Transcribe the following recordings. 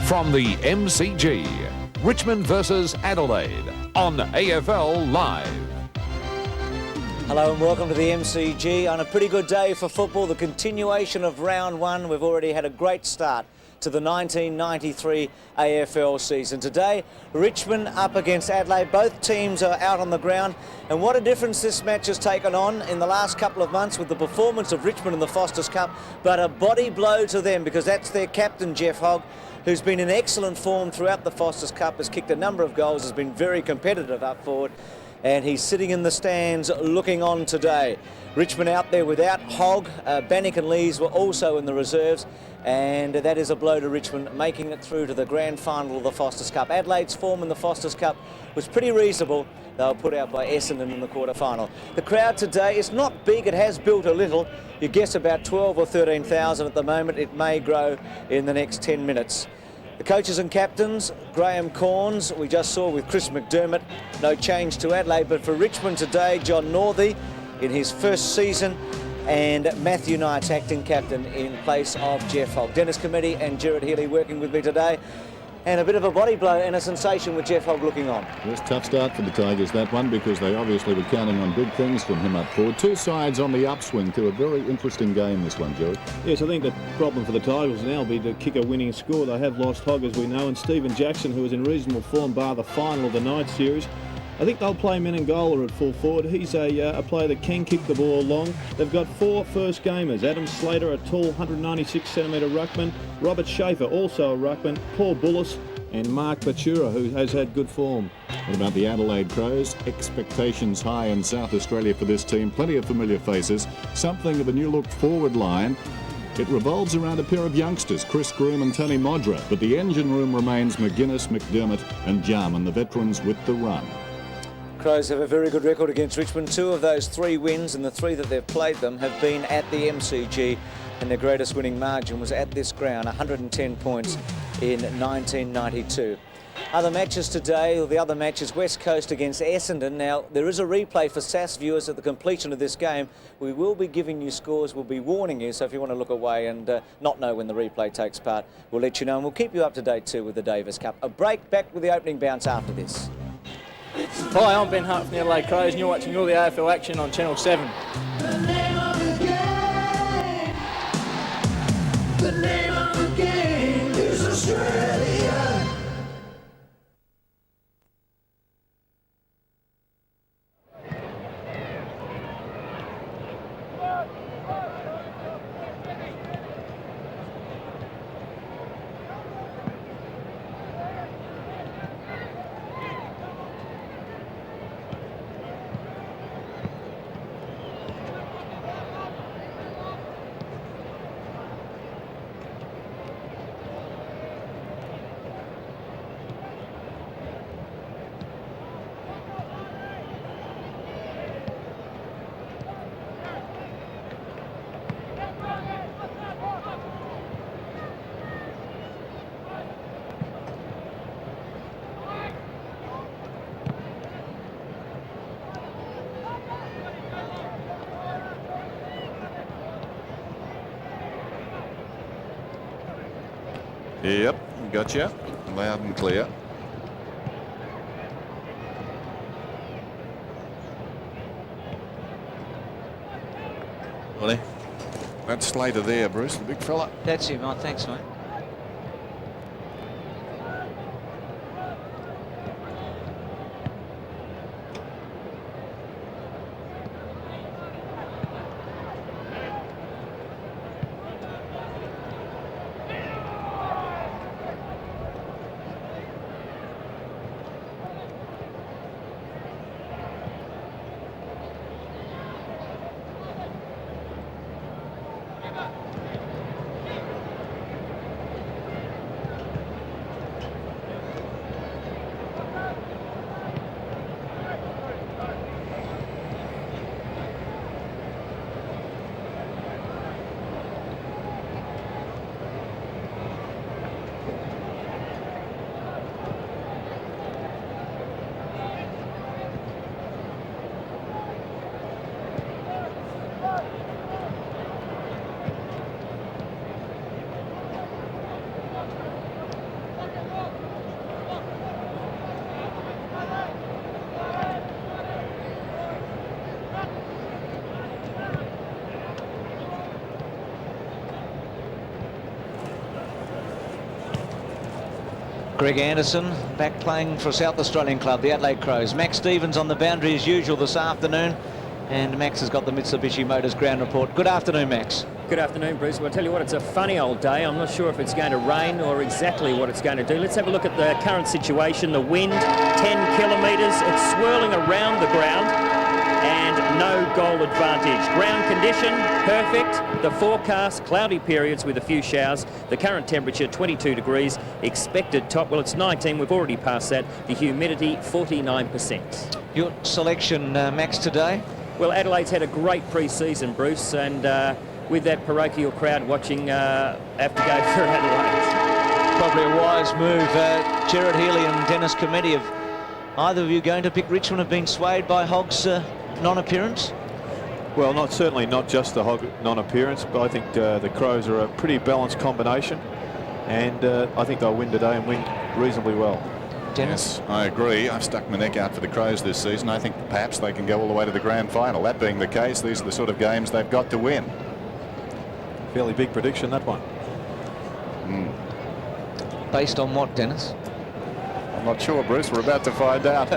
From the MCG, Richmond versus Adelaide on AFL Live. Hello and welcome to the MCG on a pretty good day for football, the continuation of round one. We've already had a great start to the 1993 AFL season. Today, Richmond up against Adelaide. Both teams are out on the ground, and what a difference this match has taken on in the last couple of months with the performance of Richmond in the Foster's Cup, but a body blow to them because that's their captain, Jeff Hogg, who's been in excellent form throughout the Foster's Cup, has kicked a number of goals, has been very competitive up forward, and he's sitting in the stands looking on today. Richmond out there without Hogg. Bannock and Lees were also in the reserves, and that is a blow to Richmond, making it through to the grand final of the Foster's Cup. Adelaide's form in the Foster's Cup was pretty reasonable. They were put out by Essendon in the quarter-final. The crowd today is not big. It has built a little. You guess about 12 or 13,000 at the moment. It may grow in the next 10 minutes. The coaches and captains, Graham Corns, we just saw with Chris McDermott. No change to Adelaide, but for Richmond today, John Northey in his first season, and Matthew Knight's acting captain in place of Jeff Hogg. Dennis Committee and Gerard Healy working with me today. And a bit of a body blow and a sensation with Jeff Hogg looking on. It was a tough start for the Tigers, that one, because they obviously were counting on big things from him up forward. Two sides on the upswing to a very interesting game, this one, Gerard. Yes, I think the problem for the Tigers now will be to kick a winning score. They have lost Hogg, as we know, and Stephen Jackson, who was in reasonable form bar the final of the night series. I think they'll play Menengola at full forward. He's a player that can kick the ball long. They've got four first gamers. Adam Slater, a tall 196cm ruckman. Robert Schaefer, also a ruckman. Paul Bullis and Mark Batura, who has had good form. What about the Adelaide Crows? Expectations high in South Australia for this team. Plenty of familiar faces. Something of a new look forward line. It revolves around a pair of youngsters, Chris Groom and Tony Modra, but the engine room remains McGuinness, McDermott and Jarman, the veterans with the run. Crows have a very good record against Richmond. Two of those three wins, and the three that they've played them, have been at the MCG, and their greatest winning margin was at this ground, 110 points in 1992. Other matches today, or the other matches, West Coast against Essendon. Now, there is a replay for SAS viewers at the completion of this game. We will be giving you scores, we'll be warning you, so if you want to look away and not know when the replay takes part, we'll let you know, and we'll keep you up to date too with the Davis Cup. A break, back with the opening bounce after this. Hi, I'm Ben Hart from the Adelaide Crows, and you're watching all the AFL action on Channel 7. The name of the game. The name of the game is Australia. Yep, gotcha. Loud and clear. Ollie, that's Slater there, Bruce, the big fella. That's him, oh, thanks, mate. Greg Anderson back playing for a South Australian club, the Adelaide Crows. Max Stevens on the boundary as usual this afternoon. And Max has got the Mitsubishi Motors ground report. Good afternoon, Max. Good afternoon, Bruce. Well, I'll tell you what, it's a funny old day. I'm not sure if it's going to rain or exactly what it's going to do. Let's have a look at the current situation. The wind, 10 kilometres. It's swirling around the ground and no goal advantage. Ground condition, perfect. The forecast, cloudy periods with a few showers. The current temperature, 22 degrees. Expected top, well, it's 19. We've already passed that. The humidity, 49%. Your selection, Max, today? Well, Adelaide's had a great pre-season, Bruce, and with that parochial crowd watching, have to go for Adelaide. Probably a wise move. Gerard Healy and Dennis Cometti, have either of you going to pick Richmond have been swayed by Hogg's non-appearance? Well, certainly not just the Hogg non-appearance, but I think the Crows are a pretty balanced combination, and I think they'll win today and win reasonably well. Dennis? Yes, I agree. I've stuck my neck out for the Crows this season. I think perhaps they can go all the way to the grand final. That being the case, these are the sort of games they've got to win. Fairly big prediction, that one. Based on what, Dennis? I'm not sure, Bruce. We're about to find out.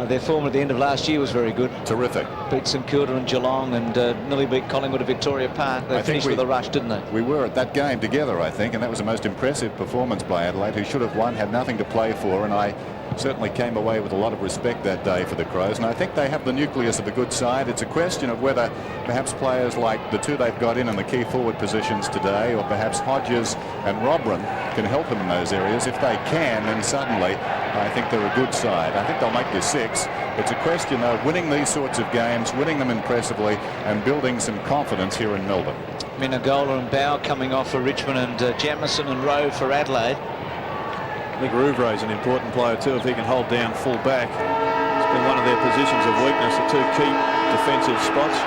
Their form at the end of last year was very good. Terrific. Beat St Kilda and Geelong and nearly beat Collingwood at Victoria Park. They finished with a rush, didn't they? We were at that game together, I think, and that was the most impressive performance by Adelaide, who should have won, had nothing to play for, and I certainly came away with a lot of respect that day for the Crows, and I think they have the nucleus of a good side. It's a question of whether perhaps players like the two they've got in the key forward positions today, or perhaps Hodges and Robran can help them in those areas. If they can, then suddenly I think they're a good side. I think they'll make this 6. It's a question of winning these sorts of games, winning them impressively, and building some confidence here in Melbourne. Minagola and Bow coming off for Richmond, and Jamieson and Rowe for Adelaide. I think Rouvre is an important player too if he can hold down full back. It's been one of their positions of weakness, the two key defensive spots.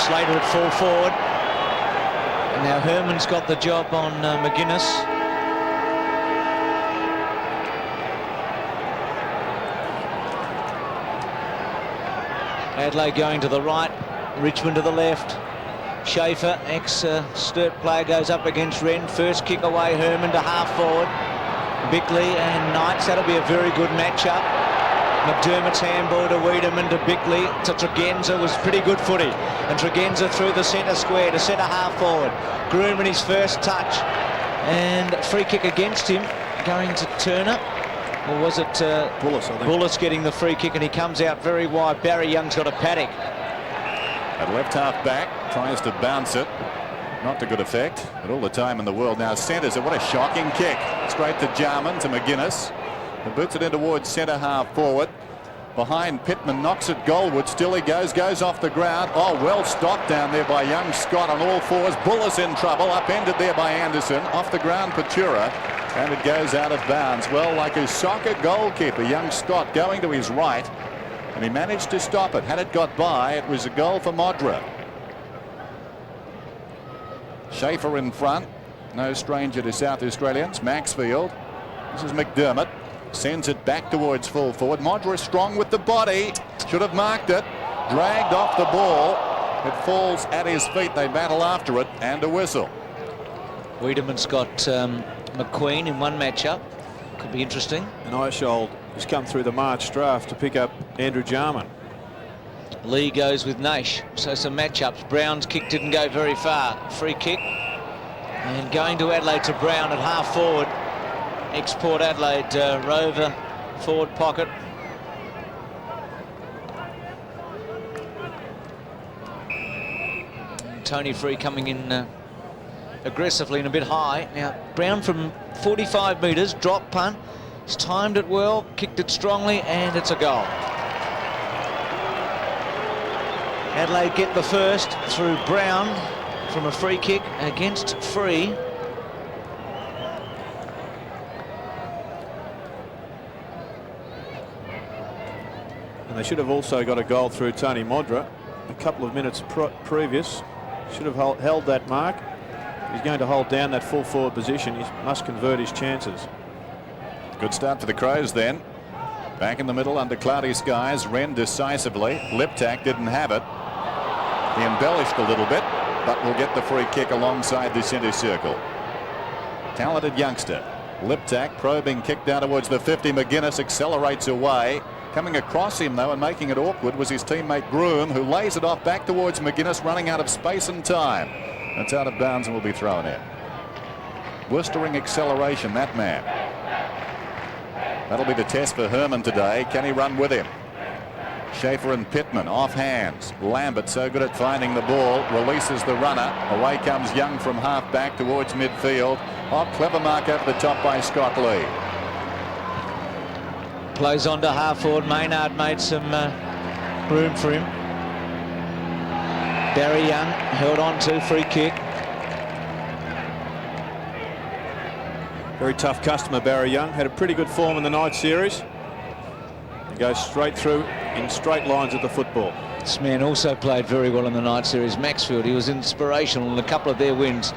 Slater at full forward. And now Herman's got the job on McGuinness. Adelaide going to the right, Richmond to the left. Schaefer, ex-Sturt player, goes up against Wren. First kick away, Herman to half forward. Bickley and Knights, that'll be a very good matchup. McDermott's handball to Wiedemann, to Bickley, to Tregenza, was pretty good footy. And Tregenza through the centre square to centre half forward. Groom in his first touch. And free kick against him, going to Turner. Or was it Bullis, I think. Bullis getting the free kick, and he comes out very wide. Barry Young's got a paddock. At left half back, tries to bounce it. Not to good effect, but all the time in the world. Now centres it. What a shocking kick. Straight to Jarman, to McGuinness. He boots it in towards centre half forward. Behind Pittman, knocks it goalward. Still he goes off the ground. Oh, well stopped down there by young Scott on all fours. Bullis in trouble. Upended there by Anderson. Off the ground, Patura. And it goes out of bounds. Well, like a soccer goalkeeper, young Scott going to his right. And he managed to stop it. Had it got by, it was a goal for Modra. Schaefer in front. No stranger to South Australians. Maxfield. This is McDermott. Sends it back towards full forward. Modra strong with the body. Should have marked it. Dragged off the ball. It falls at his feet. They battle after it. And a whistle. Wiedemann's got McQueen in one matchup. Could be interesting. And Eishold has come through the March draft to pick up Andrew Jarman. Lee goes with Naish. So some matchups. Brown's kick didn't go very far. Free kick. And going to Adelaide to Brown at half forward. Ex-Port Adelaide Rover forward pocket. And Tony Free coming in aggressively and a bit high. Now Brown from 45 metres, drop punt. He's timed it well, kicked it strongly, and it's a goal. Adelaide get the first through Brown from a free kick against Free. And they should have also got a goal through Tony Modra a couple of minutes previous. Should have held that mark. He's going to hold down that full forward position. He must convert his chances. Good start for the Crows then. Back in the middle under cloudy skies. Wren decisively. Liptak didn't have it. He embellished a little bit, but will get the free kick alongside the centre circle. Talented youngster. Lip tack, probing kick down towards the 50. McGuinness accelerates away. Coming across him though and making it awkward was his teammate Groom, who lays it off back towards McGuinness, running out of space and time. That's out of bounds and will be thrown in. Blistering acceleration, that man. That'll be the test for Herman today. Can he run with him? Schaefer and Pittman off hands. Lambert so good at finding the ball, releases the runner. Away comes Young from half back towards midfield. Oh, clever mark over the top by Scott Lee. Plays on to half forward. Maynard made some room for him. Barry Young held on to, free kick. Very tough customer, Barry Young. Had a pretty good form in the night series. He goes straight through in straight lines at the football. This man also played very well in the night series. Maxfield, he was inspirational in a couple of their wins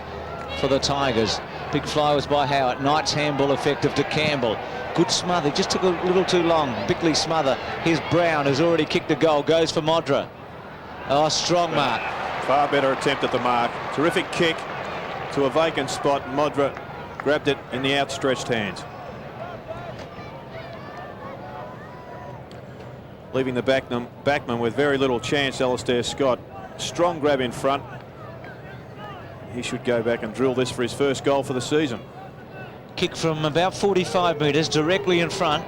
for the Tigers. Big fly was by Howard. Knight's handball effective to Campbell. Good smother, just took a little too long. Bickley smother. Here's Brown, who's already kicked a goal, goes for Modra. Oh, strong mark. Far better attempt at the mark. Terrific kick to a vacant spot. Modra grabbed it in the outstretched hands. Leaving the backman with very little chance, Alistair Scott. Strong grab in front. He should go back and drill this for his first goal for the season. Kick from about 45 metres, directly in front.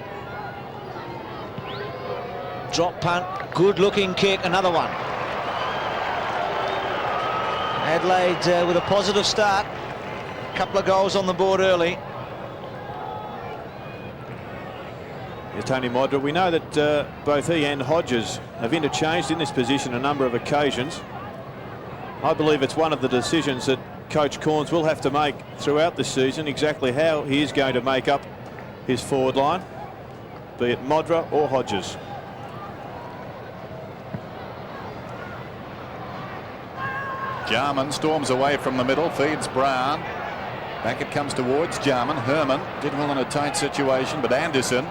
Drop punt, good looking kick, another one. Adelaide with a positive start. Couple of goals on the board early. Here's Tony Modra. We know that both he and Hodges have interchanged in this position a number of occasions. I believe it's one of the decisions that Coach Corns will have to make throughout this season, exactly how he is going to make up his forward line, be it Modra or Hodges. Jarman storms away from the middle, feeds Brown. Back it comes towards Jarman. Herman did well in a tight situation, but Anderson,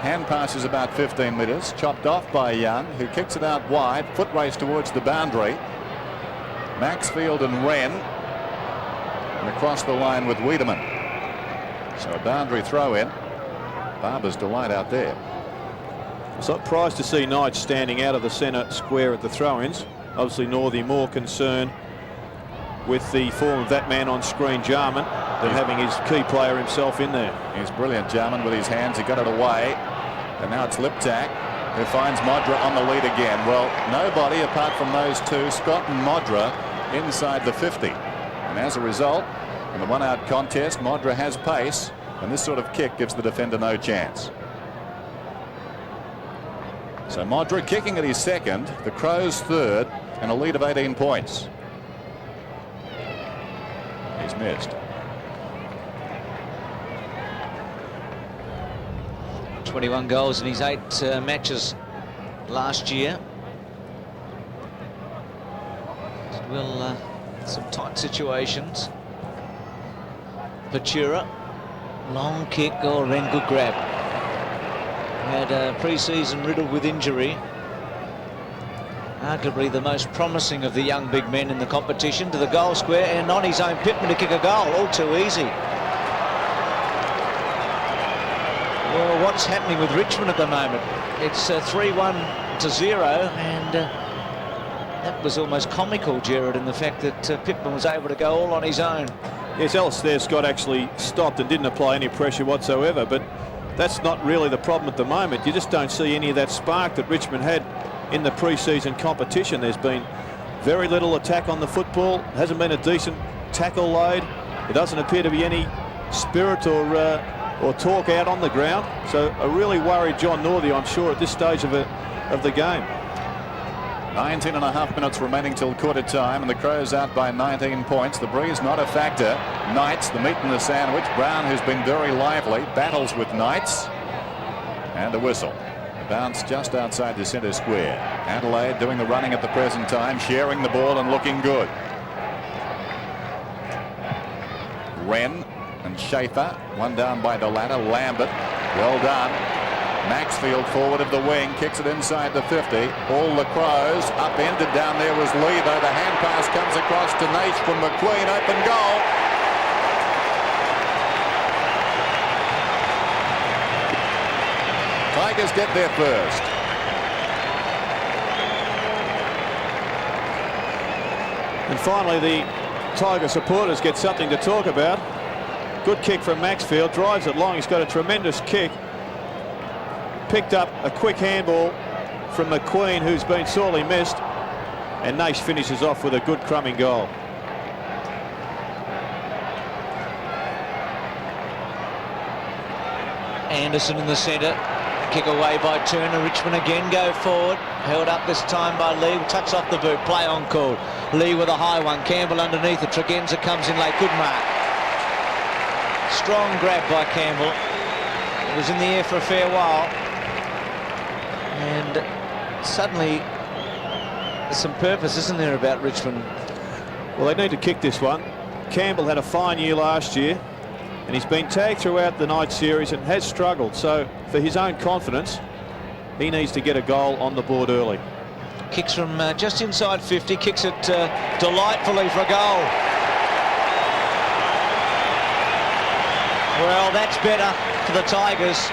hand passes about 15 metres, chopped off by Young, who kicks it out wide, foot race towards the boundary. Maxfield and Wren, and across the line with Wiedemann. So a boundary throw in. Barber's delight out there. Surprised to see Knight standing out of the centre square at the throw-ins. Obviously Northey more concerned with the form of that man on screen, Jarman, than having his key player himself in there. He's brilliant, Jarman, with his hands. He got it away. And now it's Liptak, who finds Modra on the lead again. Well, nobody apart from those two, Scott and Modra, inside the 50. And as a result, in the one-out contest, Modra has pace, and this sort of kick gives the defender no chance. So Modra kicking at his second, the Crows third, and a lead of 18 points. He's missed. 21 goals in his 8 matches last year. Well, some tight situations. Patura, long kick, oh, then good grab. Had a pre-season riddled with injury. Arguably the most promising of the young big men in the competition, to the goal square, and on his own Pittman to kick a goal. All too easy. Well, what's happening with Richmond at the moment? It's 3-1 to 0, and that was almost comical, Gerard, in the fact that Pittman was able to go all on his own. Yes, Alistair Scott actually stopped and didn't apply any pressure whatsoever, but that's not really the problem at the moment. You just don't see any of that spark that Richmond had in the pre-season competition. There's been very little attack on the football. Hasn't been a decent tackle load. There doesn't appear to be any spirit or talk out on the ground. So a really worried John Northey, I'm sure, at this stage of the game. 19.5 minutes remaining till quarter time, and the Crows out by 19 points. The breeze not a factor. Knights, the meat in the sandwich. Brown, who's been very lively, battles with Knights. And a whistle. Bounce just outside the centre square. Adelaide doing the running at the present time, sharing the ball and looking good. Wren and Schaefer, one down by the ladder. Lambert, well done. Maxfield forward of the wing, kicks it inside the 50. All the Crows, upended down there was Lee, though the hand pass comes across to Naish from McQueen, open goal. Tigers get there first. And finally, the Tiger supporters get something to talk about. Good kick from Maxfield, drives it long. He's got a tremendous kick. Picked up a quick handball from McQueen, who's been sorely missed. And Nash finishes off with a good crumbing goal. Anderson in the centre. Kick away by Turner. Richmond again go forward. Held up this time by Lee. Touch off the boot. Play on call. Lee with a high one. Campbell underneath it. Tregenza comes in late. Good mark. Strong grab by Campbell. It was in the air for a fair while. And suddenly there's some purpose, isn't there, about Richmond? Well, they need to kick this one. Campbell had a fine year last year, and he's been tagged throughout the night series and has struggled. So for his own confidence, he needs to get a goal on the board early. Kicks from just inside 50, kicks it delightfully for a goal. Well, that's better for the Tigers.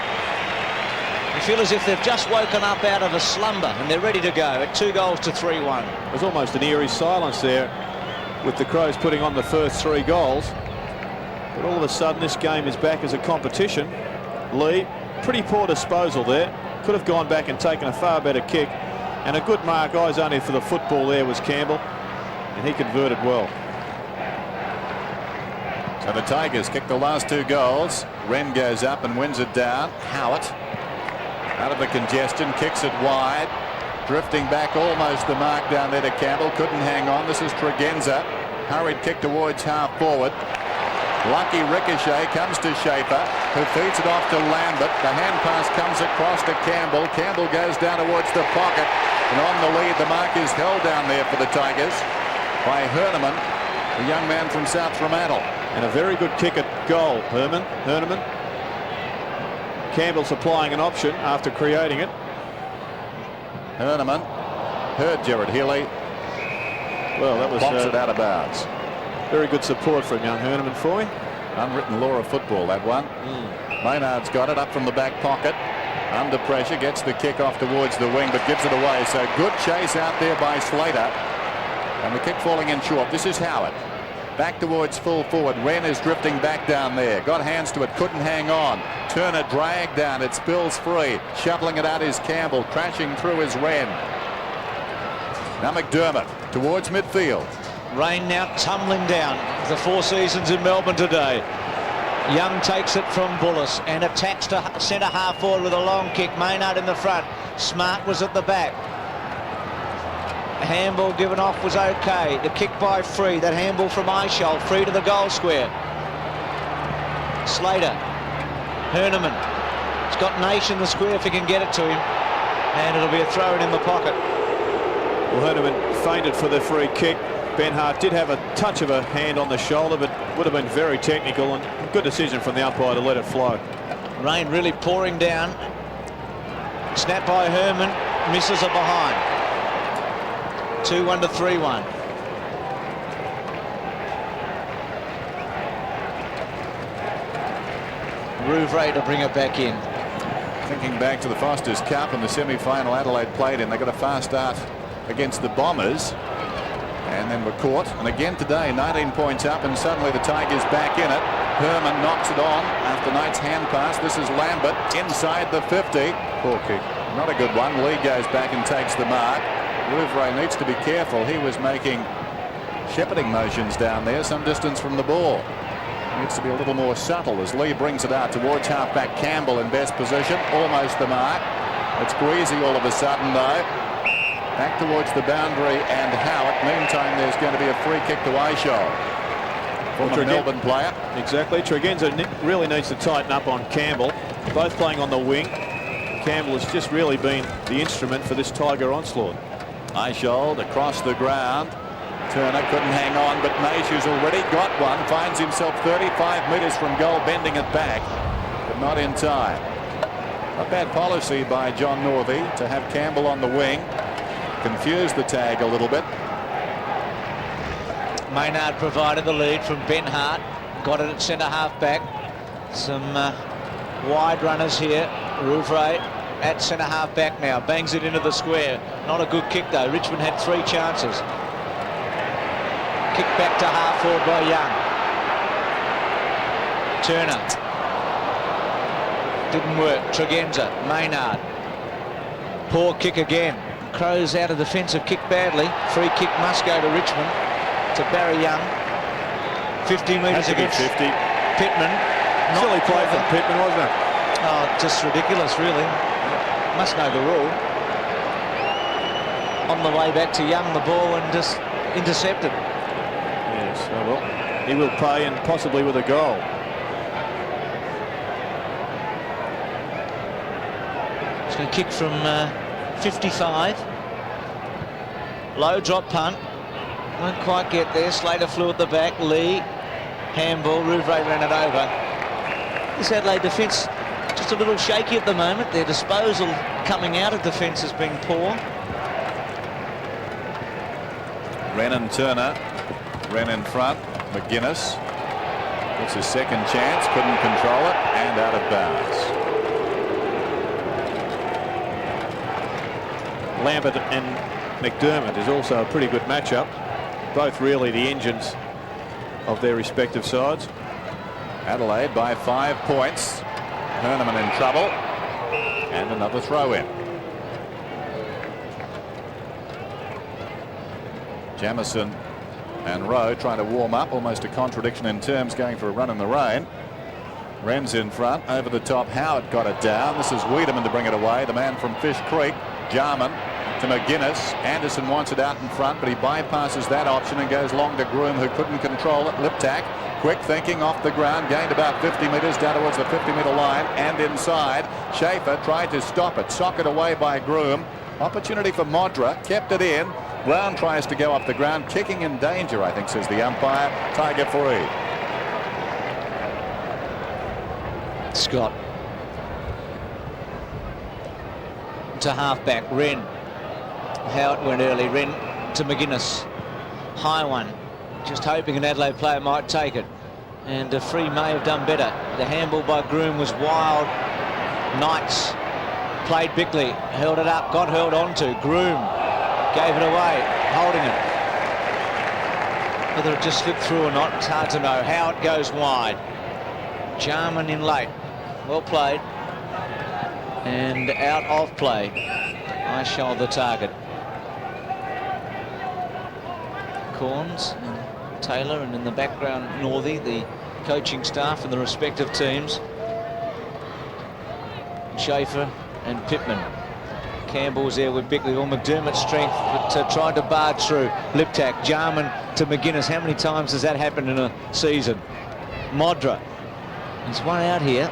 You feel as if they've just woken up out of a slumber and they're ready to go at 2-3-1. There's almost an eerie silence there with the Crows putting on the first 3 goals. But all of a sudden this game is back as a competition. Lee, pretty poor disposal there. Could have gone back and taken a far better kick. And a good mark, eyes only for the football there, was Campbell. And he converted well. So the Tigers kick the last 2 goals. Wren goes up and wins it down. Howard out of the congestion, kicks it wide. Drifting back almost the mark down there to Campbell. Couldn't hang on. This is Tregenza. Hurried kick towards half forward. Lucky ricochet comes to Schaefer, who feeds it off to Lambert. The hand pass comes across to Campbell. Campbell goes down towards the pocket. And on the lead, the mark is held down there for the Tigers by Herneman, the young man from South Fremantle. And a very good kick at goal, Herneman. Campbell supplying an option after creating it. Herneman heard Gerard Healy. Well, that was box it out of bounds. Very good support from young Herneman for him. Unwritten law of football, that one. Maynard's got it up from the back pocket. Under pressure, gets the kick off towards the wing, but gives it away. So good chase out there by Slater. And the kick falling in short. This is Howard. Back towards full forward. Wren is drifting back down there. Got hands to it, couldn't hang on. Turner dragged down, it spills free. Shoveling it out is Campbell, crashing through is Wren. Now McDermott towards midfield. Rain now tumbling down. The 4 seasons in Melbourne today. Young takes it from Bullis and attacks to centre half forward with a long kick. Maynard in the front. Smart was at the back. Handball given off was okay. The kick by Free. That handball from Eichel. Free to the goal square. Slater. Herneman. He's got Nash in the square if he can get it to him. And it'll be a throw in the pocket. Well, Herneman feinted for the free kick. Ben Hart did have a touch of a hand on the shoulder, but would have been very technical, and good decision from the umpire to let it flow. Rain really pouring down. Snap by Herman. Misses it behind. 2-3-1. Rouvray to bring it back in. Thinking back to the Foster's Cup and the semi-final Adelaide played in, they got a fast start against the Bombers and then were caught. And again today, 19 points up, and suddenly the Tigers back in it. Herman knocks it on after Knight's hand pass. This is Lambert inside the 50. Poor kick. Not a good one. Lee goes back and takes the mark. Rouvray needs to be careful. He was making shepherding motions down there some distance from the ball. Needs to be a little more subtle as Lee brings it out towards halfback Campbell in best position. Almost the mark. It's Greasy all of a sudden though. Back towards the boundary and Howard. Meantime, there's going to be a free kick to Eichel. Former Melbourne player. Exactly. Tregenza really needs to tighten up on Campbell. Both playing on the wing. Campbell has just really been the instrument for this Tiger onslaught. Eichel across the ground. Turner couldn't hang on, but Nash, who's already got one, finds himself 35 metres from goal, bending it back, but not in time. A bad policy by John Northey to have Campbell on the wing. Confused the tag a little bit. Maynard provided the lead from Ben Hart. Got it at centre half back. Some wide runners here. Rouvray at centre half back now. Bangs it into the square. Not a good kick though. Richmond had 3 chances. Kick back to half forward by Young. Turner. Didn't work. Tregenza. Maynard. Poor kick again. Crows out of defensive kick badly. Free kick must go to Richmond. To Barry Young. 50 metres against 50. Pittman. Silly play from Pittman, wasn't it? Oh, just ridiculous, really. Must know the rule. On the way back to Young, the ball, and just intercepted. Yes, oh well, he will pay, and possibly with a goal. It's going to kick from 55. Low drop punt. Won't quite get there. Slater flew at the back. Lee. Handball. Rouvray ran it over. This Adelaide defence just a little shaky at the moment. Their disposal coming out of defence has been poor. Wren and Turner. Wren in front. McGuinness. It's his second chance. Couldn't control it. And out of bounds. Lambert and McDermott is also a pretty good matchup. Both really the engines of their respective sides. Adelaide by 5 points. Herneman in trouble. And another throw in. Jamieson and Rowe trying to warm up. Almost a contradiction in terms, going for a run in the rain. Wren's in front. Over the top. Howard got it down. This is Wiedemann to bring it away. The man from Fish Creek. Jarman to McGuinness. Anderson wants it out in front, but he bypasses that option and goes long to Groom, who couldn't control it. Liptak, quick thinking, off the ground, gained about 50 metres down towards the 50-metre line and inside. Schaefer tried to stop it. Socket away by Groom. Opportunity for Modra, kept it in. Brown tries to go up the ground, kicking in danger, I think, says the umpire. Tiger free. Scott. To half-back. Wren. Howard went early. Wren to McGuinness. High one. Just hoping an Adelaide player might take it. And Free may have done better. The handball by Groom was wild. Knights played Bickley. Held it up. Got held onto. Groom gave it away. Holding it. Whether it just slipped through or not, it's hard to know. Howard goes wide. Jarman in late. Well played. And out of play. I show the target. Corns and Taylor, and in the background Northey, the coaching staff and the respective teams. Schaefer and Pittman. Campbell's there with Bickley. All McDermott's strength, but tried to barge through. Liptak, Jarman to McGuinness. How many times has that happened in a season? Modra. There's one out here.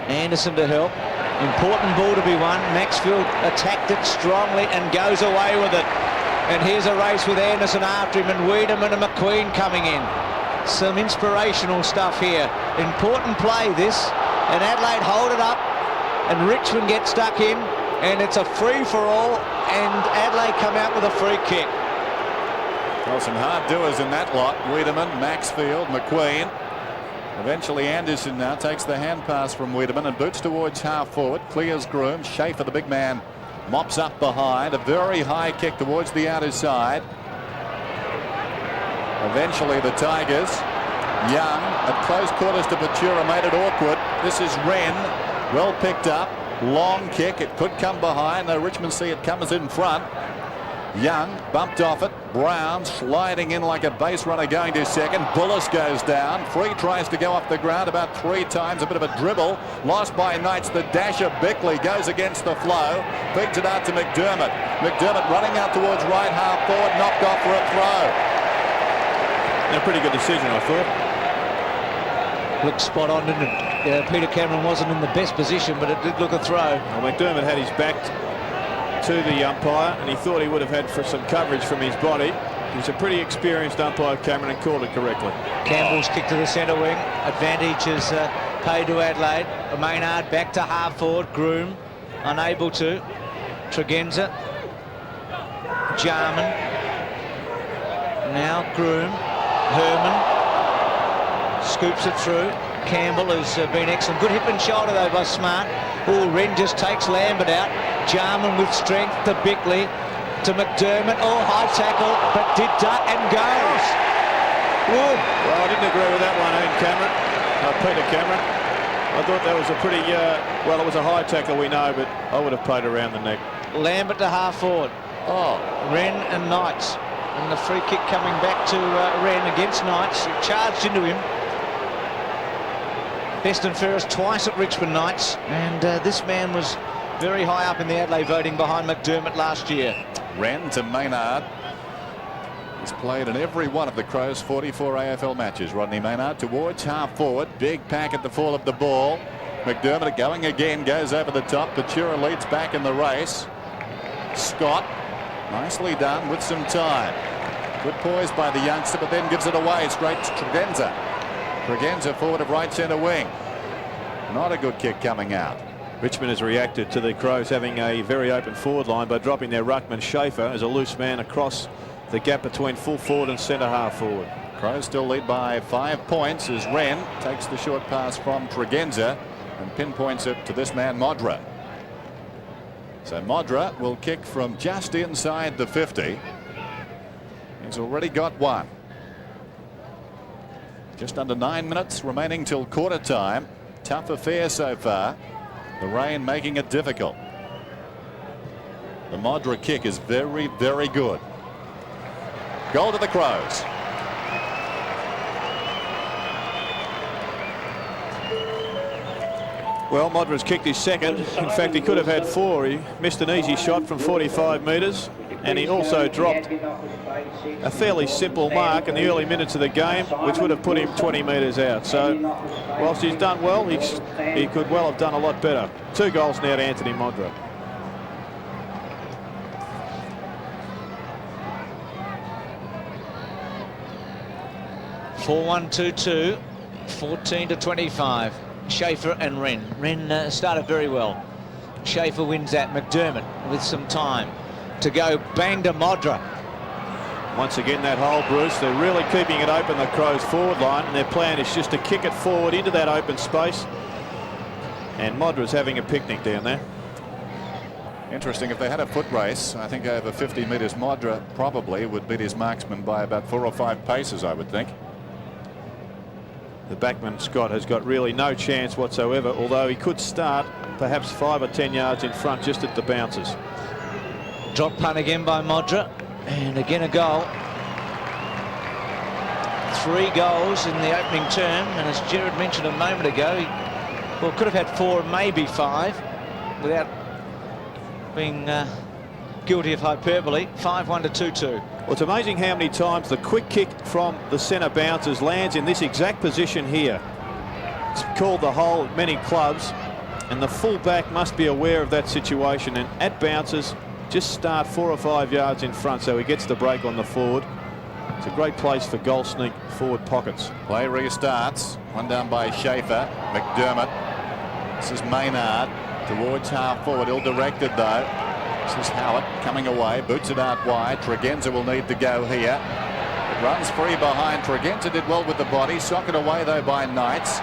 Anderson to help. Important ball to be won. Maxfield attacked it strongly and goes away with it. And here's a race with Anderson after him, and Wiedemann and McQueen coming in. Some inspirational stuff here. Important play this. And Adelaide hold it up. And Richmond gets stuck in. And it's a free-for-all. And Adelaide come out with a free kick. Well, some hard doers in that lot. Wiedemann, Maxfield, McQueen. Eventually Anderson now takes the hand pass from Wiedemann and boots towards half forward. Clears Groom. Schaefer, the big man, mops up behind. A very high kick towards the outer side. Eventually the Tigers. Young at close quarters to Patura made it awkward. This is Wren. Well picked up. Long kick. It could come behind, though Richmond see it comes in front. Young bumped off it. Brown sliding in like a base runner going to second. Bullis goes down. Free tries to go off the ground about 3 times. A bit of a dribble. Lost by Knights. The dash of Bickley goes against the flow. Feeds it out to McDermott. McDermott running out towards right half forward. Knocked off for a throw. And a pretty good decision, I thought. Looked spot on, didn't it? Peter Cameron wasn't in the best position, but it did look a throw. Well, McDermott had his back to the umpire, and he thought he would have had for some coverage from his body. He's a pretty experienced umpire, Cameron, and called it correctly. Campbell's kick to the centre wing. Advantage is paid to Adelaide. Maynard back to half forward. Groom unable to. Tregenza. Jarman. Now Groom. Herman scoops it through. Campbell, who's been excellent. Good hip and shoulder, though, by Smart. Oh, Wren just takes Lambert out. Jarman with strength to Bickley, to McDermott. Oh, high tackle, but did duck and goes. Ooh. Well, I didn't agree with that one, Peter Cameron. I thought that was a pretty, well, it was a high tackle, we know, but I would have played around the neck. Lambert to half forward. Oh, Wren and Knights. And the free kick coming back to Wren against Knights. He charged into him. Best and fairest twice at Richmond Knights. And this man was very high up in the Adelaide voting behind McDermott last year. Wren to Maynard. He's played in every one of the Crows' 44 AFL matches. Rodney Maynard towards half forward. Big pack at the fall of the ball. McDermott going again, goes over the top. Patura leads back in the race. Scott, nicely done with some time. Good poise by the youngster, but then gives it away straight to Tregenza. Tregenza forward of right centre wing. Not a good kick coming out. Richmond has reacted to the Crows having a very open forward line by dropping their ruckman Schaefer as a loose man across the gap between full forward and centre half forward. Crows still lead by 5 points as Wren takes the short pass from Tregenza and pinpoints it to this man Modra. So Modra will kick from just inside the 50. He's already got one. Just under 9 minutes remaining till quarter time. Tough affair so far. The rain making it difficult. The Modra kick is very, very good. Goal to the Crows. Well, Modra's kicked his second. In fact, he could have had 4. He missed an easy shot from 45 metres, and he also dropped a fairly simple mark in the early minutes of the game, which would have put him 20 metres out. So, whilst he's done well, he could well have done a lot better. 2 goals now to Anthony Modra. (4-1-2-2), 14-25. Schaefer and Wren. Wren started very well. Schaefer wins that. McDermott with some time to go. Bang to Modra. Once again, that hole, Bruce, they're really keeping it open, the Crows forward line, and their plan is just to kick it forward into that open space. And Modra's having a picnic down there. Interesting, if they had a foot race, I think over 50 metres, Modra probably would beat his marksman by about 4 or 5 paces, I would think. The backman, Scott, has got really no chance whatsoever, although he could start perhaps 5 or 10 yards in front just at the bounces. Drop punt again by Modra, and again a goal. 3 goals in the opening term, and as Gerard mentioned a moment ago, he could have had 4, maybe 5, without being guilty of hyperbole. 5-1-2-2. Well, it's amazing how many times the quick kick from the centre bounces lands in this exact position here. It's called the hole at many clubs, and the full back must be aware of that situation, and at bounces just start 4 or 5 yards in front, so he gets the break on the forward. It's a great place for goal sneak forward pockets. Play restarts. One down by Schaefer. McDermott. This is Maynard towards half forward. Ill-directed though. This is Howard coming away. Boots it out wide. Tregenza will need to go here. It runs free behind. Tregenza did well with the body. Socket away though by Knights.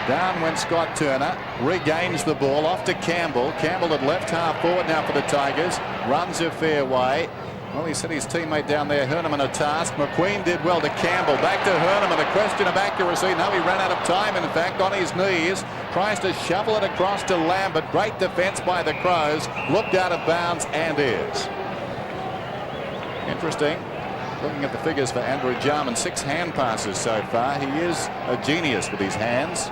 Down went Scott Turner. Regains the ball off to Campbell. Campbell at left half forward now for the Tigers. Runs a fair way. Well, he set his teammate down there, Herneman, a task. McQueen did well to Campbell. Back to Herneman. A question of accuracy. No, he ran out of time, in fact, on his knees. Tries to shovel it across to Lambert. Great defence by the Crows. Looked out of bounds and is. Interesting. Looking at the figures for Andrew Jarman. 6 hand passes so far. He is a genius with his hands.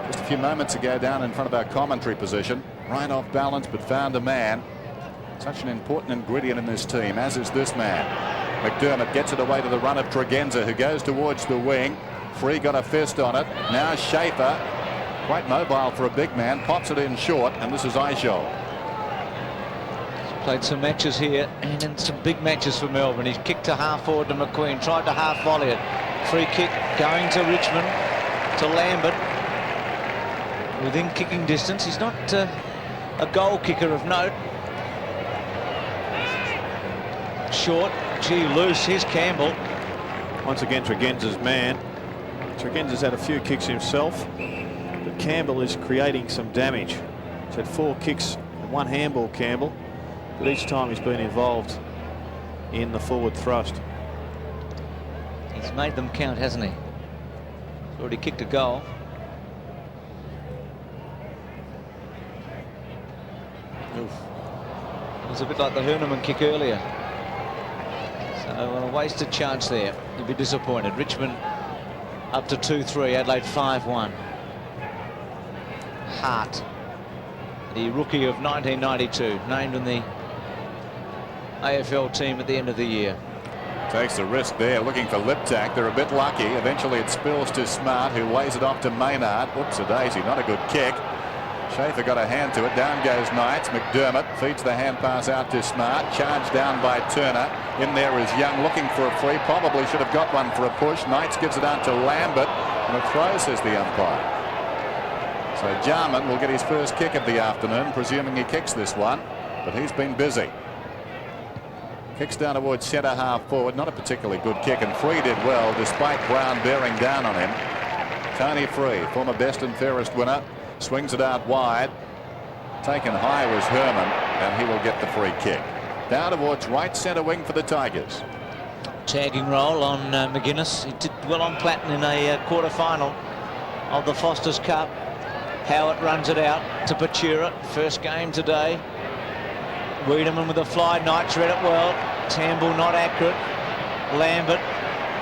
Just a few moments ago down in front of our commentary position. Right off balance, but found a man. Such an important ingredient in this team, as is this man. McDermott gets it away to the run of Tregenza, who goes towards the wing. Free got a fist on it. Now Schaefer, quite mobile for a big man, pops it in short, and this is Eichel. He's played some matches here, and in some big matches for Melbourne. He's kicked to half forward to McQueen, tried to half volley it. Free kick going to Richmond, to Lambert. Within kicking distance. He's not a goal kicker of note. Short, gee, loose. Here's Campbell. Once again, Tregenza's man. Tregenza's had a few kicks himself, but Campbell is creating some damage. He's had 4 kicks and 1 handball, Campbell, but each time he's been involved in the forward thrust. He's made them count, hasn't he? He's already kicked a goal. Oof. It was a bit like the Herneman kick earlier. So a wasted chance there. You'd be disappointed. Richmond up to 2-3, Adelaide 5-1. Hart, the rookie of 1992, named in the AFL team at the end of the year. Takes a risk there, looking for lip tack. They're a bit lucky. Eventually it spills to Smart, who lays it off to Maynard. Whoops a daisy, not a good kick. Schaefer got a hand to it. Down goes Knights. McDermott feeds the hand pass out to Smart. Charged down by Turner. In there is Young looking for a free. Probably should have got one for a push. Knights gives it out to Lambert. And a throw, says the umpire. So Jarman will get his first kick of the afternoon, presuming he kicks this one. But he's been busy. Kicks down towards centre half forward. Not a particularly good kick. And Free did well, despite Brown bearing down on him. Tony Free, former best and fairest winner. Swings it out wide. Taken high was Herman, and he will get the free kick. Down towards right centre wing for the Tigers. Tagging roll on McGuinness. He did well on Platten in a quarter-final of the Foster's Cup. Howard runs it out to Pachura. First game today. Wiedemann with a fly. Knights read it well. Tamble not accurate. Lambert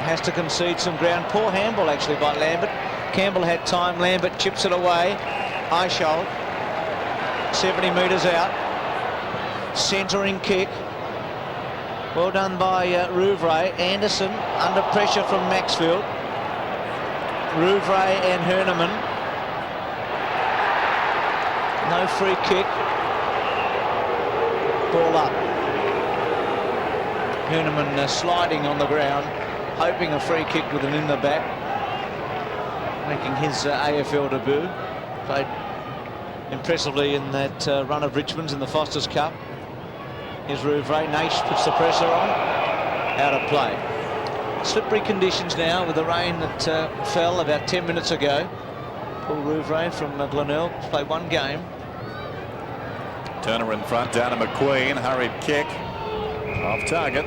has to concede some ground. Poor handball actually by Lambert. Campbell had time. Lambert chips it away. Eichel 70 metres out. Centering kick. Well done by Rouvray. Anderson under pressure from Maxfield. Rouvray and Herneman. No free kick. Ball up. Herneman sliding on the ground, hoping a free kick with an in the back. Making his AFL debut. Played impressively in that run of Richmond's in the Foster's Cup. Here's Rouvray. Naish puts the pressure on. Out of play. Slippery conditions now with the rain that fell about 10 minutes ago. Paul Rouvray from Glenelg played 1 game. Turner in front, down to McQueen. Hurried kick. Off target.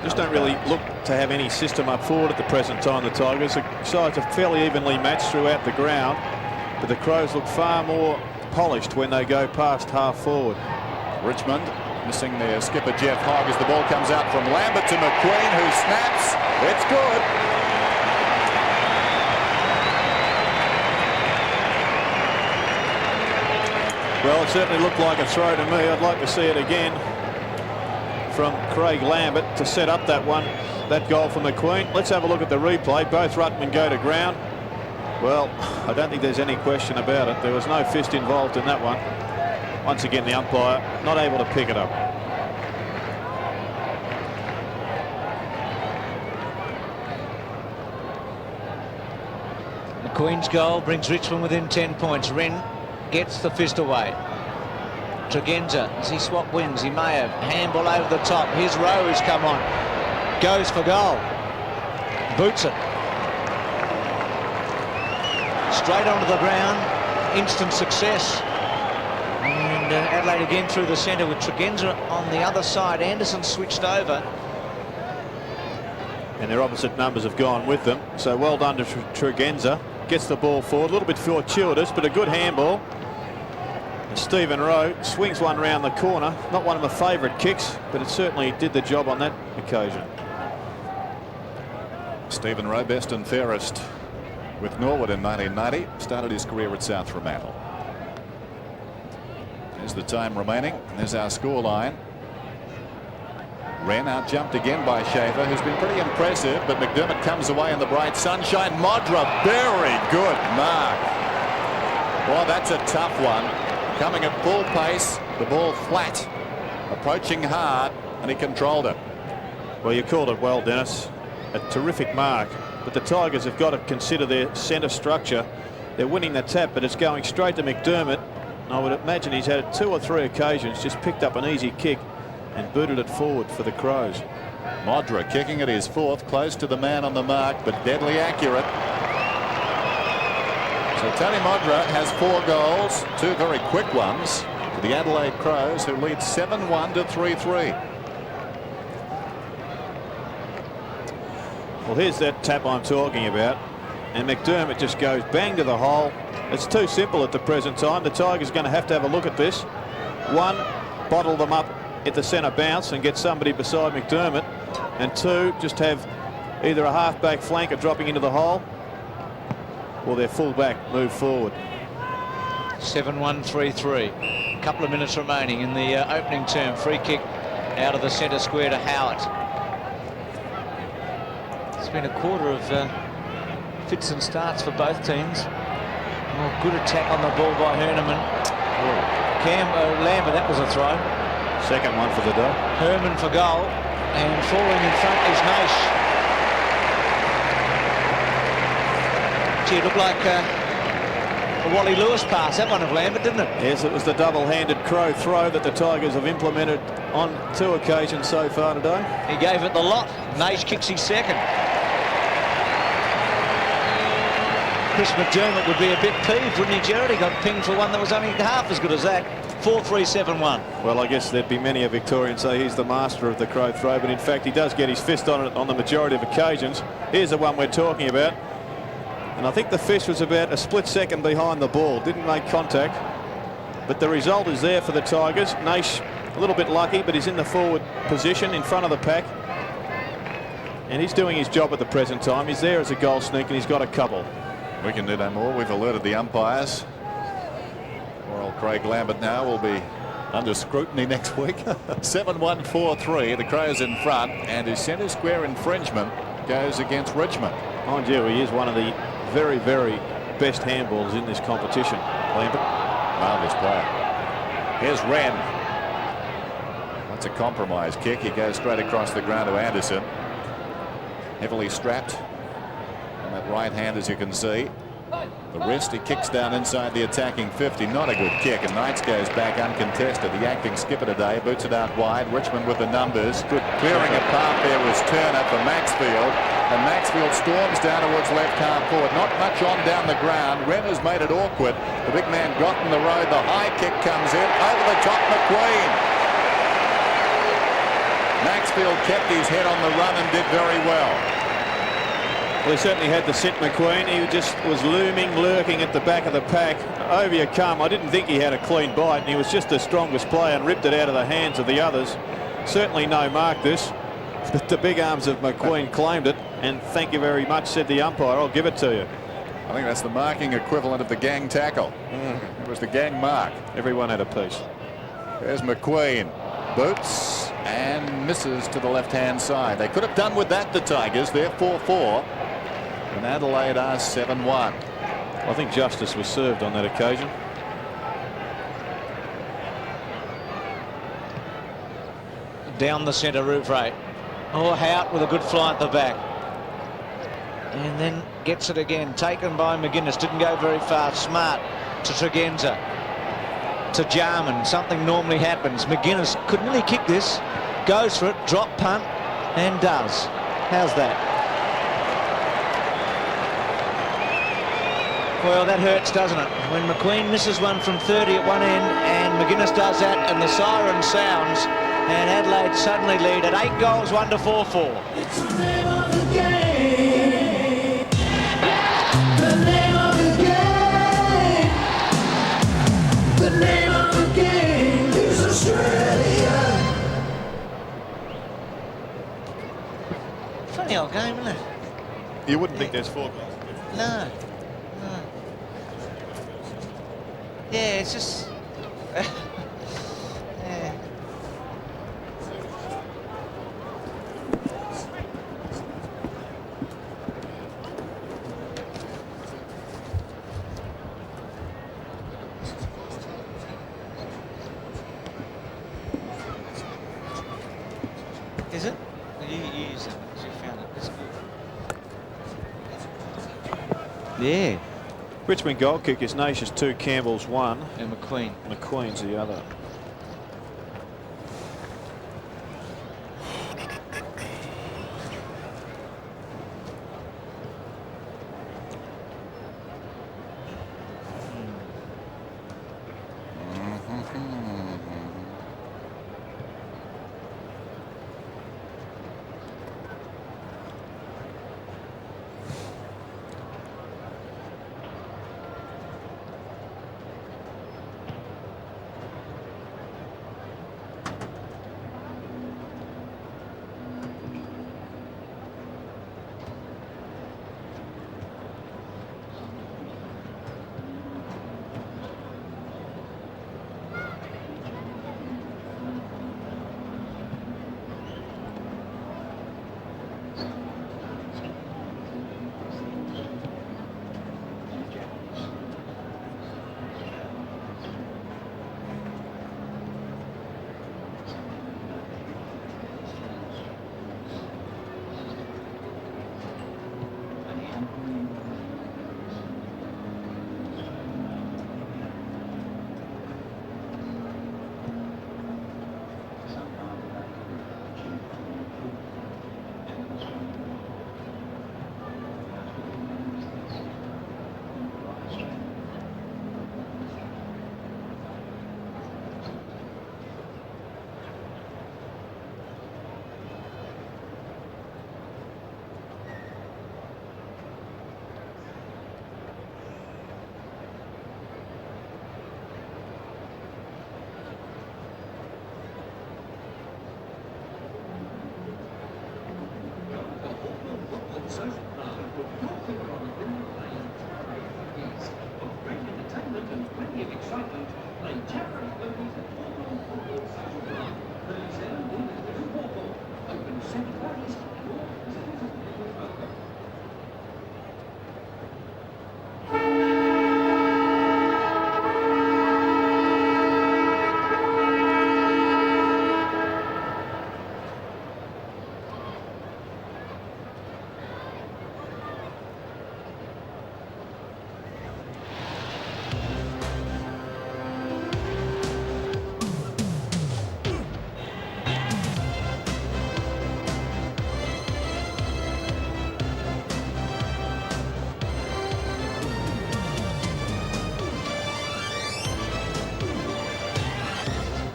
Just don't really look to have any system up forward at the present time, the Tigers. The sides are fairly evenly matched throughout the ground, but the Crows look far more polished when they go past half forward. Richmond missing their skipper Jeff Hogg as the ball comes out from Lambert to McQueen, who snaps. It's good. Well, it certainly looked like a throw to me. I'd like to see it again from Craig Lambert to set up that goal for McQueen. Let's have a look at the replay. Both ruckmen go to ground. Well, I don't think there's any question about it. There was no fist involved in that one. Once again, the umpire not able to pick it up. McQueen's goal brings Richmond within 10 points. Wren gets the fist away. Tregenza, as he swap wings, he may have. Handball over the top. His row has come on. Goes for goal. Boots it. Straight onto the ground. Instant success. And Adelaide again through the centre with Tregenza on the other side. Anderson switched over. And their opposite numbers have gone with them. So well done to Tregenza. Gets the ball forward. A little bit fortuitous, but a good handball. And Stephen Rowe swings one round the corner. Not one of my favourite kicks, but it certainly did the job on that occasion. Stephen Rowe, best and fairest with Norwood in 1990. Started his career at South Fremantle. There's the time remaining. There's our scoreline. Wren out jumped again by Schaefer, who's been pretty impressive, but McDermott comes away in the bright sunshine. Modra, very good mark. Well, that's a tough one. Coming at full pace, the ball flat, approaching hard, and he controlled it. Well, you called it well, Dennis. A terrific mark, but the Tigers have got to consider their centre structure. They're winning the tap, but it's going straight to McDermott. I would imagine he's had 2 or 3 occasions, just picked up an easy kick and booted it forward for the Crows. Modra kicking at his fourth, close to the man on the mark, but deadly accurate. So Tony Modra has 4 goals, 2 very quick ones for the Adelaide Crows, who lead 7-1 to 3-3. Well, here's that tap I'm talking about, and McDermott just goes bang to the hole. It's too simple at the present time. The Tigers are going to have a look at this. 1, bottle them up at the centre bounce and get somebody beside McDermott, and 2, just have either a half-back flanker dropping into the hole or their full-back move forward. 7-1, 3-3. A couple of minutes remaining in the opening term. Free kick out of the centre square to Howard. It's been a quarter of fits and starts for both teams. Oh, good attack on the ball by Herman. Lambert, that was a throw. Second one for the day. Herman for goal, and falling in front is Naish. Gee, it looked like a Wally Lewis pass, that one of Lambert, didn't it? Yes, it was the double-handed Crow throw that the Tigers have implemented on 2 occasions so far today. He gave it the lot. Naish kicks his second. Chris McDermott would be a bit peeved, wouldn't he, Jared? He got pinged for one that was only half as good as that. 4-3-7-1. Well, I guess there'd be many a Victorian say he's the master of the Crow throw, but in fact he does get his fist on it on the majority of occasions. Here's the one we're talking about, and I think the fist was about a split second behind the ball. Didn't make contact, but the result is there for the Tigers. Naish a little bit lucky, but he's in the forward position in front of the pack, and he's doing his job at the present time. He's there as a goal sneak, and he's got a couple. We can do no more. We've alerted the umpires. Poor old Craig Lambert now will be under scrutiny next week. 7-1, 4-3. The Crows in front, and his centre square infringement goes against Richmond. Mind you, he is one of the very, very best handballs in this competition, Lambert. Marvellous player. Here's Wren. That's a compromise kick. He goes straight across the ground to Anderson. Heavily strapped on that right hand, as you can see. The wrist, he kicks down inside the attacking 50. Not a good kick, and Knights goes back uncontested. The acting skipper today boots it out wide. Richmond with the numbers. Good clearing a path there was Turner for Maxfield, and Maxfield storms down towards left half forward. Not much on down the ground. Wren has made it awkward. The big man got in the road. The high kick comes in over the top. McQueen. Maxfield kept his head on the run and did very well. Well, he certainly had to sit McQueen. He just was looming, lurking at the back of the pack. Over you come. I didn't think he had a clean bite, and he was just the strongest player and ripped it out of the hands of the others. Certainly no mark this, but the big arms of McQueen claimed it, and thank you very much, said the umpire. I'll give it to you. I think that's the marking equivalent of the gang tackle. It was the gang mark. Everyone had a piece. There's McQueen. Boots and misses to the left-hand side. They could have done with that, the Tigers. They're 4-4. And Adelaide are 7-1. I think justice was served on that occasion. Down the centre, Rouvray. Oh, Hout with a good fly at the back. And then gets it again. Taken by McGuinness. Didn't go very far. Smart to Tregenza. To Jarman. Something normally happens. McGuinness could nearly kick this. Goes for it. Drop punt. And does. How's that? Well, that hurts, doesn't it? When McQueen misses one from 30 at one end and McGuinness does that, and the siren sounds, and Adelaide suddenly lead at 8 goals, 1 to 4-4. It's the name of the game. The name of the game. The name of the game is Australia. Funny old game, isn't it? You wouldn't think there's 4 goals. No. Yeah, it's just... yeah. Is it? You use it. You found it. It's good. Yeah. Richmond goal kick is Naish's 2, Campbell's 1. And McQueen. McQueen's the other.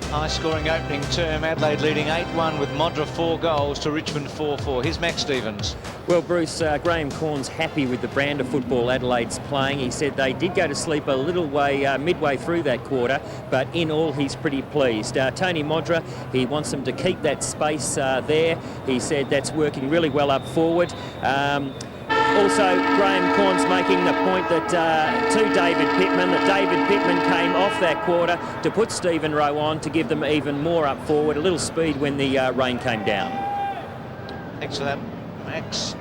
High-scoring opening term. Adelaide leading 8-1 with Modra 4 goals to Richmond 4-4. Here's Max Stevens. Well, Bruce, Graham Corn's happy with the brand of football Adelaide's playing. He said they did go to sleep a little way midway through that quarter, but in all he's pretty pleased. Tony Modra, he wants them to keep that space there. He said that's working really well up forward. Also, Graham Corn's making the point that to David Pittman, that David Pittman came off that quarter to put Stephen Rowe on to give them even more up forward, a little speed when the rain came down. Thanks for that, Max.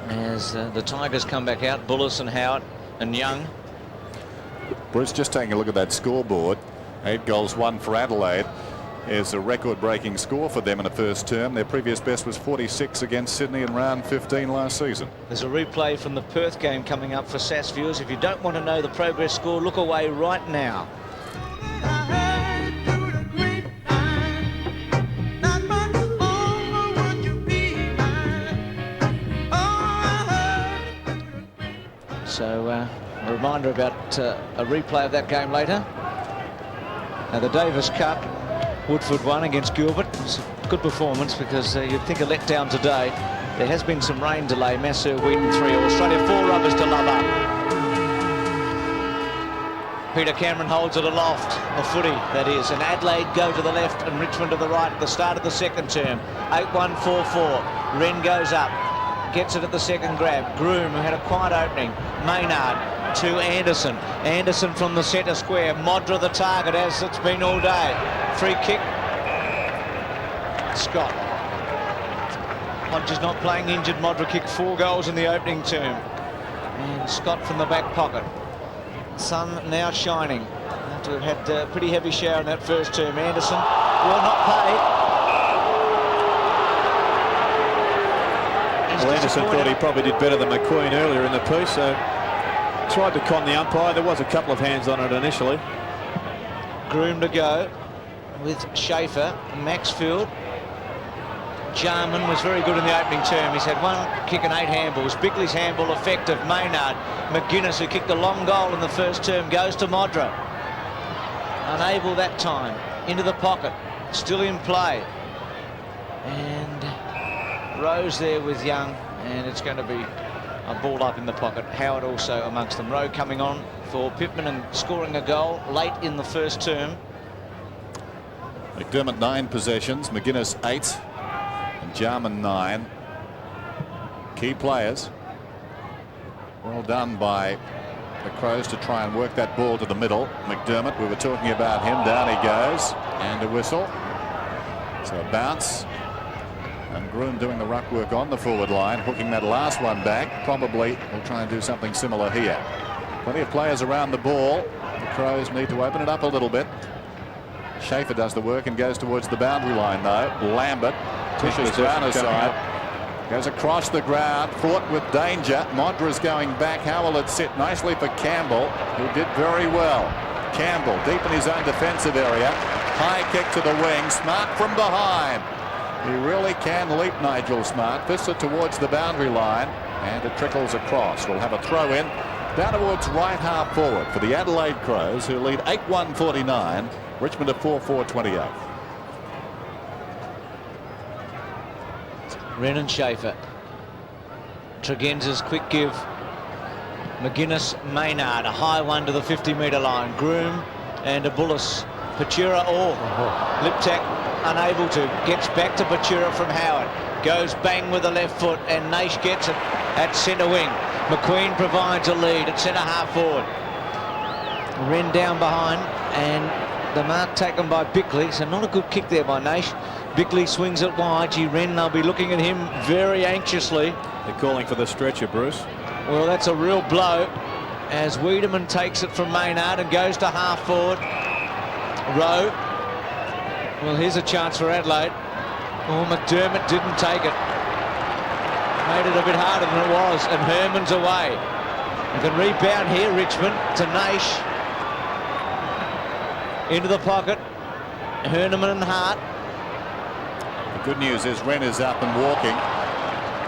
As the Tigers come back out, Bullis and Howard and Young. Bruce, just taking a look at that scoreboard. 8 goals, 1 for Adelaide. Is a record-breaking score for them in the first term. Their previous best was 46 against Sydney in round 15 last season. There's a replay from the Perth game coming up for SAS viewers. If you don't want to know the progress score, look away right now. So a reminder about a replay of that game later. Now the Davis Cup, Woodford won against Gilbert. It's a good performance because you'd think a letdown today. There has been some rain delay. Masseur, Wheaton 3. Australia 4 rubbers to love up. Peter Cameron holds it aloft. The footy, that is. And Adelaide go to the left and Richmond to the right at the start of the second term. 8-1, 4-4. Wren goes up. Gets it at the second grab. Groom, who had a quiet opening. Maynard to Anderson. Anderson from the centre square. Modra the target, as it's been all day. Free kick. Scott. Hodges not playing injured. Modra kicked 4 goals in the opening term. And Scott from the back pocket. Sun now shining. After have had a pretty heavy shower in that first term. Anderson will not play. Well, Anderson thought he probably did better than McQueen earlier in the piece, so tried to con the umpire. There was a couple of hands on it initially. Groom to go with Schaefer. Maxfield. Jarman was very good in the opening term. He's had 1 kick and 8 handballs. Bigley's handball effective. Maynard. McGuinness, who kicked a long goal in the first term, goes to Modra. Unable that time. Into the pocket. Still in play. And Rose there with Young, and it's going to be a ball up in the pocket. Howard also amongst them. Rowe coming on for Pittman and scoring a goal late in the first term. McDermott 9 possessions, McGuinness 8, and Jarman 9. Key players. Well done by the Crows to try and work that ball to the middle. McDermott, we were talking about him. Down he goes, and a whistle. So a bounce. And Groom doing the ruck work on the forward line, hooking that last one back. Probably will try and do something similar here. Plenty of players around the ball. The Crows need to open it up a little bit. Schaefer does the work and goes towards the boundary line though. Lambert pushes down his side. Goes across the ground, fought with danger. Modra's going back. How will it sit? Nicely for Campbell, who did very well. Campbell deep in his own defensive area. High kick to the wing. Smart from behind. He really can leap, Nigel Smart. Fists it towards the boundary line, and it trickles across. We'll have a throw in down towards right half forward for the Adelaide Crows, who lead 8-1-49. Richmond at 4-4-28. Wren and Schaefer. Tregenza's quick give. McGuinness, Maynard, a high one to the 50-metre line. Groom and a Bullis. Pachura, Liptak unable to. Gets back to Pachura from Howard. Goes bang with the left foot, and Naish gets it at centre wing. McQueen provides a lead at centre half forward. Wren down behind, and the mark taken by Bickley. So not a good kick there by Naish. Bickley swings it wide. Gee, Wren, they'll be looking at him very anxiously. They're calling for the stretcher, Bruce. Well, that's a real blow as Wiedemann takes it from Maynard and goes to half forward. Rowe. Well, here's a chance for Adelaide. Oh, McDermott didn't take it. Made it a bit harder than it was, and Herman's away. They can rebound here, Richmond, to Naish. Into the pocket. Herman and Hart. The good news is Wren is up and walking.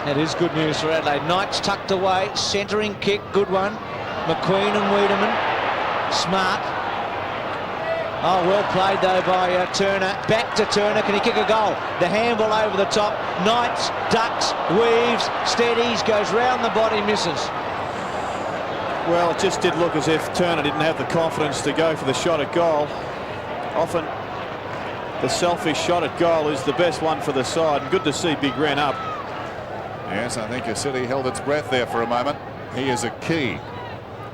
That is good news for Adelaide. Knight's tucked away. Centering kick, good one. McQueen and Wiedemann. Smart. Oh, well played though by Turner. Back to Turner. Can he kick a goal? The handball over the top. Knights, ducks, weaves, steadies, goes round the body, misses. Well, it just did look as if Turner didn't have the confidence to go for the shot at goal. Often the selfish shot at goal is the best one for the side, and good to see Big Wren up. Yes, I think the City held its breath there for a moment. He is a key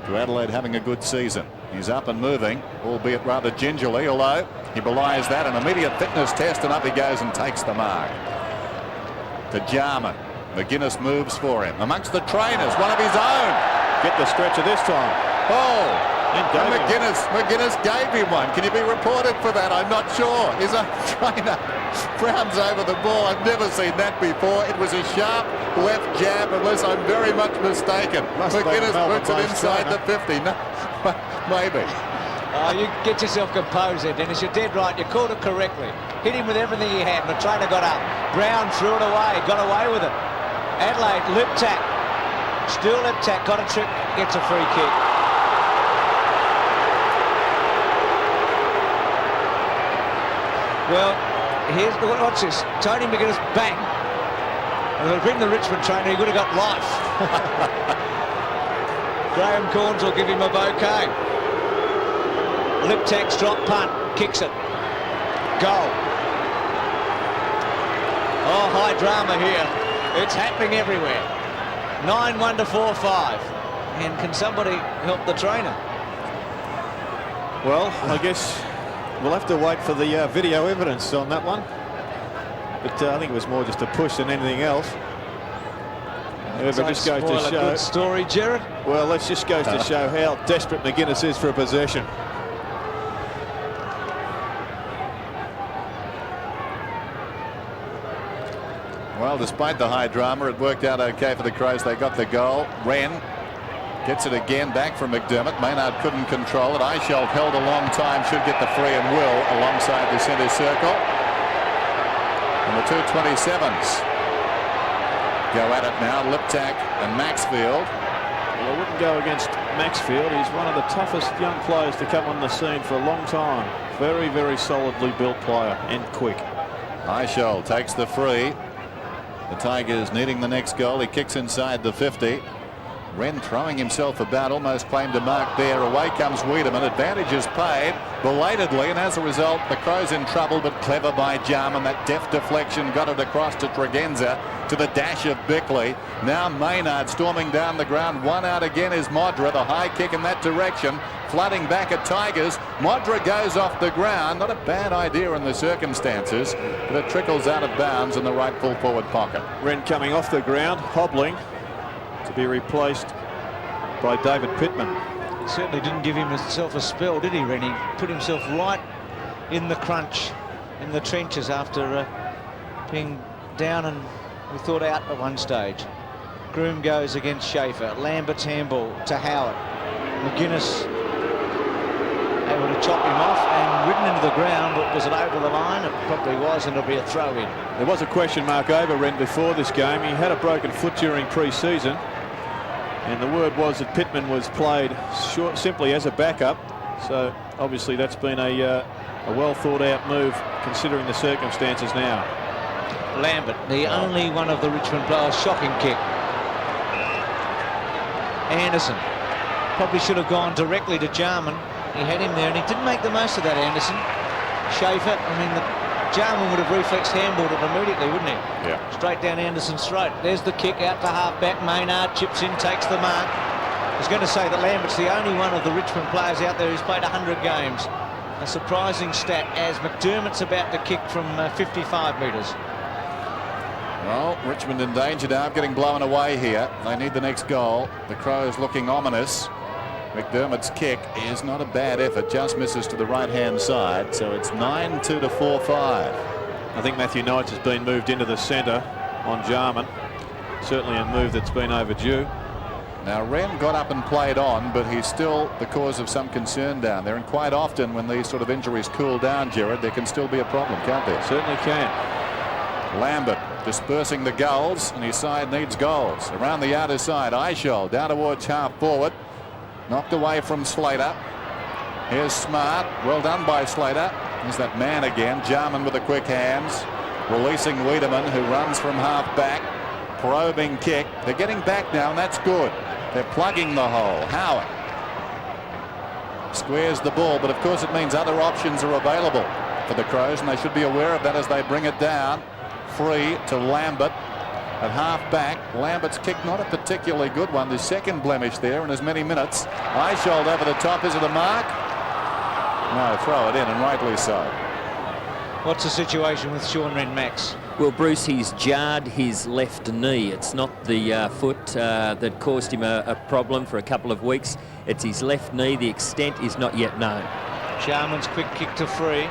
to Adelaide having a good season. He's up and moving, albeit rather gingerly, although he belies that. An immediate fitness test, and up he goes and takes the mark. To Jarman. McGuinness moves for him. Amongst the trainers, one of his own. Get the stretcher this time. Oh! And McGuinness gave him one. Can you be reported for that? I'm not sure. His own trainer frowns over the ball. I've never seen that before. It was a sharp left jab, unless I'm very much mistaken. McGuinness puts it inside the 50. No, maybe. Oh, you get yourself composed there, Dennis. You're dead right. You called it correctly. Hit him with everything he had. The trainer got up. Brown threw it away. Got away with it. Adelaide, lip tap. Still lip tap. Got a trip. Gets a free kick. Well, here's watch this. Tony McGuinness, bang. And they'll bring the Richmond trainer. He would have got life. Graham Corns will give him a bouquet. Liptak's drop punt, kicks it. Goal. Oh, high drama here. It's happening everywhere. 9-1 to 4-5. And can somebody help the trainer? Well, I guess we'll have to wait for the video evidence on that one. But I think it was more just a push than anything else. However, it just goes to show. Good story, Jared. Well, let's just goes to show how desperate McGuinness is for a possession. Well, despite the high drama, it worked out okay for the Crows. They got the goal. Wren gets it again back from McDermott. Maynard couldn't control it. Eichelt held a long time, should get the free and will alongside the centre circle. And the 227s go at it now. Liptak and Maxfield. Well, I wouldn't go against Maxfield. He's one of the toughest young players to come on the scene for a long time. Very, very solidly built player and quick. Eichelt takes the free. The Tigers needing the next goal. He kicks inside the 50. Wren throwing himself about, almost claimed a mark there. Away comes Wiedemann. Advantage is paid belatedly, and as a result, the Crows in trouble, but clever by Jarman. That deft deflection got it across to Tregenza, to the dash of Bickley. Now Maynard storming down the ground. One out again is Modra. The high kick in that direction, flooding back at Tigers. Modra goes off the ground. Not a bad idea in the circumstances, but it trickles out of bounds in the right full forward pocket. Wren coming off the ground, hobbling, to be replaced by David Pittman. Certainly didn't give himself a spell, did he, Wren? He put himself right in the crunch, in the trenches after being down and we thought out at one stage. Groom goes against Schaefer. Lambert's handball to Howard. McGuinness able to chop him off and ridden into the ground, but was it over the line? It probably was, and it'll be a throw-in. There was a question mark over Wren before this game. He had a broken foot during pre-season, and the word was that Pittman was played simply as a backup. So obviously that's been a well thought out move considering the circumstances now. Lambert, the only one of the Richmond players, shocking kick. Anderson probably should have gone directly to Jarman. He had him there and he didn't make the most of that, Anderson. Schaefer, I mean, Jarman would have reflex handballed it immediately, wouldn't he? Yeah. Straight down Anderson's throat. There's the kick out to half-back. Maynard chips in, takes the mark. I was going to say that Lambert's the only one of the Richmond players out there who's played 100 games. A surprising stat, as McDermott's about to kick from 55 metres. Well, Richmond in danger now of getting blown away here. They need the next goal. The Crows looking ominous. McDermott's kick is not a bad effort, just misses to the right-hand side, so it's 9-2 to 4-5. I think Matthew Knights has been moved into the centre on Jarman. Certainly a move that's been overdue. Now, Wren got up and played on, but he's still the cause of some concern down there. And quite often when these sort of injuries cool down, Gerard, there can still be a problem, can't there? Certainly can. Lambert dispersing the gulls, and his side needs goals. Around the outer side, Eichel down towards half forward. Knocked away from Slater. Here's Smart. Well done by Slater. There's that man again. Jarman with the quick hands. Releasing Wiedemann, who runs from half back. Probing kick. They're getting back now, and that's good. They're plugging the hole. Howard squares the ball, but of course it means other options are available for the Crows, and they should be aware of that as they bring it down. Free to Lambert at half back. Lambert's kick not a particularly good one. The second blemish there in as many minutes. Eichel over the top. Is it a mark? No, throw it in, and rightly so. What's the situation with Sean Wren-Max? Well, Bruce, he's jarred his left knee. It's not the foot that caused him a problem for a couple of weeks. It's his left knee. The extent is not yet known. Jarman's quick kick to Free.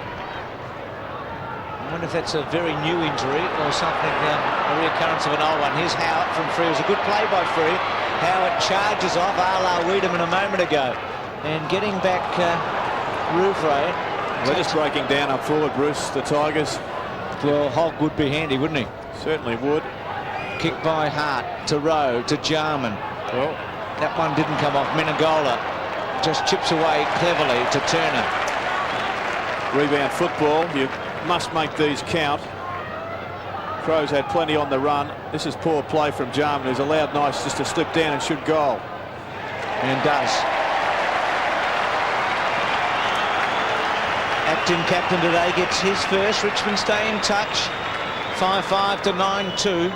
I wonder if that's a very new injury or something, a reoccurrence of an old one. Here's Howard from Free. It was a good play by Free. Howard charges off a la Wiedemann a moment ago. And getting back Rouvray. They're just breaking down up forward, Bruce, the Tigers. Well, Hogg would be handy, wouldn't he? Certainly would. Kick by Hart to Rowe to Jarman. Well, that one didn't come off. Menegola just chips away cleverly to Turner. Rebound football. You must make these count. Crows had plenty on the run. This is poor play from Jarman, who's allowed Knights just to slip down and shoot goal. And does. Acting captain today gets his first. Richmond stay in touch. 5-5 to 9-2.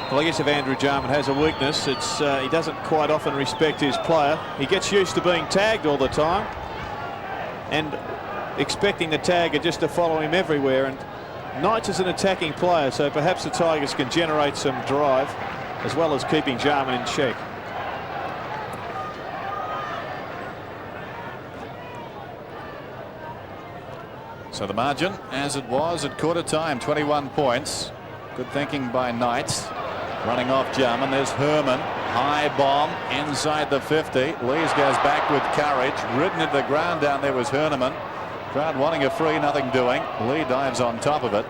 Well, I guess if Andrew Jarman has a weakness, it's he doesn't quite often respect his player. He gets used to being tagged all the time and expecting the tagger just to follow him everywhere. And Knights is an attacking player, so perhaps the Tigers can generate some drive as well as keeping Jarman in check. So the margin, as it was at quarter time, 21 points. Good thinking by Knights. Running off Jarman. There's Herman. High bomb inside the 50. Lees goes back with courage. Ridden into the ground down there was Herman. Crowd wanting a free, nothing doing. Lee dives on top of it.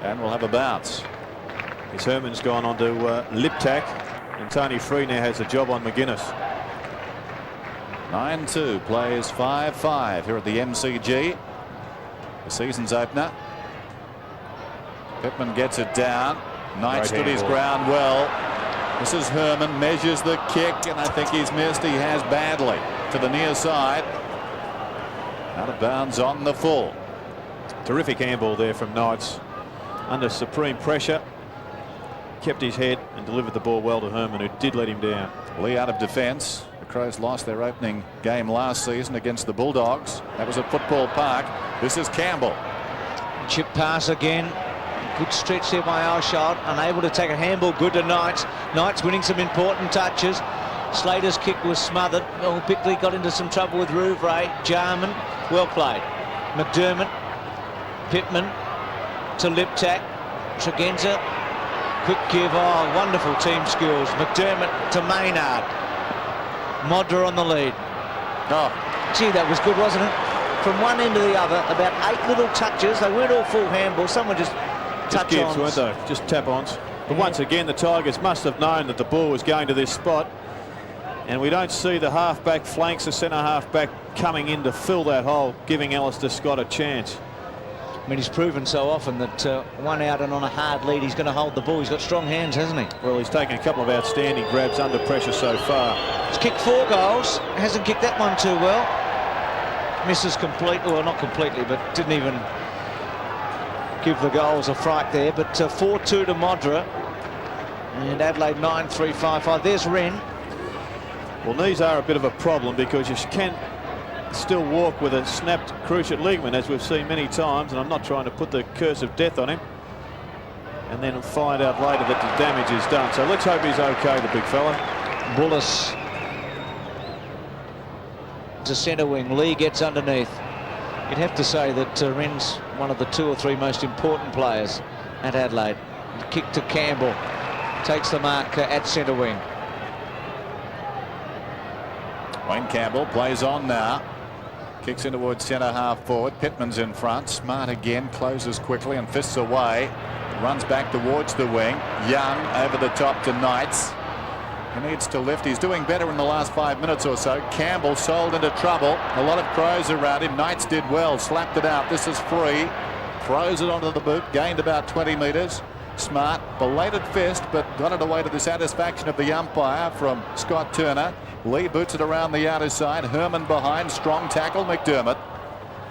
And we'll have a bounce. As Herman's gone on to Liptak. And Tony Free now has a job on McGuinness. 9-2 plays 5-5 here at the MCG. The season's opener. Pittman gets it down. Knight stood his ground well. This is Herman, measures the kick, and I think he's missed. He has badly to the near side. Out of bounds on the full. Terrific handball there from Knights. Under supreme pressure. Kept his head and delivered the ball well to Herman, who did let him down. Lee out of defence. The Crows lost their opening game last season against the Bulldogs. That was at Football Park. This is Campbell. Chip pass again. Good stretch there by Alshard. Unable to take a handball. Good to Knights. Knights winning some important touches. Slater's kick was smothered. Oh, Bickley got into some trouble with Rouvray. Jarman. Well played. McDermott. Pittman to Liptak. Tregenza. Quick give. Oh, wonderful team skills. McDermott to Maynard. Modra on the lead. Oh, gee, that was good, wasn't it? From one end to the other, about 8 little touches. They weren't all full handballs. Some were just touch-ons. Weren't they? Just tap-ons. But once again, the Tigers must have known that the ball was going to this spot. And we don't see the half-back flanks, the centre half-back coming in to fill that hole, giving Alistair Scott a chance. I mean, he's proven so often that one out and on a hard lead, he's going to hold the ball. He's got strong hands, hasn't he? Well, he's taken a couple of outstanding grabs under pressure so far. He's kicked 4 goals. Hasn't kicked that one too well. Misses completely, well, not completely, but didn't even give the goals a fright there. But 4-2 to Modra. And Adelaide 9-3-5-5. There's Wren. Well, knees are a bit of a problem because you can still walk with a snapped cruciate ligament, as we've seen many times, and I'm not trying to put the curse of death on him and then find out later that the damage is done. So let's hope he's okay, the big fella. Bullis to centre wing. Lee gets underneath. You'd have to say that Wren's one of the 2 or 3 most important players at Adelaide. Kick to Campbell. Takes the mark at centre wing. Wayne Campbell plays on now. Kicks in towards centre half forward. Pittman's in front. Smart again. Closes quickly and fists away. Runs back towards the wing. Young over the top to Knights. He needs to lift. He's doing better in the last 5 minutes or so. Campbell sold into trouble. A lot of Crows around him. Knights did well. Slapped it out. This is free. Throws it onto the boot. Gained about 20 metres. Smart. Belated fist, but got it away to the satisfaction of the umpire from Scott Turner. Lee boots it around the outer side. Herman behind. Strong tackle. McDermott.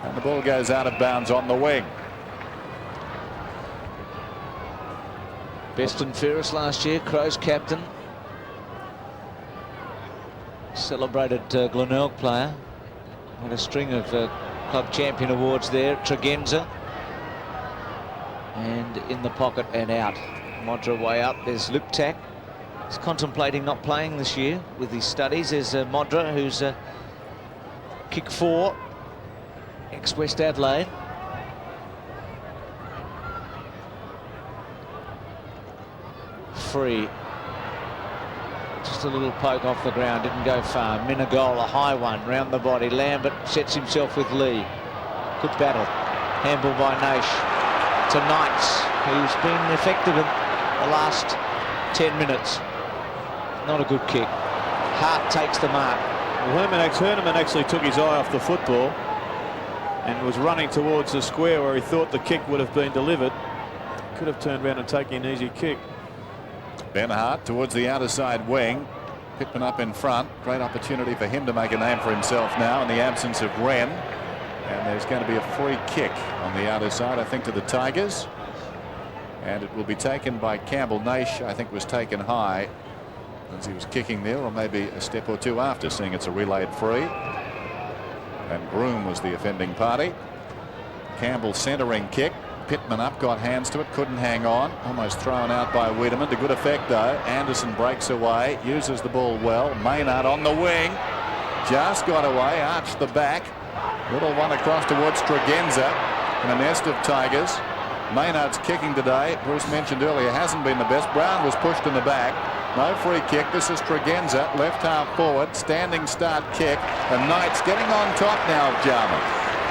And the ball goes out of bounds on the wing. Best and fairest last year. Crows captain. Celebrated Glenelg player. Had a string of club champion awards there. Tregenza. And in the pocket and out. Modra way up. There's Luptak. He's contemplating not playing this year with his studies. There's Modra, who's kick 4. Ex-West Adelaide. Free. Just a little poke off the ground, didn't go far. Minagola, a high one, round the body. Lambert sets himself with Lee. Good battle. Handball by Naish to Knights, who's been effective in the last 10 minutes. Not a good kick. Hart takes the mark. Well, Herman actually took his eye off the football and was running towards the square where he thought the kick would have been delivered. Could have turned around and taken an easy kick. Ben Hart towards the outer side wing. Pittman up in front. Great opportunity for him to make a name for himself now in the absence of Wren. And there's going to be a free kick on the outer side, I think, to the Tigers. And it will be taken by Campbell. Naish, I think, was taken high as he was kicking there, or maybe a step or two after, seeing it's a relayed free. And Groom was the offending party. Campbell centering kick. Pittman up, got hands to it, couldn't hang on. Almost thrown out by Wiedemann. To good effect, though. Anderson breaks away, uses the ball well. Maynard on the wing. Just got away, arched the back. Little one across towards Tregenza. And a nest of Tigers. Maynard's kicking today. Bruce mentioned earlier, hasn't been the best. Brown was pushed in the back. No free kick. This is Tregenza, left half forward. Standing start kick. And Knights getting on top now of Jarman.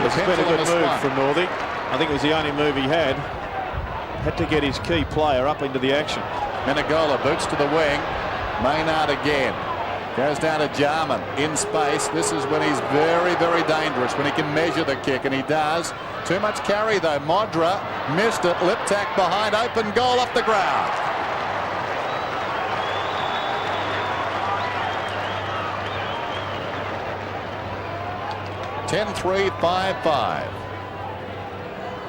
It's been a good move from Northey. I think it was the only move he had. Had to get his key player up into the action. Menegola boots to the wing. Maynard again. Goes down to Jarman in space. This is when he's very, very dangerous, when he can measure the kick, and he does. Too much carry, though. Modra missed it. Liptak behind. Open goal off the ground. (10-3, 5-5).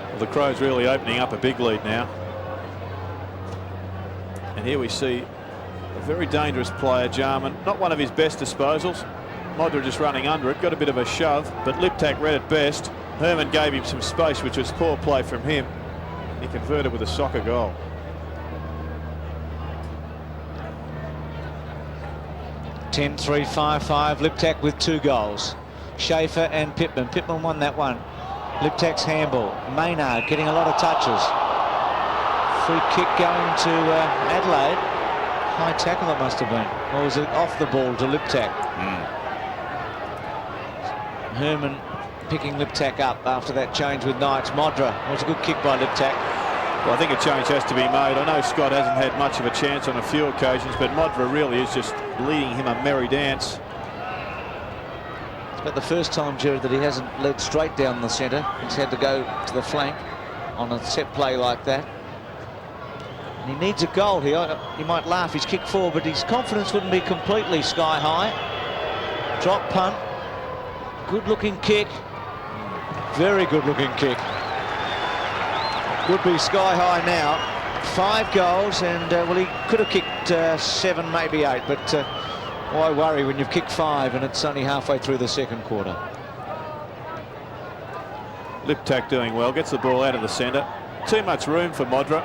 Well, the Crows really opening up a big lead now. And here we see a very dangerous player, Jarman. Not one of his best disposals. Modra just running under it. Got a bit of a shove, but Liptak read it best. Herman gave him some space, which was poor play from him. He converted with a soccer goal. (10-3, 5-5). Liptak with 2 goals. Schaefer and Pittman. Pittman won that one. Liptak's handball. Maynard getting a lot of touches. Free kick going to Adelaide. High tackle it must have been. Or was it off the ball to Liptak? Herman picking Liptak up after that change with Knights. Modra was a good kick by Liptak. Well, I think a change has to be made. I know Scott hasn't had much of a chance on a few occasions, but Modra really is just leading him a merry dance. But the first time, Jared, that he hasn't led straight down the centre. He's had to go to the flank on a set play like that. And he needs a goal here. You might laugh, he's kicked 4, but his confidence wouldn't be completely sky high. Drop punt. Good looking kick. Very good looking kick. Would be sky high now. 5 goals, and well, he could have kicked 7, maybe 8, but Why worry when you've kicked 5 and it's only halfway through the second quarter? Liptak doing well, gets the ball out of the centre. Too much room for Modra.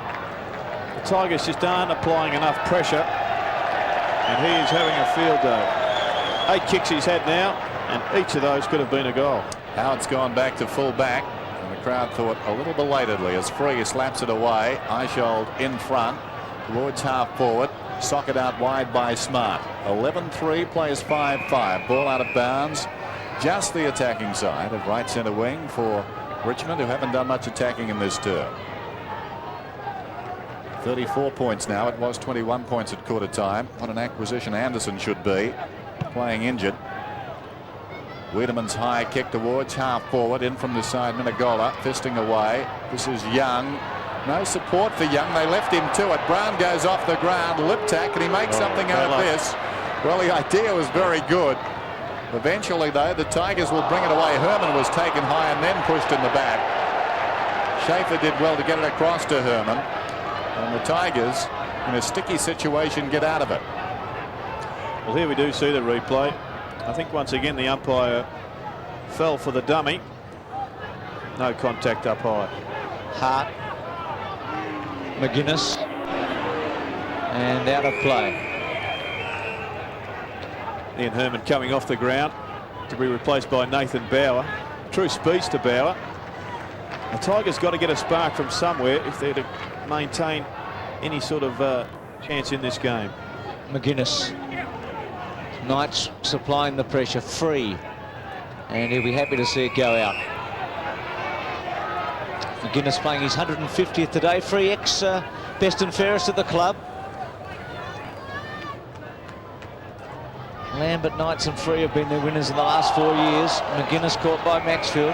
The Tigers just aren't applying enough pressure, and he is having a field day. 8 kicks he's had now, and each of those could have been a goal. Howard's gone back to full back, and the crowd thought a little belatedly as Free slaps it away. Eishold in front towards half forward. Socket out wide by Smart. 11-3 plays 5-5. Ball out of bounds. Just the attacking side of right centre wing for Richmond, who haven't done much attacking in this term. 34 points now. It was 21 points at quarter time. What an acquisition Anderson should be, playing injured. Wiedemann's high kick towards half forward, in from the side. Minagola fisting away. This is Young. No support for Young. They left him to it. Brown goes off the ground. Liptak, can he make something out of this? Well, the idea was very good. Eventually, though, the Tigers will bring it away. Herman was taken high and then pushed in the back. Schaefer did well to get it across to Herman. And the Tigers, in a sticky situation, get out of it. Well, here we do see the replay. I think once again the umpire fell for the dummy. No contact up high. Hart, McGuinness, and out of play. Ian Herman coming off the ground to be replaced by Nathan Bauer. True speedster Bauer. The Tigers got to get a spark from somewhere if they're to maintain any sort of chance in this game. McGuinness. Knights supplying the pressure. Free, and he'll be happy to see it go out. McGuinness playing his 150th today. Free, ex best and fairest at the club. Lambert, Knights and Free have been their winners in the last 4 years. McGuinness caught by Maxfield.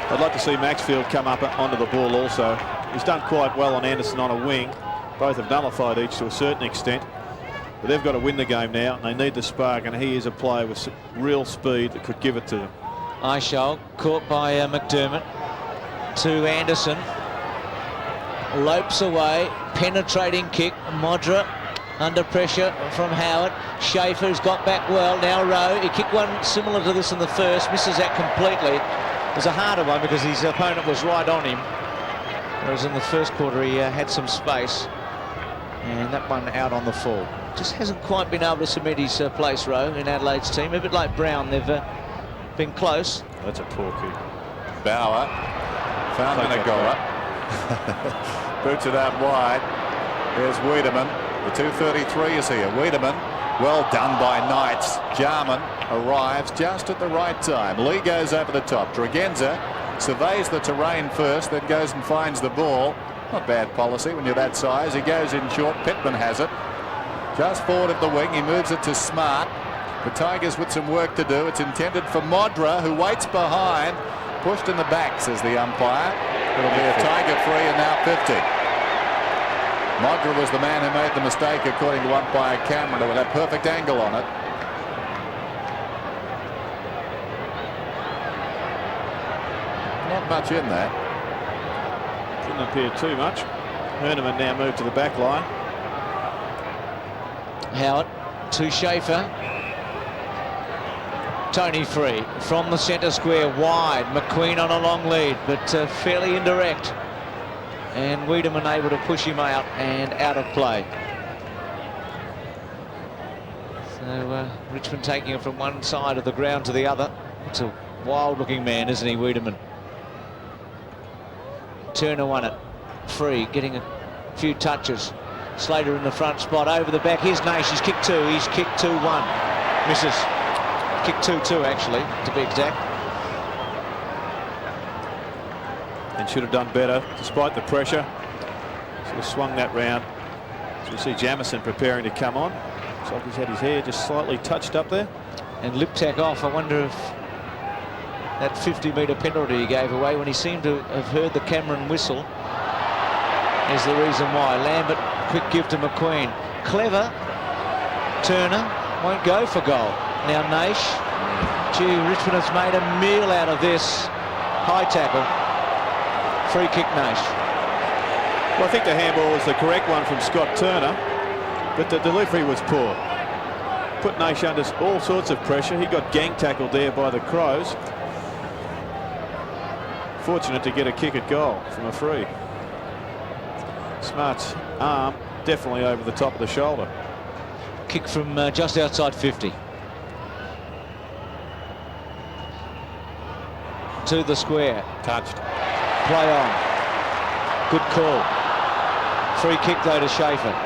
I'd like to see Maxfield come up onto the ball also. He's done quite well on Anderson on a wing. Both have nullified each to a certain extent. But they've got to win the game now, and they need the spark, and he is a player with some real speed that could give it to them. Eishold caught by McDermott to Anderson. Lopes away, penetrating kick. Modra under pressure from Howard. Schaefer's got back well. Now Rowe. He kicked one similar to this in the first. Misses that completely. It was a harder one because his opponent was right on him. Whereas in the first quarter he had some space. And that one out on the fall. Just hasn't quite been able to cement his place, Rowe, in Adelaide's team. A bit like Brown, they've been close. That's a poor kick. Bauer found Minagola. Boots it out wide. There's Wiedemann. The 2:33 is here. Wiedemann, well done by Knights. Jarman arrives just at the right time. Lee goes over the top. Dragenza surveys the terrain first, then goes and finds the ball. Not bad policy when you're that size. He goes in short. Pittman has it. Just forward of the wing. He moves it to Smart. The Tigers with some work to do. It's intended for Modra, who waits behind. Pushed in the back, says the umpire. It'll be a Tiger free and now 50. Modra was the man who made the mistake, according to umpire Cameron, who had a perfect angle on it. Not much in that. Didn't appear too much. Herman now moved to the back line. Howard to Schaefer. Tony Free from the centre square wide. McQueen on a long lead, but fairly indirect. And Wiedemann able to push him out and out of play. So Richmond taking it from one side of the ground to the other. It's a wild-looking man, isn't he, Wiedemann? Turner won it. Free, getting a few touches. Slater in the front spot, over the back. Here's Nash, he's kicked 2. He's kicked 2-1. Misses. Kicked 2-2, actually, to be exact. And should have done better, despite the pressure. Should have swung that round. So we see Jamison preparing to come on. Looks like he's had his hair just slightly touched up there. And Liptak off. I wonder if that 50-metre penalty he gave away when he seemed to have heard the Cameron whistle is the reason why. Lambert, quick give to McQueen. Clever. Turner won't go for goal. Now Nash. Gee, Richmond has made a meal out of this. High tackle. Free kick Nash. Well, I think the handball was the correct one from Scott Turner, but the delivery was poor. put Nash under all sorts of pressure. He got gang tackled there by the Crows. Fortunate to get a kick at goal from a free. Smart's arm definitely over the top of the shoulder. Kick from just outside 50. To the square. Touched. Play on. Good call. Free kick though to Schaefer.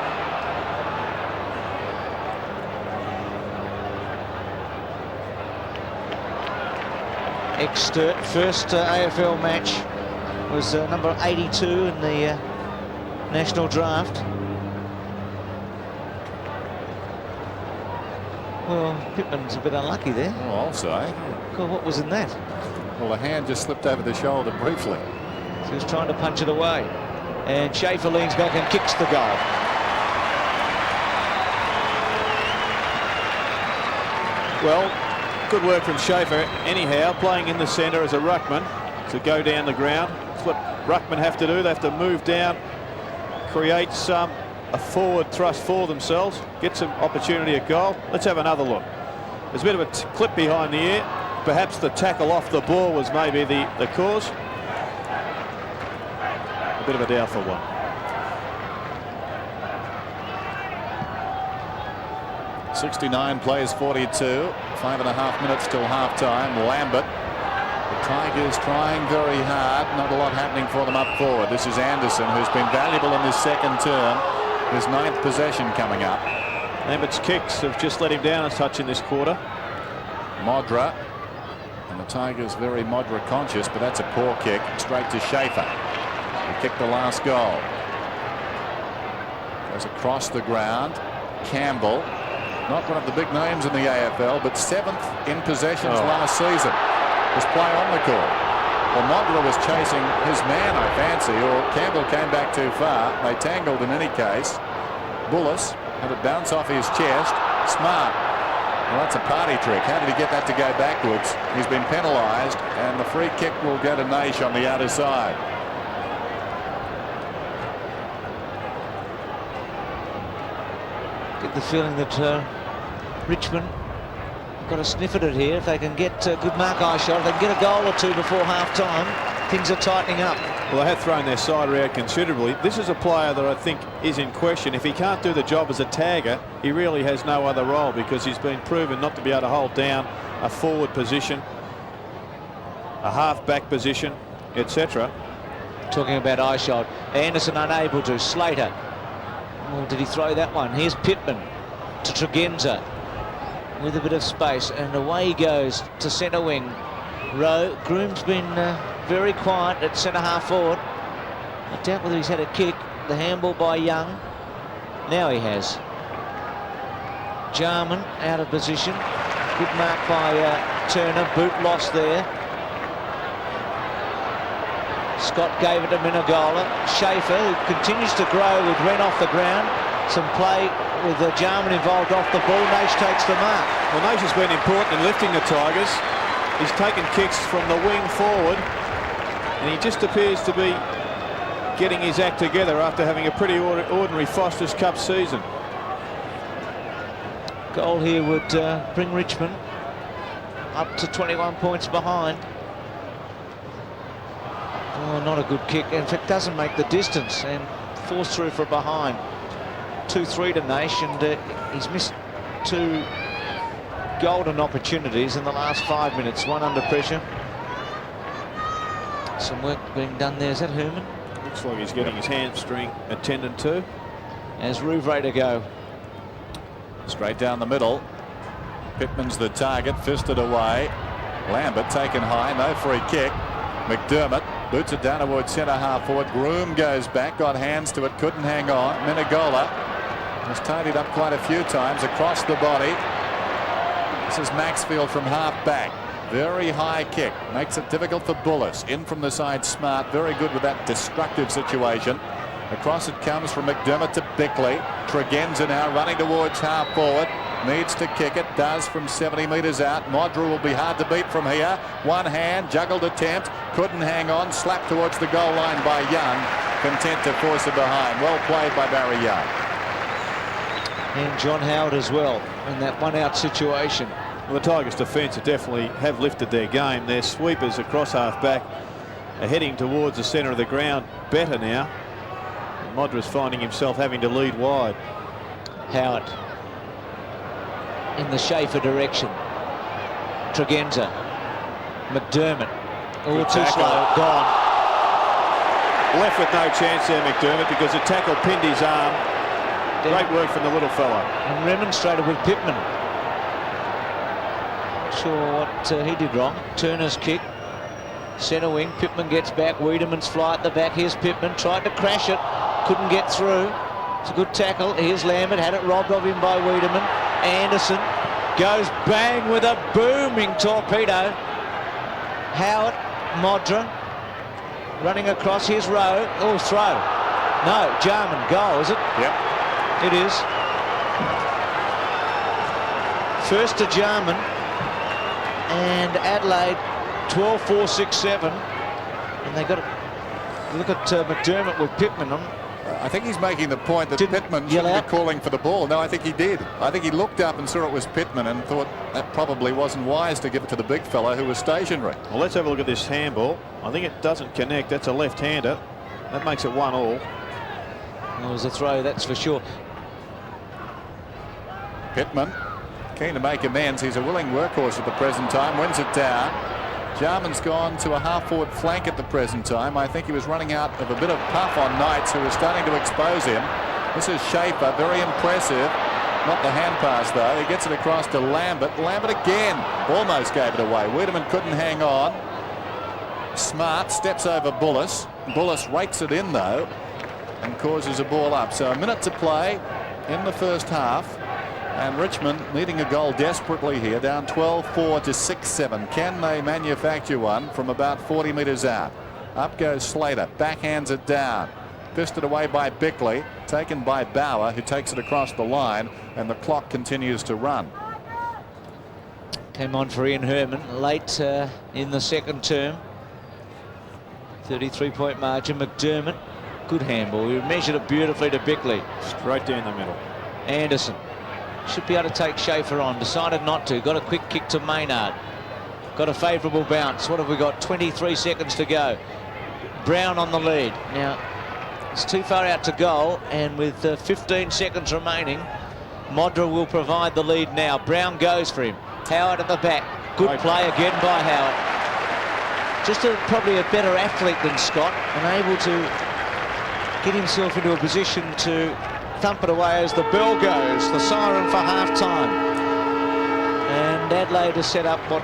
Ex-Sturt, first AFL match, was number 82 in the national draft. Well, Pittman's a bit unlucky there. Oh, I'll say. God, what was in that? Well, the hand just slipped over the shoulder briefly. So he was trying to punch it away. And Schaefer leans back and kicks the goal. Well, good work from Schaefer anyhow, playing in the centre as a ruckman to go down the ground. That's what ruckmen have to do. They have to move down, create a forward thrust for themselves, get some opportunity at goal. Let's have another look. There's a bit of a clip behind the ear. Perhaps the tackle off the ball was maybe the cause. A bit of a doubtful one. .69 plays 42. 5.5 minutes till half-time. Lambert. The Tigers trying very hard. Not a lot happening for them up forward. This is Anderson, who's been valuable in this second term. His 9th possession coming up. Lambert's kicks have just let him down a touch in this quarter. Modra. And the Tigers very Modra conscious, but that's a poor kick. Straight to Schaefer. He kicked the last goal. Goes across the ground. Campbell. Not one of the big names in the AFL, but 7th in possessions last season. Was play on the court. Well, Modra was chasing his man, I fancy, or Campbell came back too far. They tangled in any case. Bullis had it bounce off his chest. Smart. Well, that's a party trick. How did he get that to go backwards? He's been penalised, and the free kick will go to Nash on the outer side. Get the feeling that Richmond got a sniff at it here. If they can get a good mark-eye shot, if they can get a goal or two before half-time, things are tightening up. Well, they have thrown their side around considerably. This is a player that I think is in question. If he can't do the job as a tagger, he really has no other role, because he's been proven not to be able to hold down a forward position, a half-back position, etc. Talking about eye shot, Anderson unable to. Slater. Oh, did he throw that one? Here's Pittman to Tregenza with a bit of space, and away he goes to centre wing. Rowe. Groom's been very quiet at centre half forward. I doubt whether he's had a kick. The handball by Young. Now he has. Jarman out of position. Good mark by Turner. Boot lost there. Scott gave it to Minagola. Schaefer, who continues to grow with Wren off the ground. Some play with Jarman involved off the ball. Nash takes the mark. Well, Nash has been important in lifting the Tigers. He's taken kicks from the wing forward, and he just appears to be getting his act together after having a pretty ordinary Foster's Cup season. Goal here would bring Richmond up to 21 points behind. Oh, not a good kick. In fact, doesn't make the distance and forced through for behind. 2-3 to Nash, and he's missed 2 golden opportunities in the last 5 minutes. One under pressure. Some work being done there. Is that Herman? Looks like he's getting his hamstring attended to. As Rouvray to go. Straight down the middle. Pittman's the target, fisted away. Lambert taken high, no free kick. McDermott boots it down towards centre half forward. Groom goes back, got hands to it, couldn't hang on. Minagola has tidied up quite a few times across the body. This is Maxfield from half back. Very high kick. Makes it difficult for Bullis. In from the side, Smart. Very good with that destructive situation. Across it comes from McDermott to Bickley. Tregenza now running towards half forward. Needs to kick it. Does from 70 metres out. Modra will be hard to beat from here. One hand. Juggled attempt. Couldn't hang on. Slapped towards the goal line by Young. Content to force it behind. Well played by Barry Young. And John Howard as well in that one-out situation. Well, the Tigers' defence definitely have lifted their game. Their sweepers across half-back are heading towards the centre of the ground better now. Modra's finding himself having to lead wide. Howard in the Schaefer direction. Tregenza. McDermott. Oh, too slow. Gone. Left with no chance there, McDermott, because the tackle pinned his arm. Great work from the little fella. And remonstrated with Pittman. Not sure what he did wrong. Turner's kick. Centre wing. Pittman gets back. Wiedemann's fly at the back. Here's Pittman. Tried to crash it. Couldn't get through. It's a good tackle. Here's Lambert. Had it robbed of him by Wiedemann. Anderson goes bang with a booming torpedo. Howard. Modra. Running across. Here's Rowe. Oh, throw. No. Jarman. Goal, is it? Yep. It is. First to Jarman. And Adelaide 12-4-6-7. And they got to look at McDermott with Pittman on. I think he's making the point that Didn't Pittman yell shouldn't out? be calling for the ball. No, I think he did. I think he looked up and saw it was Pittman and thought that probably wasn't wise to give it to the big fella who was stationary. Well, let's have a look at this handball. I think it doesn't connect. That's a left-hander. That makes it 1-1. It was a throw, that's for sure. Pittman keen to make amends. He's a willing workhorse at the present time. Wins it down. Jarman's gone to a half-forward flank at the present time. I think he was running out of a bit of puff on Knights, who was starting to expose him. This is Schaefer, very impressive. Not the hand pass, though. He gets it across to Lambert. Lambert again almost gave it away. Wiedemann couldn't hang on. Smart steps over Bullis. Bullis rakes it in, though, and causes a ball up. So a minute to play in the first half. And Richmond needing a goal desperately here, down 12-4 to 6-7. Can they manufacture one from about 40 metres out? Up goes Slater, backhands it down. Fisted away by Bickley, taken by Bauer, who takes it across the line, and the clock continues to run. Came on for Ian Herman late in the second term. 33-point margin. McDermott, good handball. He measured it beautifully to Bickley. Straight down the middle. Anderson should be able to take Schaefer on. Decided not to. Got a quick kick to Maynard. Got a favourable bounce. What have we got? 23 seconds to go. Brown on the lead. Now, it's too far out to goal, and with 15 seconds remaining, Modra will provide the lead now. Brown goes for him. Howard at the back. Good play again by Howard. Just probably a better athlete than Scott, and able to get himself into a position to thump it away as the bell goes, the siren for half-time. And Adelaide has set up what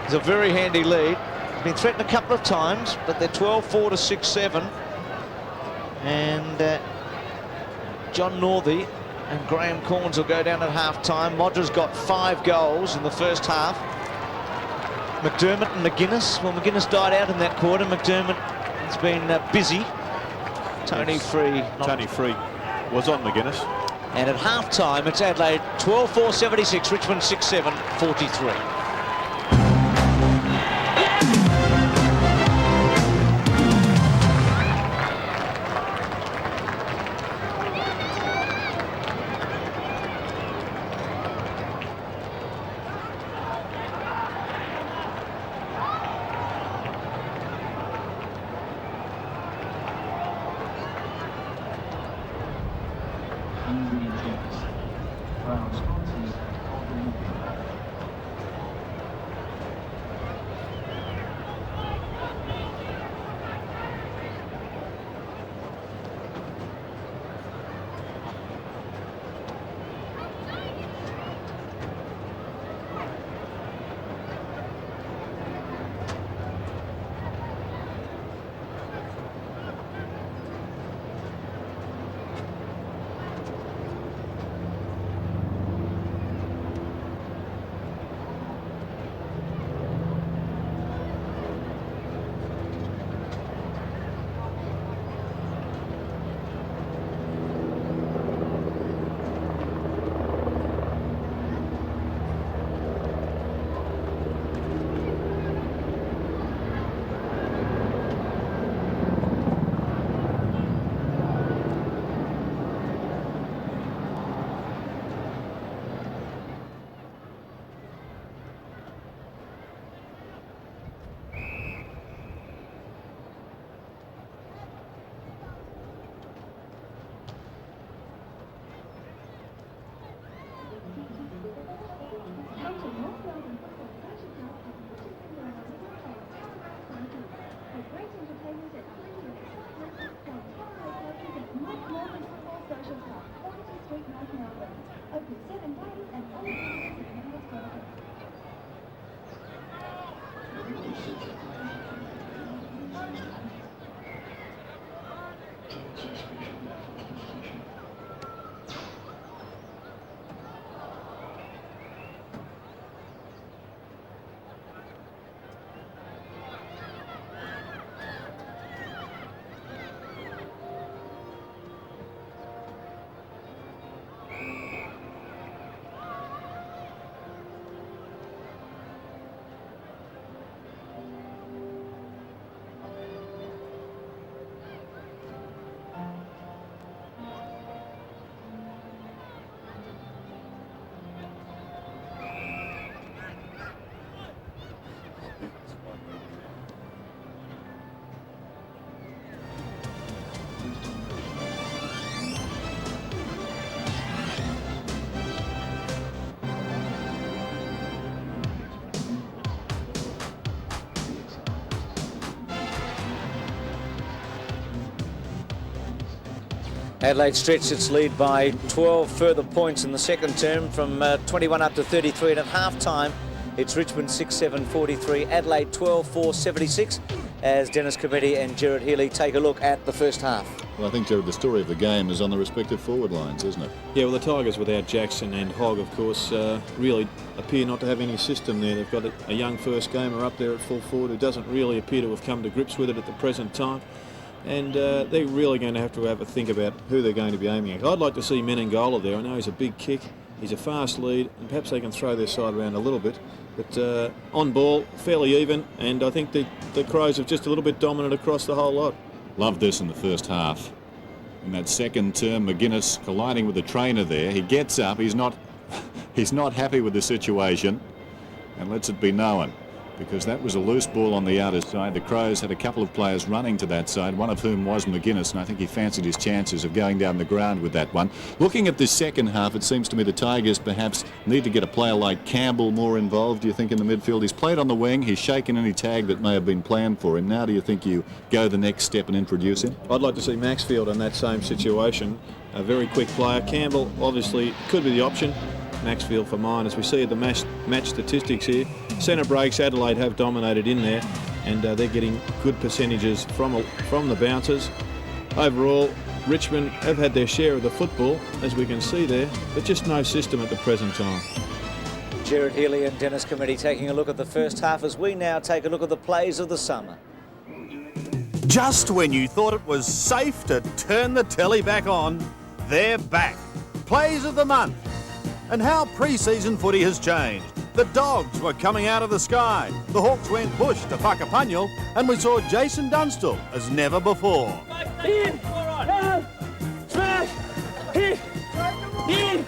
is a very handy lead. Been threatened a couple of times, but they're 12-4 to 6-7. And John Northey and Graham Corns will go down at half-time. Modra's got 5 goals in the first half. McDermott and McGuinness. Well, McGuinness died out in that quarter. McDermott has been busy. Tony Free. Tony Free was on McGuinness. And at half-time, it's Adelaide 12-4-76, Richmond 6-7-43. Adelaide stretched its lead by 12 further points in the second term from 21 up to 33, and at half-time it's Richmond 6-7-43, Adelaide 12-4-76 as Dennis Cometti and Gerard Healy take a look at the first half. Well, I think, Gerard, the story of the game is on the respective forward lines, isn't it? Yeah, well, the Tigers without Jackson and Hogg, of course, really appear not to have any system there. They've got a young first gamer up there at full forward who doesn't really appear to have come to grips with it at the present time. And they're really going to have a think about who they're going to be aiming at. I'd like to see Menengola there. I know he's a big kick, he's a fast lead, and perhaps they can throw their side around a little bit. But on ball, fairly even, and I think the Crows have just a little bit dominant across the whole lot. Loved this in the first half. In that second term, McGuinness colliding with the trainer there. He gets up, he's not happy with the situation, and lets it be known, because that was a loose ball on the outer side. The Crows had a couple of players running to that side, one of whom was McGuinness, and I think he fancied his chances of going down the ground with that one. Looking at this second half, it seems to me the Tigers perhaps need to get a player like Campbell more involved, do you think, in the midfield? He's played on the wing, he's shaken any tag that may have been planned for him. Now do you think you go the next step and introduce him? I'd like to see Maxfield in that same situation. A very quick player. Campbell obviously could be the option. Maxfield for mine. As we see at the match statistics here, centre breaks, Adelaide have dominated in there, and they're getting good percentages from the bouncers. Overall, Richmond have had their share of the football, as we can see there, but just no system at the present time. Gerard Healy and Dennis Cometti taking a look at the first half as we now take a look at the plays of the summer. Just when you thought it was safe to turn the telly back on, they're back. Plays of the month. And how pre-season footy has changed. The Dogs were coming out of the sky. The Hawks went bush to Whakapunyal, and we saw Jason Dunstall as never before. In! Smash! Hit! In!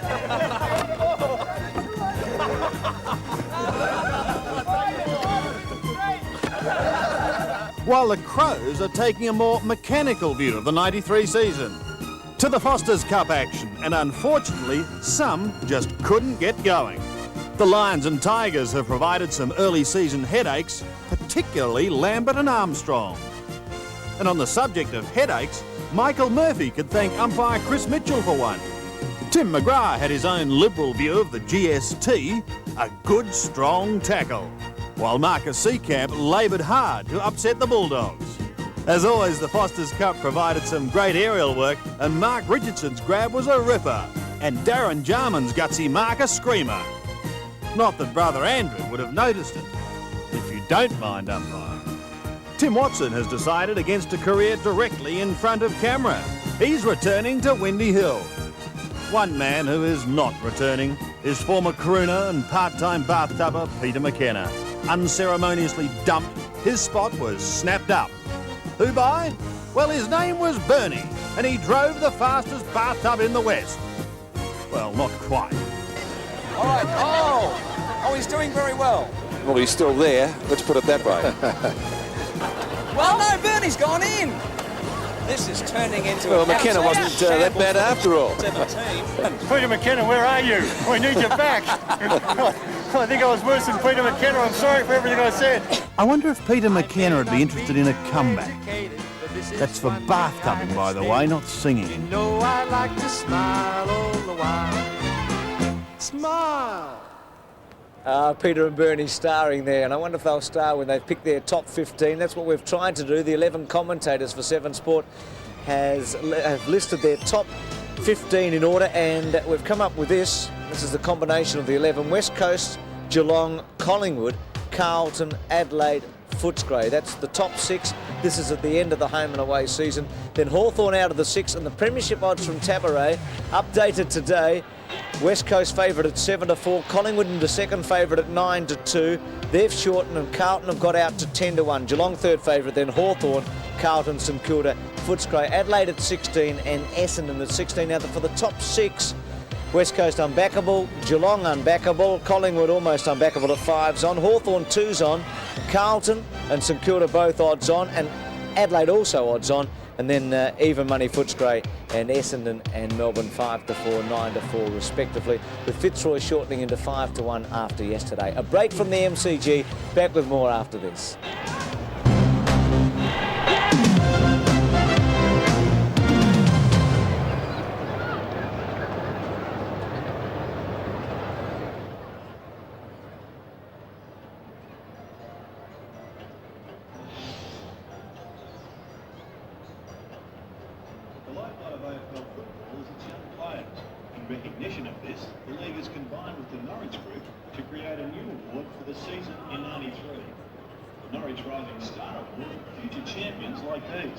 While the Crows are taking a more mechanical view of the 93 season. To the Foster's Cup action, and unfortunately, some just couldn't get going. The Lions and Tigers have provided some early season headaches, particularly Lambert and Armstrong. And on the subject of headaches, Michael Murphy could thank umpire Chris Mitchell for one. Tim McGrath had his own liberal view of the GST, a good strong tackle, while Marcus Seecamp laboured hard to upset the Bulldogs. As always, the Foster's Cup provided some great aerial work, and Mark Richardson's grab was a ripper, and Darren Jarman's gutsy mark a screamer. Not that brother Andrew would have noticed it, if you don't mind umpiring. Tim Watson has decided against a career directly in front of camera. He's returning to Windy Hill. One man who is not returning is former crooner and part-time bathtubber Peter McKenna. Unceremoniously dumped, his spot was snapped up. Who by? Well, his name was Bernie, and he drove the fastest bathtub in the West. Well, not quite. All right. Oh, he's doing very well. Well, he's still there. Let's put it that way. Well, no, Bernie's gone in. This is turning into a McKenna wasn't that bad after all. Peter McKenna, where are you? We need you back. I think I was worse than Peter McKenna. I'm sorry for everything I said. I wonder if Peter McKenna would be interested in a comeback. That's for bathtubbing, by the way, not singing. You know I like to smile all the while. Smile. Peter and Bernie starring there, and I wonder if they'll star when they pick their top 15. That's what we've tried to do. The 11 commentators for 7 Sport have listed their top 15 in order, and we've come up with this. This is the combination of the 11: West Coast, Geelong, Collingwood, Carlton, Adelaide, Footscray. That's the top 6. This is at the end of the home and away season. Then Hawthorn out of the 6, and the premiership odds from Tabaret updated today. West Coast favourite at 7-4, Collingwood into second favourite at 9-2. They've shortened, and Carlton have got out to 10-1. Geelong third favourite, then Hawthorn, Carlton, St Kilda, Footscray, Adelaide at 16, and Essendon at 16. Now for the top 6, West Coast unbackable, Geelong unbackable, Collingwood almost unbackable at 5s on, Hawthorn 2s on, Carlton and St Kilda both odds on, and Adelaide also odds on, and then even money Footscray and Essendon and Melbourne 5-4, 9-4 respectively, with Fitzroy shortening into 5-1 after yesterday. A break from the MCG, back with more after this. Recognition of this, the league has combined with the Norwich Group to create a new award for the season in '93. The Norwich Rising Star Award for future champions like these.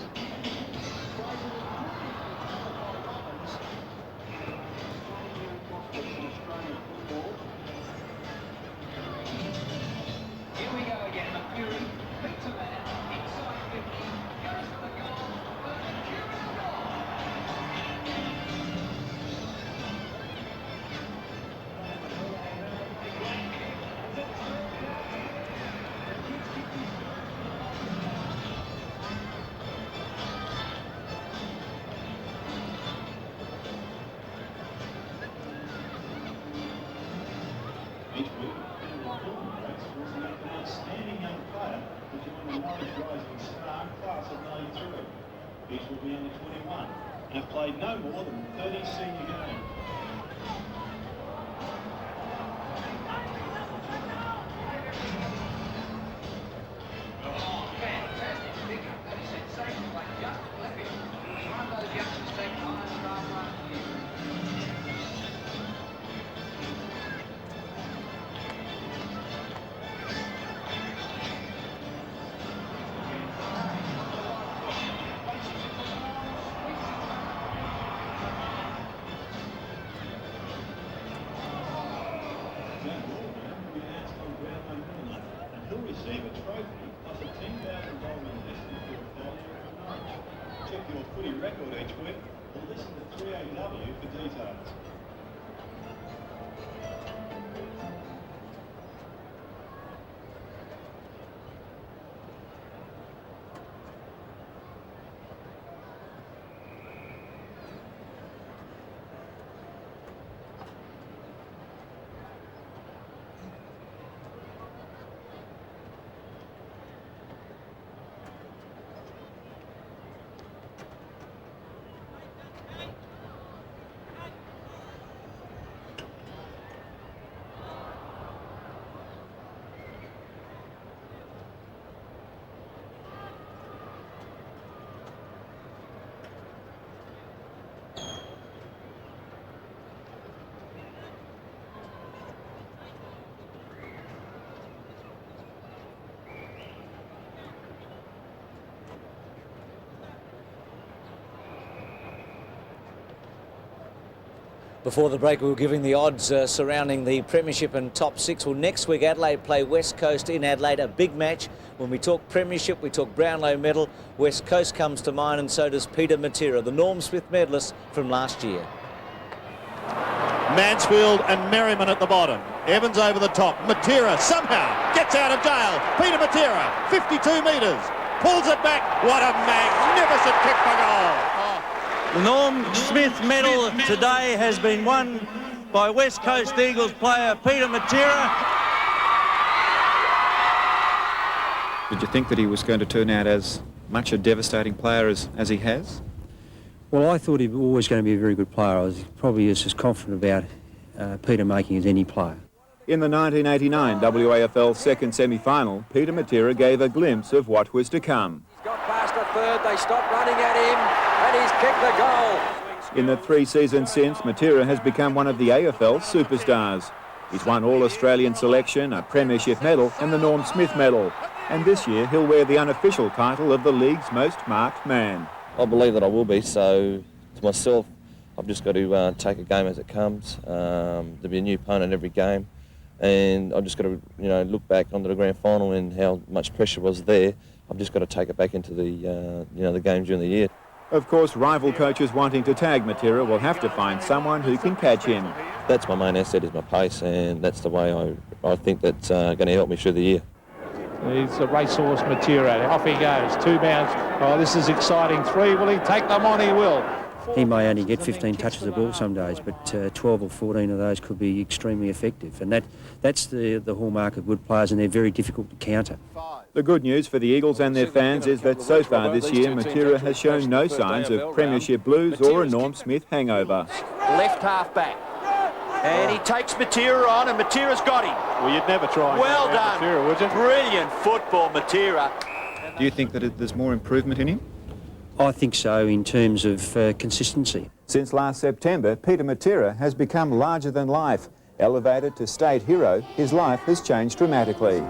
Here we go again, the Fury, Peter Man, inside 50, goes for the goal, Each week, the performance race will select an outstanding young player to join the Norwich Rising Star class of '93. Each will be under 21 and have played no more than 30 senior games. He'll receive a trophy plus a $10,000 investment for a failure from Norwich. Check your footy record each week or listen to 3AW for details. Before the break, we were giving the odds surrounding the Premiership and top 6. Well, next week, Adelaide play West Coast in Adelaide, a big match. When we talk Premiership, we talk Brownlow medal. West Coast comes to mind, and so does Peter Matera, the Norm Smith medalist from last year. Mansfield and Merriman at the bottom. Evans over the top. Matera somehow gets out of jail. Peter Matera, 52 metres. Pulls it back. What a magnificent kick for goal. The Norm Smith medal today has been won by West Coast Eagles player Peter Matera. Did you think that he was going to turn out as much a devastating player as he has? Well, I thought he was always going to be a very good player. I was probably as confident about Peter making as any player. In the 1989 WAFL second semi-final, Peter Matera gave a glimpse of what was to come. He's got past a third, they stopped running at him, and he's kicked the goal. In the 3 seasons since, Matera has become one of the AFL superstars. He's won All-Australian selection, a Premiership medal and the Norm Smith medal. And this year he'll wear the unofficial title of the league's most marked man. I believe that I will be, so to myself, I've just got to take a game as it comes. There'll be a new opponent every game, and I've just got to, look back onto the grand final and how much pressure was there. I've just got to take it back into the, the games during the year. Of course, rival coaches wanting to tag Matera will have to find someone who can catch him. That's my main asset, is my pace, and that's the way I think that's going to help me through the year. He's a racehorse Matera. Off he goes. 2 bounds. Oh, this is exciting. 3. Will he take them on? He will. He may only get 15 touches of the ball some days, but 12 or 14 of those could be extremely effective. And that's the hallmark of good players, and they're very difficult to counter. The good news for the Eagles and their fans is that so far this year, Matera has shown no signs of Premiership blues or a Norm Smith hangover. Left half back. And he takes Matera on, and Matera's got him. Well, you'd never try and well done. Matera, would you? Brilliant football, Matera. Do you think that there's more improvement in him? I think so, in terms of consistency. Since last September, Peter Matera has become larger than life. Elevated to state hero, his life has changed dramatically.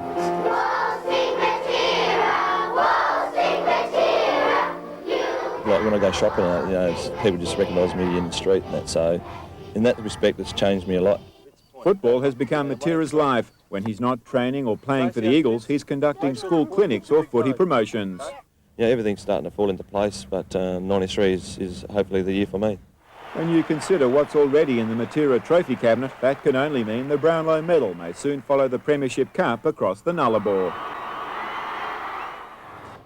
Like when I go shopping, people just recognise me in the street and that, so in that respect it's changed me a lot. Football has become Matera's life. When he's not training or playing for the Eagles, he's conducting school clinics or footy promotions. Yeah, everything's starting to fall into place, but 93 is hopefully the year for me. When you consider what's already in the Matera trophy cabinet, that can only mean the Brownlow medal may soon follow the Premiership Cup across the Nullarbor.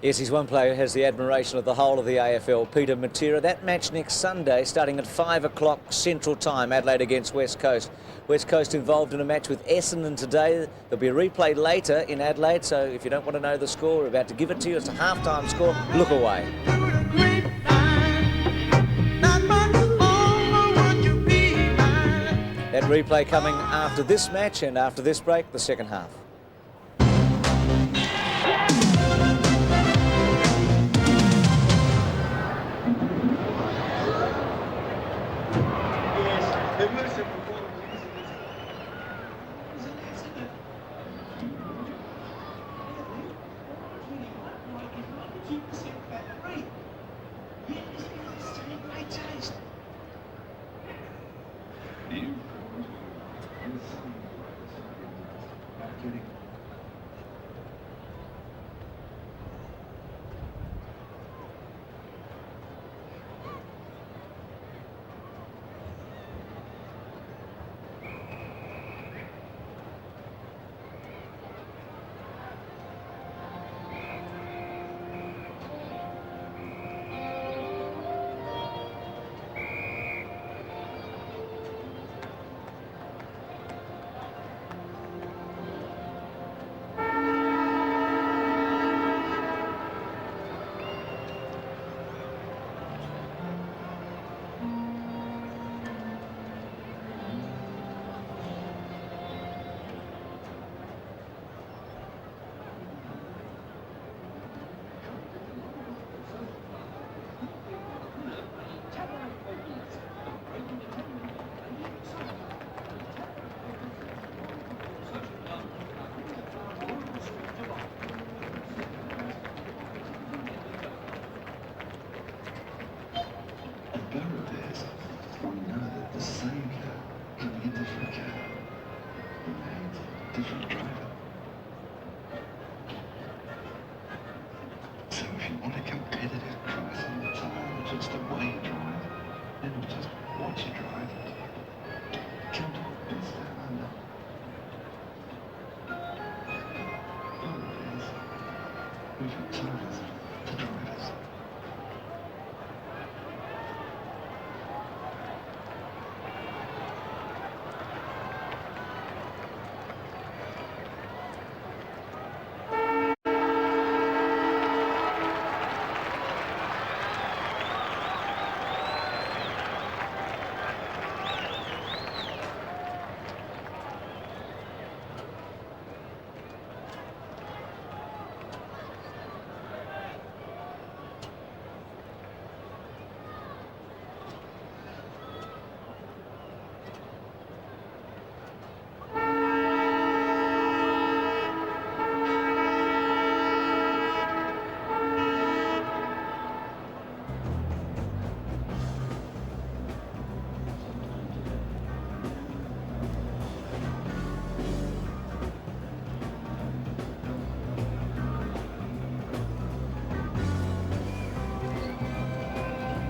Yes, he's one player who has the admiration of the whole of the AFL, Peter Matera. That match next Sunday, starting at 5 o'clock Central Time, Adelaide against West Coast. West Coast involved in a match with Essendon today. There'll be a replay later in Adelaide, so if you don't want to know the score, we're about to give it to you. It's a half-time score. Look away. That replay coming after this match, and after this break, the second half.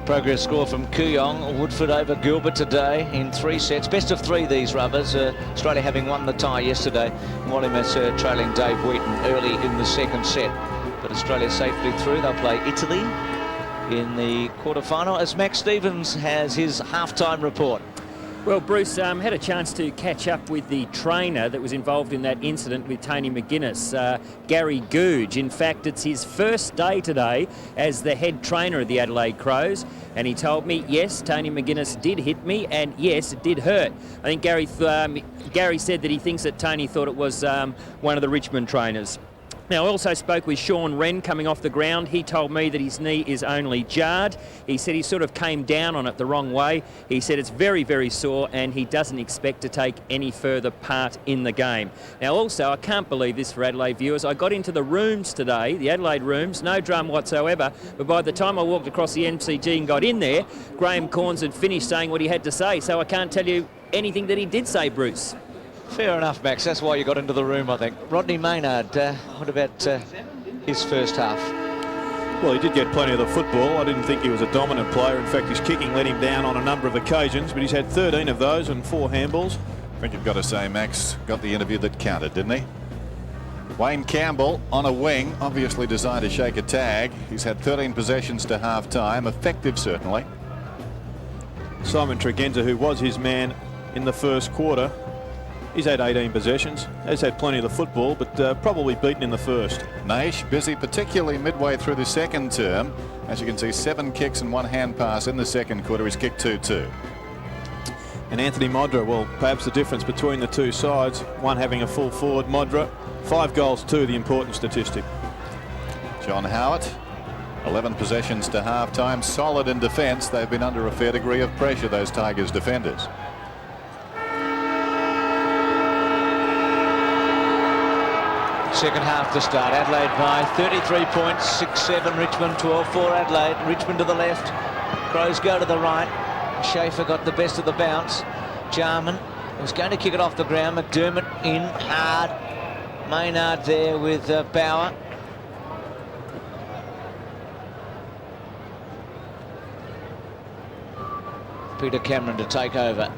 Progress score from Kooyong. Woodford over Gilbert today in 3 sets. Best of 3 these rubbers. Australia having won the tie yesterday. Wallimus trailing Dave Wheaton early in the 2nd set. But Australia safely through. They'll play Italy in the quarterfinal as Max Stevens has his halftime report. Well, Bruce had a chance to catch up with the trainer that was involved in that incident with Tony McGuinness, Gary Googe. In fact, it's his first day today as the head trainer of the Adelaide Crows, and he told me, yes, Tony McGuinness did hit me, and yes, it did hurt. I think Gary said that he thinks that Tony thought it was one of the Richmond trainers. Now, I also spoke with Sean Wren coming off the ground. He told me that his knee is only jarred. He said he sort of came down on it the wrong way. He said it's very, very sore and he doesn't expect to take any further part in the game. Now, also, I can't believe this for Adelaide viewers. I got into the rooms today, the Adelaide rooms, no drum whatsoever. But by the time I walked across the MCG and got in there, Graham Corns had finished saying what he had to say. So I can't tell you anything that he did say, Bruce. Fair enough, Max. That's why you got into the room, I think. Rodney Maynard, what about his first half? Well, he did get plenty of the football. I didn't think he was a dominant player. In fact, his kicking let him down on a number of occasions, but he's had 13 of those and 4 handballs. I think you've got to say Max got the interview that counted, didn't he? Wayne Campbell on a wing, obviously designed to shake a tag. He's had 13 possessions to half-time. Effective, certainly. Simon Tregenza, who was his man in the first quarter, he's had 18 possessions, has had plenty of the football, but probably beaten in the first. Naish busy, particularly midway through the second term. As you can see, 7 kicks and 1 hand pass in the second quarter. He's kicked 2-2. And Anthony Modra, well, perhaps the difference between the two sides, one having a full forward, Modra, 5 goals to the important statistic. John Howard, 11 possessions to half-time. Solid in defence. They've been under a fair degree of pressure, those Tigers defenders. Second half to start. Adelaide by 33 points, 6-7 Richmond, 12-4 Adelaide. Richmond to the left, Crows go to the right. Schaefer got the best of the bounce. Jarman was going to kick it off the ground. McDermott in hard. Maynard there with Bauer. Peter Cameron to take over.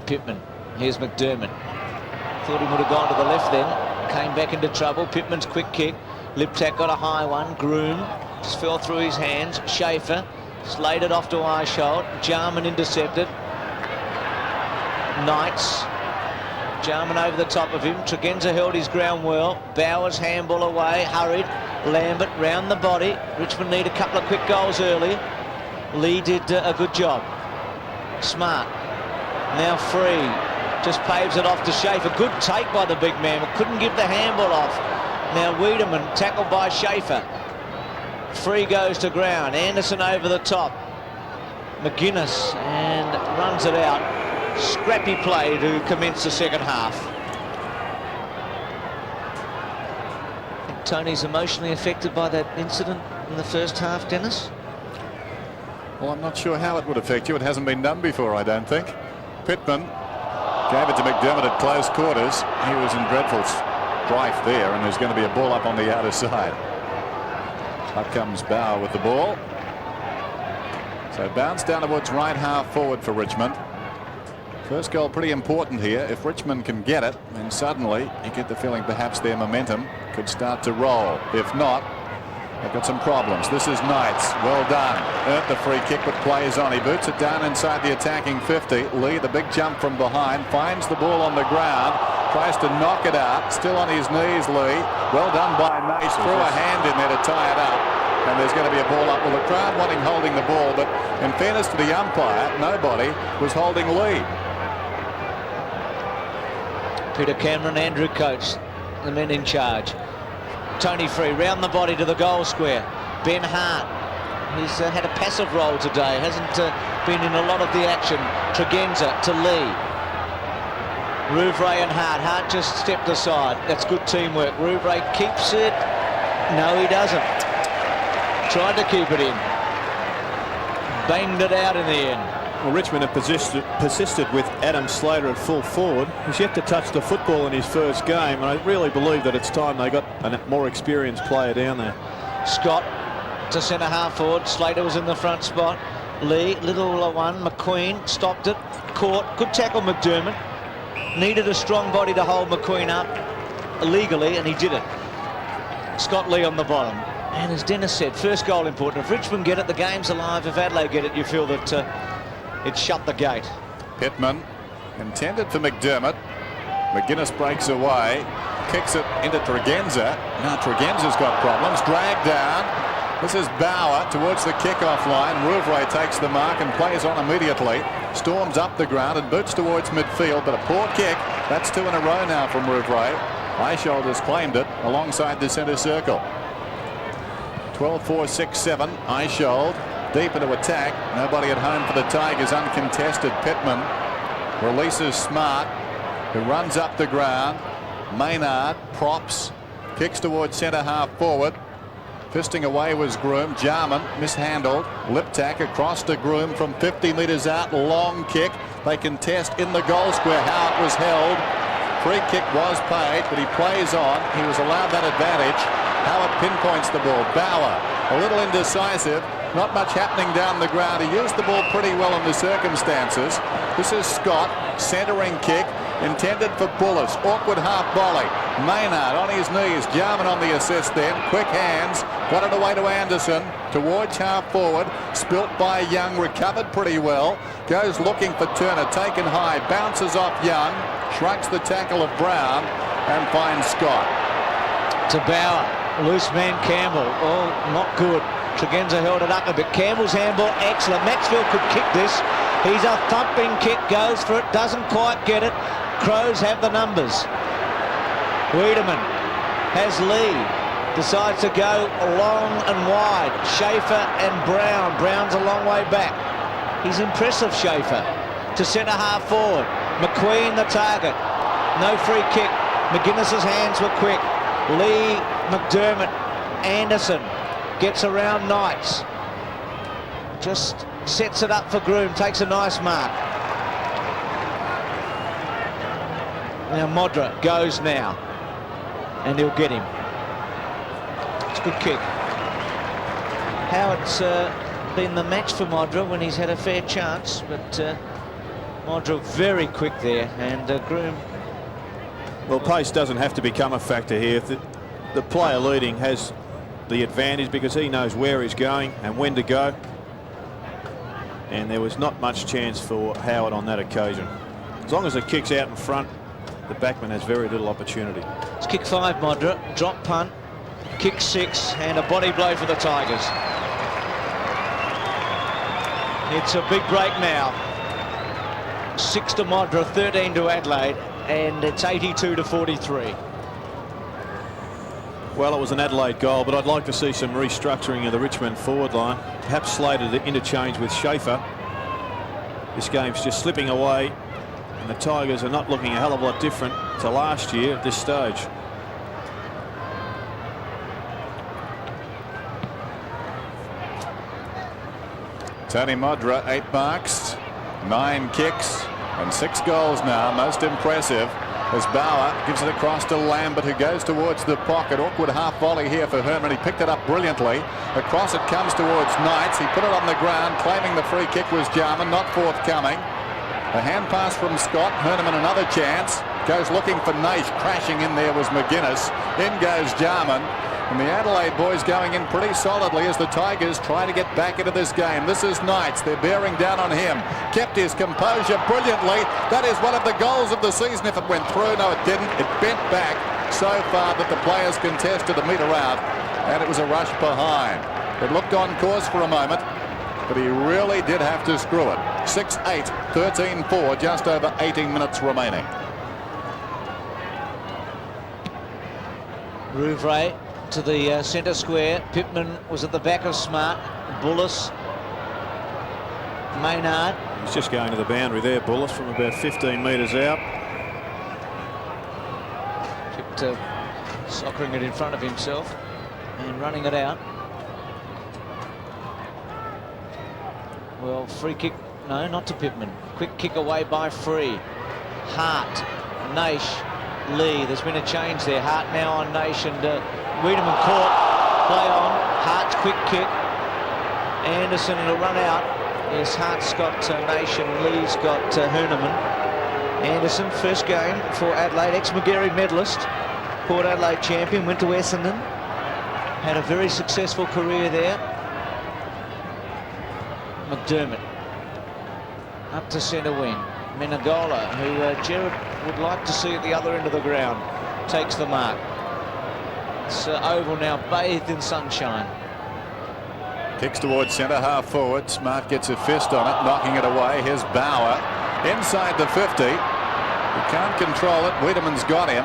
Pittman, here's McDermott. Thought he would have gone to the left then. Came back into trouble. Pittman's quick kick. Liptak got a high one. Groom just fell through his hands. Schaefer slayed it off to Eichholt. Jarman intercepted. Knights. Jarman over the top of him. Tregenza held his ground well. Bowers handball away. Hurried. Lambert round the body. Richmond need a couple of quick goals early. Lee did a good job. Smart. Now free. Just paves it off to Schaefer. Good take by the big man, but couldn't give the handball off. Now Wiedemann tackled by Schaefer. Free goes to ground. Anderson over the top. McGuinness and runs it out. Scrappy play to commence the second half. I think Tony's emotionally affected by that incident in the first half, Dennis. Well, I'm not sure how it would affect you. It hasn't been done before, I don't think. Pittman gave it to McDermott at close quarters. He was in dreadful strife there, and there's going to be a ball up on the outer side. Up comes Bauer with the ball. So bounce down towards right half forward for Richmond. First goal pretty important here. If Richmond can get it, then suddenly you get the feeling perhaps their momentum could start to roll. If not, they've got some problems. This is Knights. Well done. Earned the free kick, but plays on. He boots it down inside the attacking 50. Lee, the big jump from behind, finds the ball on the ground, tries to knock it out. Still on his knees, Lee. Well done by Knights. Threw a hand in there to tie it up. And there's going to be a ball up. Well, the crowd wanting holding the ball, but in fairness to the umpire, nobody was holding Lee. Peter Cameron, Andrew Coates, the men in charge. Tony Free round the body to the goal square. Ben Hart, he's had a passive role today, hasn't been in a lot of the action. Tregenza to Lee. Rouvray and Hart. Hart just stepped aside. That's good teamwork. Rouvray keeps it. No, he doesn't. Tried to keep it in. Banged it out in the end. Well, Richmond have persisted with Adam Slater at full forward. He's yet to touch the football in his first game, and I really believe that it's time they got a more experienced player down there. Scott to centre half forward. Slater was in the front spot. Lee, little one, McQueen stopped it, caught. Good tackle, McDermott. Needed a strong body to hold McQueen up illegally, and he did it. Scott Lee on the bottom. And as Dennis said, first goal important. If Richmond get it, the game's alive. If Adelaide get it, you feel that it shut the gate. Pittman intended for McDermott. McGuinness breaks away, kicks it into Tregenza. Now Tregenza's got problems. Dragged down. This is Bauer towards the kickoff line. Rouvray takes the mark and plays on immediately. Storms up the ground and boots towards midfield, but a poor kick. That's 2 in a row now from Rouvray. Eichhold has claimed it alongside the centre circle. 12-4-6-7. Eichhold deep into attack. Nobody at home for the Tigers. Uncontested. Pittman releases Smart, who runs up the ground. Maynard props, kicks towards centre half forward. Fisting away was Groom. Jarman mishandled. Liptak across to Groom from 50 metres out. Long kick. They contest in the goal square. Howard was held. Free kick was paid, but he plays on. He was allowed that advantage. Howard pinpoints the ball. Bauer, a little indecisive. Not much happening down the ground. He used the ball pretty well in the circumstances. This is Scott, centering kick, intended for Bullis. Awkward half volley. Maynard on his knees. Jarman on the assist then. Quick hands. Got it away to Anderson. Towards half forward. Spilt by Young. Recovered pretty well. Goes looking for Turner. Taken high. Bounces off Young. Shrugs the tackle of Brown. And finds Scott. To Bauer. Loose man Campbell. Oh, not good. Tregenza held it up a bit. Campbell's handball, excellent. Maxfield could kick this. He's a thumping kick, goes for it, doesn't quite get it. Crows have the numbers. Wiedemann has Lee. Decides to go long and wide. Schaefer and Brown. Brown's a long way back. He's impressive, Schaefer. To centre half forward. McQueen the target. No free kick. McGuinness's hands were quick. Lee, McDermott, Anderson gets around Knights. Just sets it up for Groom, takes a nice mark. Now Modra goes now, and he'll get him. It's a good kick. Howard's been the match for Modra when he's had a fair chance, but Modra very quick there, and Groom. Well, pace doesn't have to become a factor here. The player leading has the advantage because he knows where he's going and when to go. And there was not much chance for Howard on that occasion. As long as it kicks out in front, the backman has very little opportunity. It's kick 5, Modra. Drop punt. Kick 6 and a body blow for the Tigers. It's a big break now. 6 to Modra, 13 to Adelaide, and it's 82-43. Well, it was an Adelaide goal, but I'd like to see some restructuring of the Richmond forward line. Perhaps Slater to interchange with Schaefer. This game's just slipping away, and the Tigers are not looking a hell of a lot different to last year at this stage. Tony Modra, 8 marks, 9 kicks, and 6 goals now. Most impressive as Bauer gives it across to Lambert, who goes towards the pocket. Awkward half volley here for Herman. He picked it up brilliantly. Across it comes towards Knights. He put it on the ground, claiming the free kick was Jarman, not forthcoming. A hand pass from Scott. Herman another chance. Goes looking for Naish. Crashing in there was McGuinness. In goes Jarman. And the Adelaide boys going in pretty solidly as the Tigers try to get back into this game. This is Knights. They're bearing down on him. Kept his composure brilliantly. That is one of the goals of the season if it went through. No, it didn't. It bent back so far that the players contested a metre out, and it was a rush behind. It looked on course for a moment, but he really did have to screw it. 6-8, 13-4, just over 18 minutes remaining. Rouvray to the centre square. Pittman was at the back of Smart. Bullis. Maynard. He's just going to the boundary there, Bullis, from about 15 metres out. Kept soccering it in front of himself and running it out. Well, free kick. No, not to Pittman. Quick kick away by Free. Hart. Naish. Lee. There's been a change there. Hart now on Naish, and Wiedemann caught. Play on. Hart's quick kick. Anderson in a run out. Yes, Hart's got Nation. Lee's got Herneman. Anderson, first game for Adelaide, ex-Magarey medalist. Port Adelaide champion, went to Essendon. Had a very successful career there. McDermott. Up to centre wing. Menegola, who Gerard would like to see at the other end of the ground, takes the mark. It's oval now, bathed in sunshine. Kicks towards centre, half forward. Smart gets a fist on it, knocking it away. Here's Bauer inside the 50. He can't control it. Wiedemann's got him.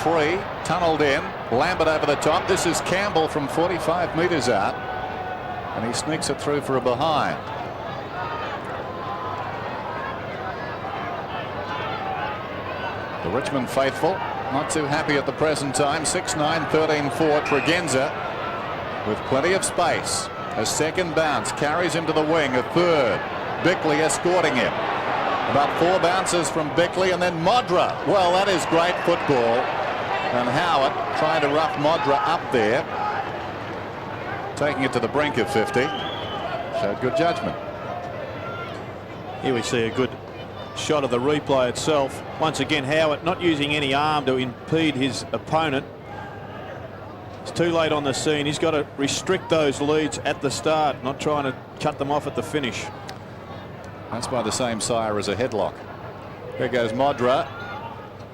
Free, tunnelled in. Lambert over the top. This is Campbell from 45 metres out. And he sneaks it through for a behind. The Richmond faithful not too happy at the present time. 6-9, 13-4. Tregenza with plenty of space. A second bounce carries him to the wing. A third. Bickley escorting him. About 4 bounces from Bickley, and then Modra. Well, that is great football. And Howard trying to rough Modra up there. Taking it to the brink of 50. Showed good judgment. Here we see a good shot of the replay itself. Once again, Howard not using any arm to impede his opponent. It's too late on the scene. He's got to restrict those leads at the start, not trying to cut them off at the finish. That's by the same sire as a headlock. There goes Modra,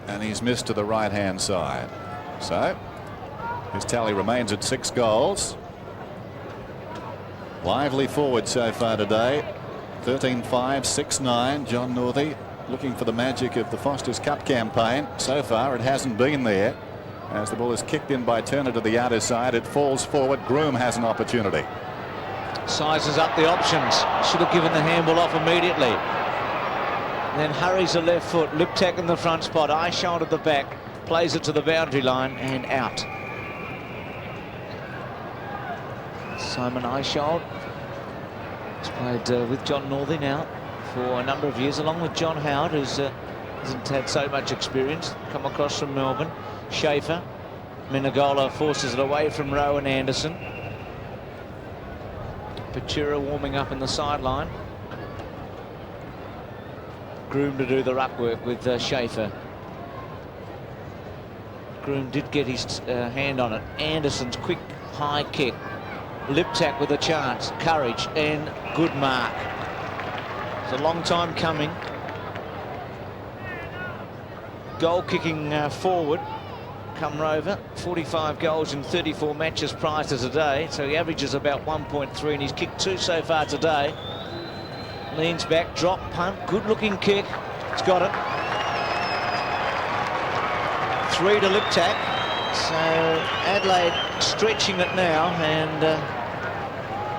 and he's missed to the right-hand side. So his tally remains at 6 goals. Lively forward so far today. 13-5, 6-9. John Northey looking for the magic of the Foster's Cup campaign. So far it hasn't been there. As the ball is kicked in by Turner to the outer side, it falls forward. Groom has an opportunity. Sizes up the options. Should have given the handball off immediately. Then hurries the left foot. Liptak in the front spot. Eichhold at the back. Plays it to the boundary line and out. Simon Eichhold has played with John Northey now for a number of years, along with John Howard, who's hasn't had so much experience. Come across from Melbourne. Schaefer. Menegola forces it away from Rowan Anderson. Pachura warming up in the sideline. Groom to do the ruck work with Schaefer. Groom did get his hand on it. Anderson's quick high kick. Liptak with a chance. Courage and good mark. It's a long time coming. Goal kicking forward. Come Rover, 45 goals in 34 matches prior to today, so he averages about 1.3, and he's kicked 2 so far today. Leans back, drop, punt, good looking kick. He's got it. 3 to Liptak. So Adelaide stretching it now, and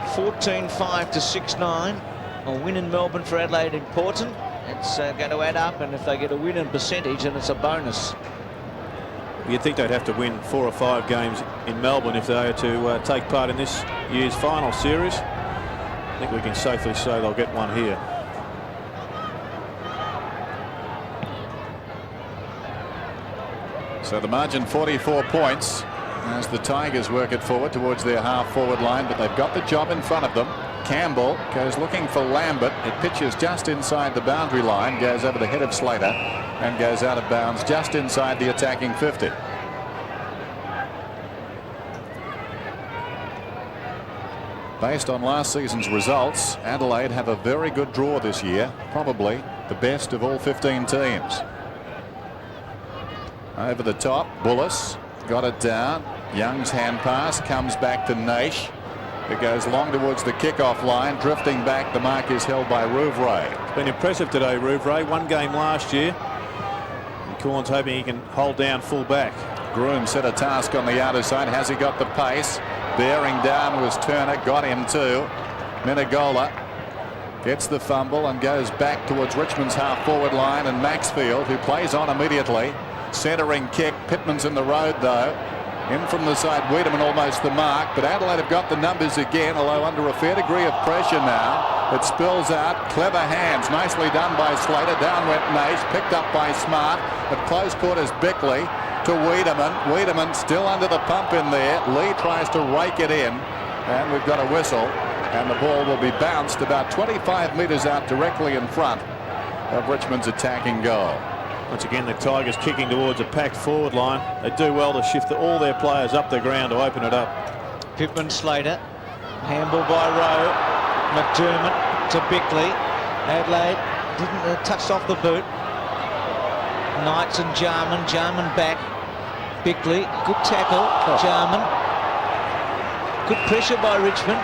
14-5 to 6-9. A win in Melbourne for Adelaide important. It's going to add up, and if they get a win in percentage, then it's a bonus. You'd think they'd have to win 4 or 5 games in Melbourne if they are to take part in this year's final series. I think we can safely say they'll get one here. So the margin 44 points as the Tigers work it forward towards their half-forward line, but they've got the job in front of them. Campbell goes looking for Lambert. It pitches just inside the boundary line, goes over the head of Slater, and goes out of bounds just inside the attacking 50. Based on last season's results, Adelaide have a very good draw this year, probably the best of all 15 teams. Over the top, Bullis got it down. Young's hand pass comes back to Naish. It goes long towards the kickoff line, drifting back. The mark is held by Rouvray. It's been impressive today, Rouvray. 1 game last year. Corn's hoping he can hold down full back. Groom set a task on the outer side. Has he got the pace? Bearing down was Turner. Got him too. Menegola gets the fumble and goes back towards Richmond's half-forward line. And Maxfield, who plays on immediately. Centering kick. Pittman's in the road though. In from the side, Wiedemann almost the mark. But Adelaide have got the numbers again, although under a fair degree of pressure now. It spills out. Clever hands. Nicely done by Slater. Down went Naish. Picked up by Smart. At close quarters, Bickley to Wiedemann. Wiedemann still under the pump in there. Lee tries to rake it in. And we've got a whistle. And the ball will be bounced about 25 metres out directly in front of Richmond's attacking goal. Once again, the Tigers kicking towards a packed forward line. They do well to shift all their players up the ground to open it up. Pittman Slater. Handball by Rowe. McDermott to Bickley. Adelaide didn't touched off the boot. Knights and Jarman. Jarman back. Bickley. Good tackle. Jarman. Good pressure by Richmond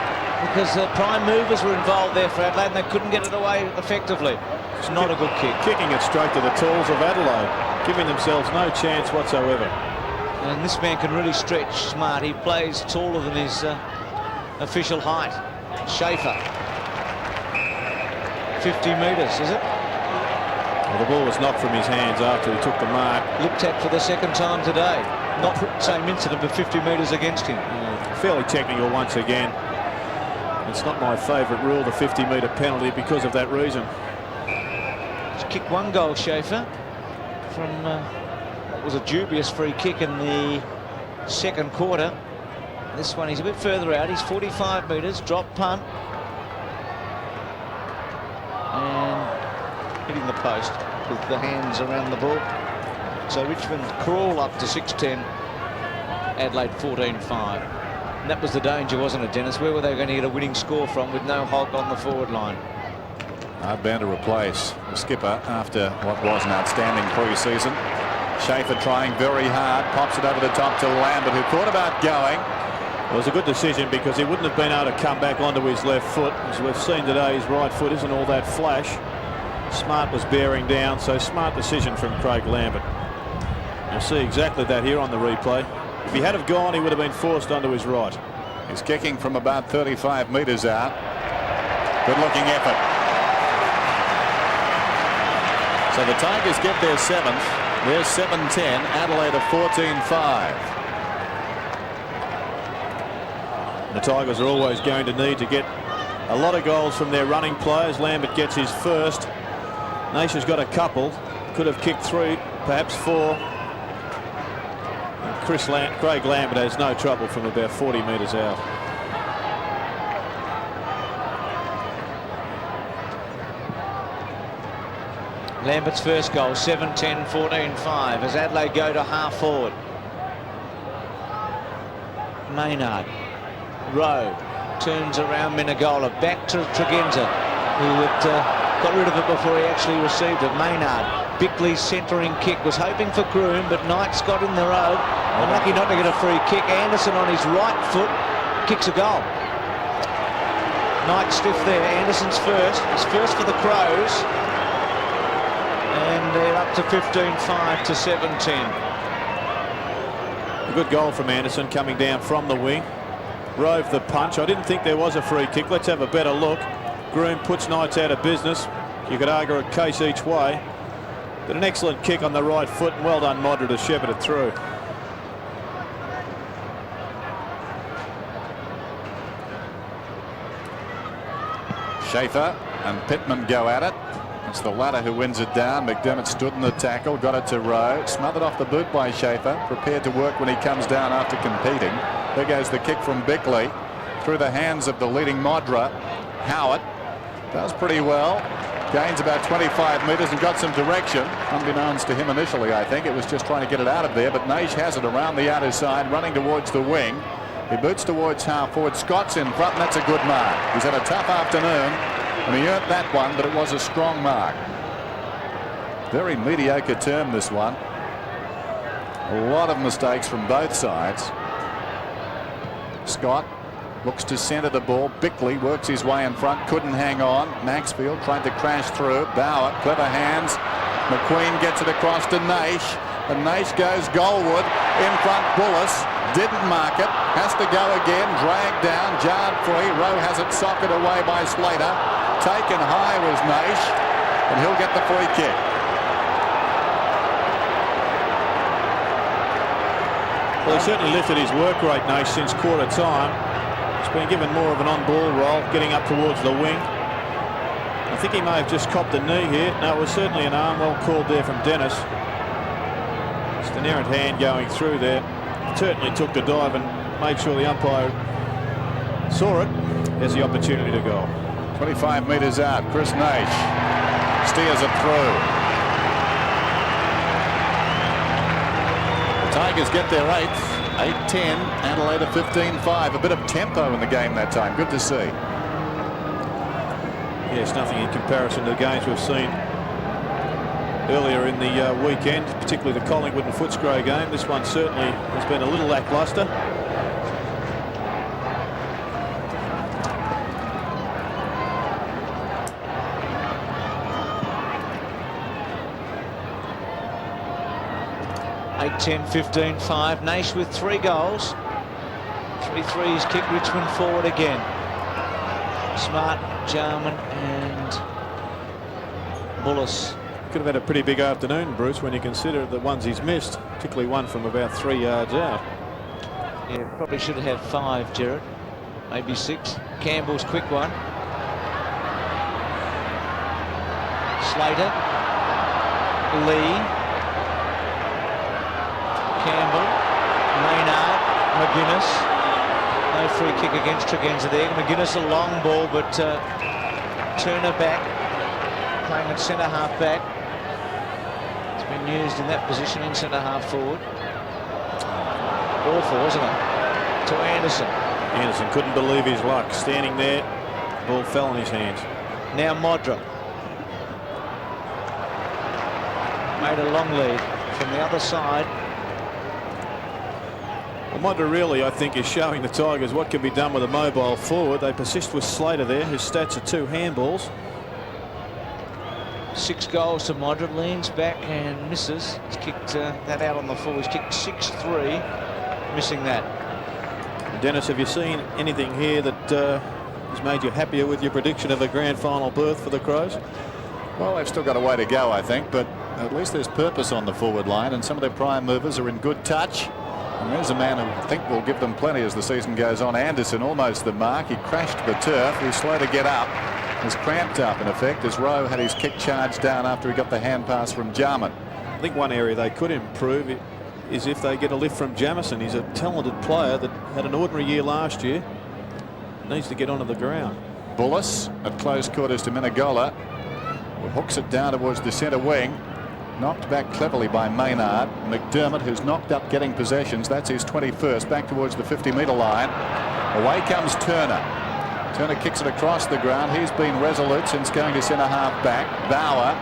because the prime movers were involved there for Adelaide and they couldn't get it away effectively. It's not a good kick. Kicking it straight to the tools of Adelaide, giving themselves no chance whatsoever. And this man can really stretch. Smart. He plays taller than his official height. Schaefer. 50 metres, is it? Well, the ball was knocked from his hands after he took the mark. Looked at for the second time today. Not same incident, but 50 metres against him. Fairly technical once again. It's not my favourite rule, the 50-metre penalty, because of that reason. He's kicked one goal, Schaefer, from what was a dubious free kick in the second quarter. This one, he's a bit further out. He's 45 metres, drop punt. And hitting the post with the hands around the ball. So Richmond crawl up to 6-10. Adelaide 14-5. And that was the danger, wasn't it, Dennis? Where were they going to get a winning score from with no Hogg on the forward line? Hard bound to replace the skipper after what was an outstanding pre-season. Schaefer trying very hard, pops it over the top to Lambert, who thought about going. It was a good decision because he wouldn't have been able to come back onto his left foot. As we've seen today, his right foot isn't all that flash. Smart was bearing down, so smart decision from Craig Lambert. You'll see exactly that here on the replay. If he had have gone, he would have been forced onto his right. He's kicking from about 35 metres out. Good-looking effort. So the Tigers get their 7th. They're 7-10. Adelaide are 14-5. The Tigers are always going to need to get a lot of goals from their running players. Lambert gets his first. Naish has got a couple. Could have kicked 3, perhaps 4. Craig Lambert has no trouble from about 40 metres out. Lambert's first goal, 7-10, 14-5, as Adelaide go to half forward. Maynard. Rowe turns around Menegola, back to Tregenza, who had got rid of it before he actually received it. Maynard. Bickley's centering kick, was hoping for Groom, but Knight's got in the road. Unlucky not to get a free kick. Anderson on his right foot kicks a goal. Knight stiff there. Anderson's first. His first for the Crows. And they're up to 15-5 to 7-10. A good goal from Anderson coming down from the wing. Rove the punch. I didn't think there was a free kick. Let's have a better look. Groom puts Knights out of business. You could argue a case each way. But an excellent kick on the right foot, and well done Modra to shepherd it through. Schaefer and Pittman go at it. It's the latter who wins it down. McDermott stood in the tackle, got it to Rowe, smothered off the boot by Schaefer, prepared to work when he comes down after competing. There goes the kick from Bickley through the hands of the leading Modra. Howard does pretty well. Gains about 25 metres and got some direction. Unbeknownst to him initially, I think. It was just trying to get it out of there, but Naish has it around the outer side, running towards the wing. He boots towards half forward. Scott's in front, and that's a good mark. He's had a tough afternoon, and he earned that one, but it was a strong mark. Very mediocre term, this one. A lot of mistakes from both sides. Scott looks to centre the ball. Bickley works his way in front, couldn't hang on. Maxfield tried to crash through. Bauer, clever hands. McQueen gets it across to Naish, and Naish goes goalward. In front, Bullis didn't mark it, has to go again, dragged down, jarred free. Rowe has it socked away by Slater. Taken high was Naish, and he'll get the free kick. Well, he certainly lifted his work rate, Naish, since quarter time. He's been given more of an on-ball role, getting up towards the wing. I think he may have just copped a knee here. No, it was certainly an arm. Well called there from Dennis. Just an errant hand going through there. Certainly took the dive and made sure the umpire saw it. Has the opportunity to go. 25 metres out. Chris Nash steers it through. The Tigers get their 8th. 8-10. Adelaide 15-5. A bit of tempo in the game that time. Good to see. Yes, nothing in comparison to the games we've seen earlier in the weekend, particularly the Collingwood and Footscray game. This one certainly has been a little lacklustre. Eight, 10, 15-5. Nash with 3 goals. 3 threes kick Richmond forward again. Smart, Jarman and Bullis. Could have had a pretty big afternoon, Bruce, when you consider the ones he's missed, particularly one from about 3 yards out. Yeah, probably should have had 5, Gerard. Maybe 6. Campbell's quick one. Slater. Lee. Campbell. Maynard. McGuinness. No free kick against Tregenza there. McGuinness a long ball, but Turner back, playing at centre half back. It's been used in that position in centre half forward. Awful, wasn't it? To Anderson. Anderson couldn't believe his luck. Standing there, the ball fell in his hands. Now Modra. Made a long lead from the other side. Well, Modra really, I think, is showing the Tigers what can be done with a mobile forward. They persist with Slater there, whose stats are 2 handballs. 6 goals to Modra. Leans back and misses. He's kicked that out on the full. He's kicked 6-3, missing that. Dennis, have you seen anything here that has made you happier with your prediction of a grand final berth for the Crows? Well, they've still got a way to go, I think, but at least there's purpose on the forward line, and some of their prime movers are in good touch. And there's a man who I think will give them plenty as the season goes on. Anderson, almost the mark. He crashed the turf. He's slow to get up. He's cramped up, in effect, as Rowe had his kick charged down after he got the hand pass from Jarman. I think one area they could improve is if they get a lift from Jamison. He's a talented player that had an ordinary year last year. Needs to get onto the ground. Bullis at close quarters to Menegola, who hooks it down towards the centre wing. Knocked back cleverly by Maynard. McDermott, who's knocked up getting possessions. That's his 21st. Back towards the 50-metre line. Away comes Turner. Turner kicks it across the ground. He's been resolute since going to centre half back. Bauer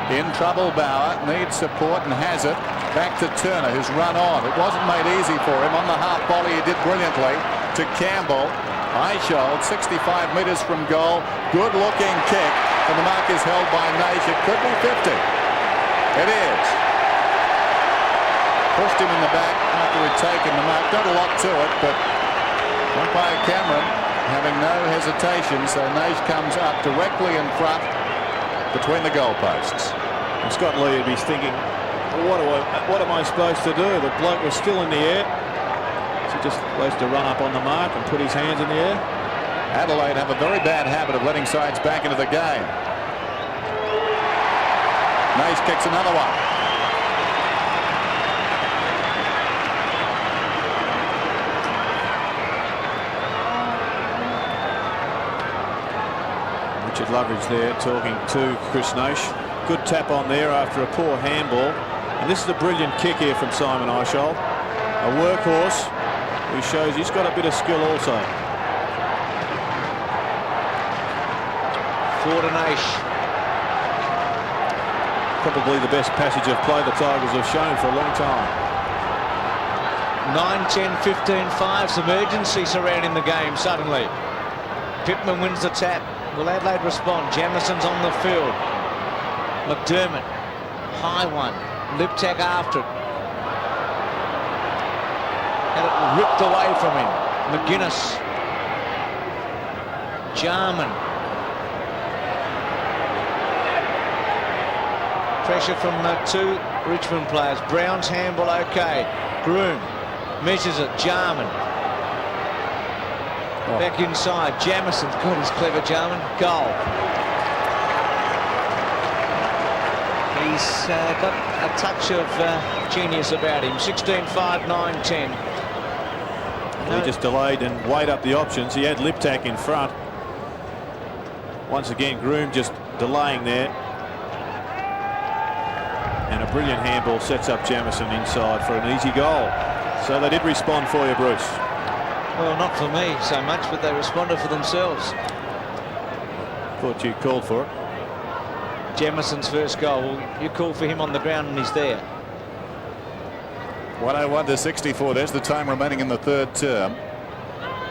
in trouble. Bauer needs support and has it. Back to Turner, who's run on. It wasn't made easy for him. On the half volley, he did brilliantly. To Campbell. Eichhold, 65 metres from goal. Good looking kick. And the mark is held by Nash. It could be 50. It is. Pushed him in the back after he'd taken the mark. Not a lot to it, but umpire Cameron having no hesitation, so Nash comes up directly in front between the goalposts. And Scott Lee would be thinking, what am I supposed to do? The bloke was still in the air. So just supposed to run up on the mark and put his hands in the air. Adelaide have a very bad habit of letting sides back into the game. Nash kicks another one. Richard Loveridge there talking to Chris Nash. Good tap on there after a poor handball. And this is a brilliant kick here from Simon Eichhold. A workhorse who shows he's got a bit of skill also. Forward to Nash. Probably the best passage of play the Tigers have shown for a long time. 9-10-15-5. Some urgency surrounding the game suddenly. Pittman wins the tap. Will Adelaide respond? Jamison's on the field. McDermott. High one. Liptak after it. Had it ripped away from him. McGuinness. Jarman. Pressure from 2 Richmond players. Brown's handball okay. Groom measures it. Jarman. Back inside. Jamison's got his clever Jarman. Goal. He's got a touch of genius about him. 16, 5, 9, 10. He just delayed and weighed up the options. He had Liptak in front. Once again, Groom just delaying there. And a brilliant handball sets up Jamieson inside for an easy goal. So they did respond for you, Bruce. Well, not for me so much, but they responded for themselves. Thought you called for it. Jamison's first goal. Well, you call for him on the ground and he's there. 101 to 64. There's the time remaining in the third term.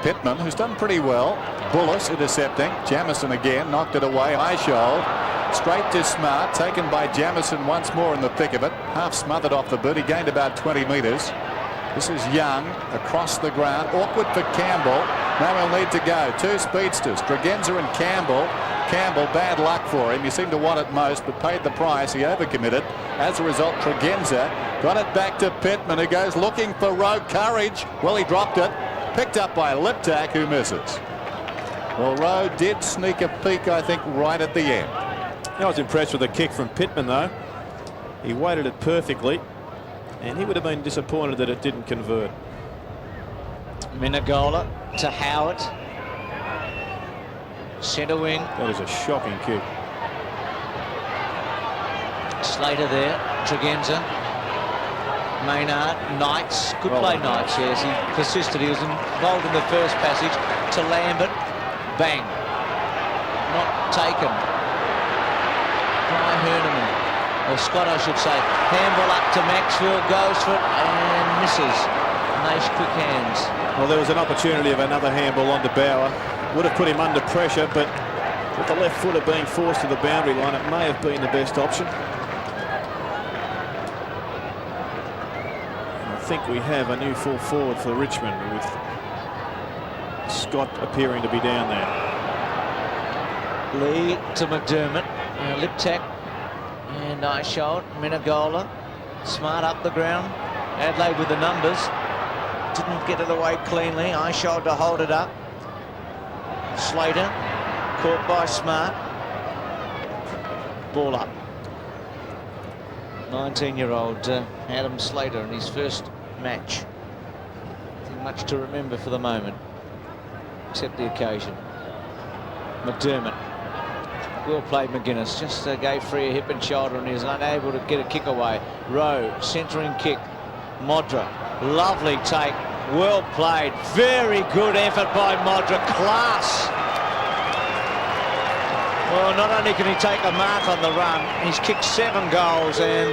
Pittman, who's done pretty well. Bullis intercepting. Jamieson again knocked it away. Eichhold straight to Smart, taken by Jamieson once more in the thick of it. Half smothered off the boot. He gained about 20 metres. This is Young across the ground. Awkward for Campbell. Now he'll need to go. Two speedsters, Tregenza and Campbell. Campbell, bad luck for him. He seemed to want it most, but paid the price. He overcommitted. As a result, Tregenza got it back to Pittman, who goes looking for Rowe. Courage. Well, he dropped it. Picked up by Liptak, who misses. Well, Rowe did sneak a peek, I think, right at the end. I was impressed with the kick from Pittman, though. He weighted it perfectly, and he would have been disappointed that it didn't convert. Minagola to Howard. Centre wing. That is a shocking kick. Slater there. Tregenza. Maynard. Knights. Good play, Knights. Yes, he persisted. He was involved in the first passage. To Lambert. Bang. Not taken by Herneman. Or Scott, I should say. Handball up to Maxfield. Goes for it and misses. Nice quick hands. Well, there was an opportunity of another handball onto Bauer. Would have put him under pressure, but with the left footer being forced to the boundary line, it may have been the best option. I think we have a new full forward for Richmond, with Scott appearing to be down there. Lee to McDermott. Liptak and Eichhold. Minagola. Smart up the ground. Adelaide with the numbers. Didn't get it away cleanly. Eichhold to hold it up. Slater caught by Smart. Ball up. 19-year-old Adam Slater in his first match. Nothing much to remember for the moment, except the occasion. McDermott. Well played, McGuinness. Just gave free a hip and shoulder and he was unable to get a kick away. Rowe, centering kick. Modra. Lovely take. Well played. Very good effort by Modra. Class. Well, not only can he take a mark on the run, he's kicked 7 goals, and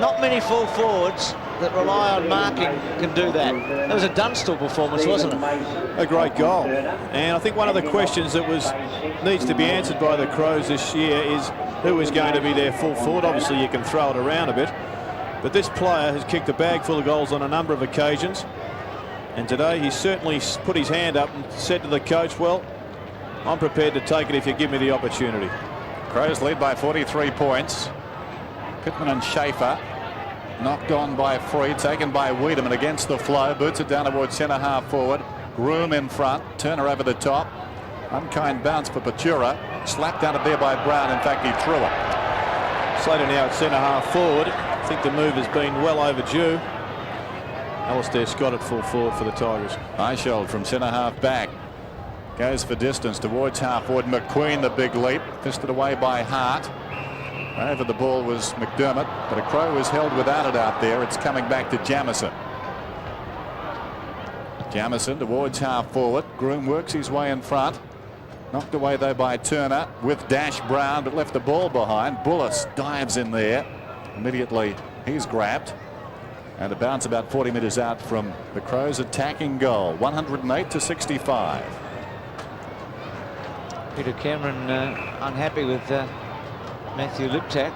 not many full forwards that rely on marking can do that. That was a Dunstall performance, wasn't it? A great goal. And I think one of the questions that needs to be answered by the Crows this year is who is going to be their full forward. Obviously, you can throw it around a bit, but this player has kicked a bag full of goals on a number of occasions. And today he certainly put his hand up and said to the coach, well, I'm prepared to take it if you give me the opportunity. Crows lead by 43 points. Pittman and Schaefer knocked on by Free, taken by Wiedemann against the flow. Boots it down towards centre half forward. Groom in front. Turner over the top. Unkind bounce for Patura. Slapped out of there by Brown. In fact, he threw it. Slater now at centre half forward. I think the move has been well overdue. Alistair Scott at full forward for the Tigers. Eichhold from centre half back. Goes for distance towards half forward. McQueen, the big leap. Fisted away by Hart. Over the ball was McDermott, but a Crow was held without it out there. It's coming back to Jamieson. Jamieson towards half forward. Groom works his way in front. Knocked away though by Turner with Dash Brown, but left the ball behind. Bullis dives in there. Immediately he's grabbed. And a bounce about 40 metres out from the Crows' attacking goal. 108 to 65. Peter Cameron unhappy with Matthew Liptak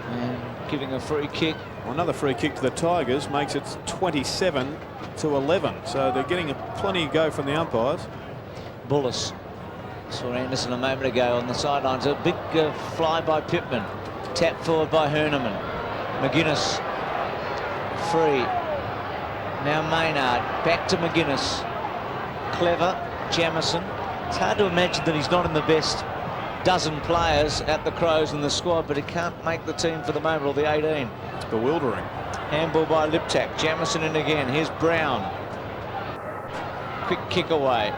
and giving a free kick. Well, another free kick to the Tigers makes it 27 to 11. So they're getting plenty of go from the umpires. Bullis. Saw Anderson a moment ago on the sidelines. A big fly by Pittman. Tap forward by Herneman. McGuinness. Free. Now Maynard. Back to McGuinness. Clever. Jamieson. It's hard to imagine that he's not in the best dozen players at the Crows in the squad, but he can't make the team for the moment, or the 18. It's bewildering. Handball by Liptak. Jamison in again. Here's Brown. Quick kick away.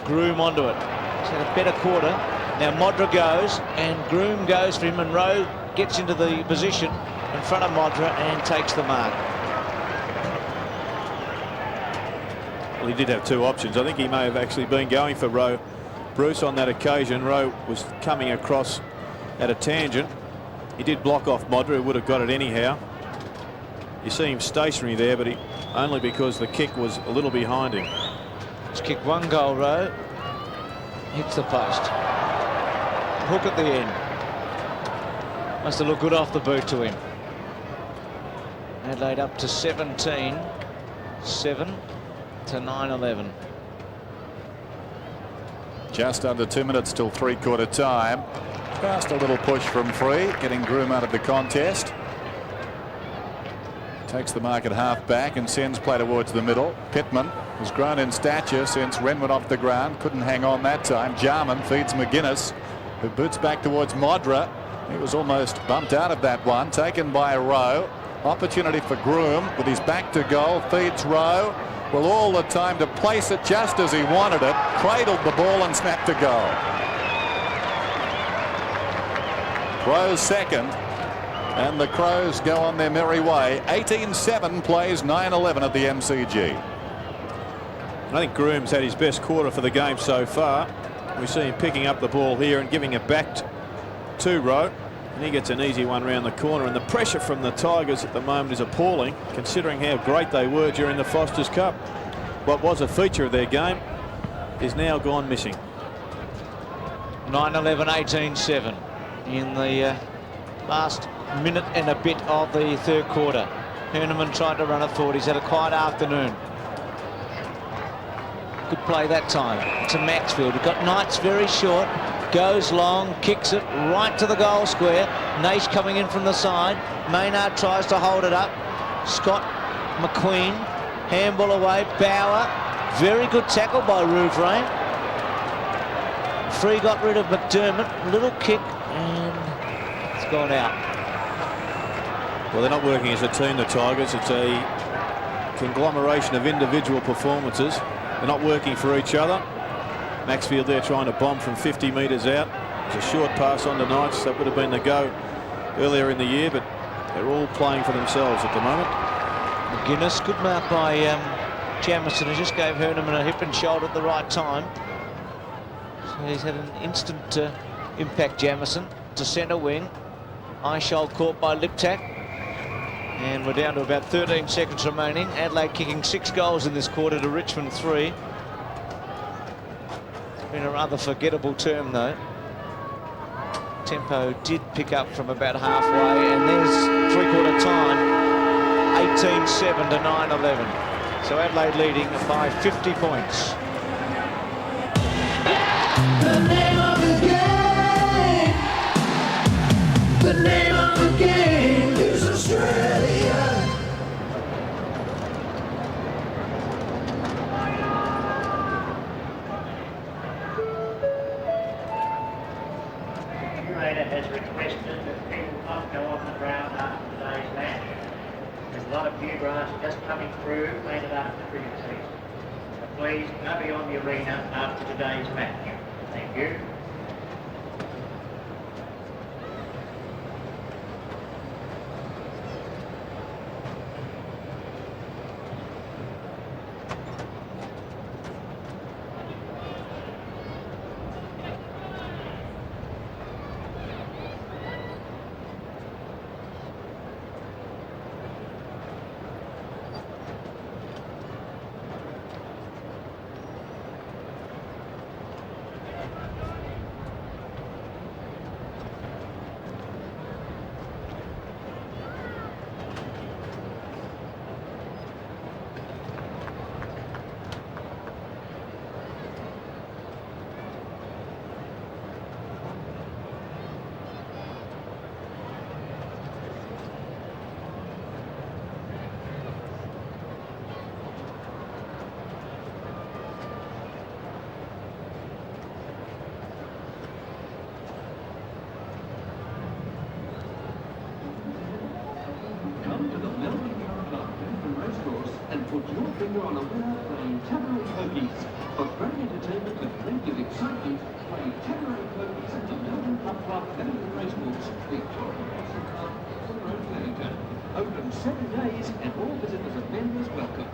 Groom onto it. He's had a better quarter. Now Modra goes, and Groom goes for him, and Rowe gets into the position in front of Modra and takes the mark. Well, he did have two options. I think he may have actually been going for Rowe. Bruce on that occasion. Rowe was coming across at a tangent. He did block off Modra, who would have got it anyhow. You see him stationary there, but only because the kick was a little behind him. He's kicked one goal, Rowe. Hits the post. Hook at the end. Must have looked good off the boot to him. Adelaide up to 17. 7 to 9-11. Just under 2 minutes till three-quarter time. Just a little push from free, getting Groom out of the contest. Takes the mark at half-back and sends play towards the middle. Pittman has grown in stature since Wren went off the ground. Couldn't hang on that time. Jarman feeds McGuinness, who boots back towards Modra. He was almost bumped out of that one. Taken by Rowe. Opportunity for Groom with his back to goal. Feeds Rowe. Well, all the time to place it just as he wanted it. Cradled the ball and snapped a goal. Crows second. And the Crows go on their merry way. 18-7 plays 9-11 at the MCG. I think Groom's had his best quarter for the game so far. We see him picking up the ball here and giving it back to Rowe. And he gets an easy one round the corner. And the pressure from the Tigers at the moment is appalling, considering how great they were during the Foster's Cup. What was a feature of their game is now gone missing. 9-11, 18-7 in the last minute and a bit of the third quarter. Herneman tried to run it forward. He's had a quiet afternoon. Good play that time to Maxfield. He got Knights very short. Goes long, kicks it right to the goal square. Nash coming in from the side. Maynard tries to hold it up. Scott McQueen. Handball away. Bauer. Very good tackle by Rouvray. Free got rid of McDermott. Little kick and it's gone out. Well, they're not working as a team, the Tigers. It's a conglomeration of individual performances. They're not working for each other. Maxfield there trying to bomb from 50 metres out. It's a short pass on to Knights. That would have been the go earlier in the year, but they're all playing for themselves at the moment. McGuinness, good mark by Jamison, who just gave Herneman a hip and shoulder at the right time. So he's had an instant impact, Jamison, to centre wing. Eichel caught by Liptak. And we're down to about 13 seconds remaining. Adelaide kicking 6 goals in this quarter to Richmond 3. It's been a rather forgettable term, though. Tempo did pick up from about halfway, and there's three-quarter time. 18-7 to 9-11. So Adelaide leading by 50 points. The name of the game. The name of the game is Australia. The curator has requested that people not go on the ground after today's match. There's a lot of new grass just coming through, planted after the cricket season. So please, go beyond the arena after today's match. Thank you. finger on a winner playing Tableau Pokies. For great entertainment and plenty of excitement, play Tableau Pokies at the Melbourne Pub Club, Adelaide Racecourse, Victoria Racing Club, Road, Wellington. Open 7 days and all visitors and members welcome.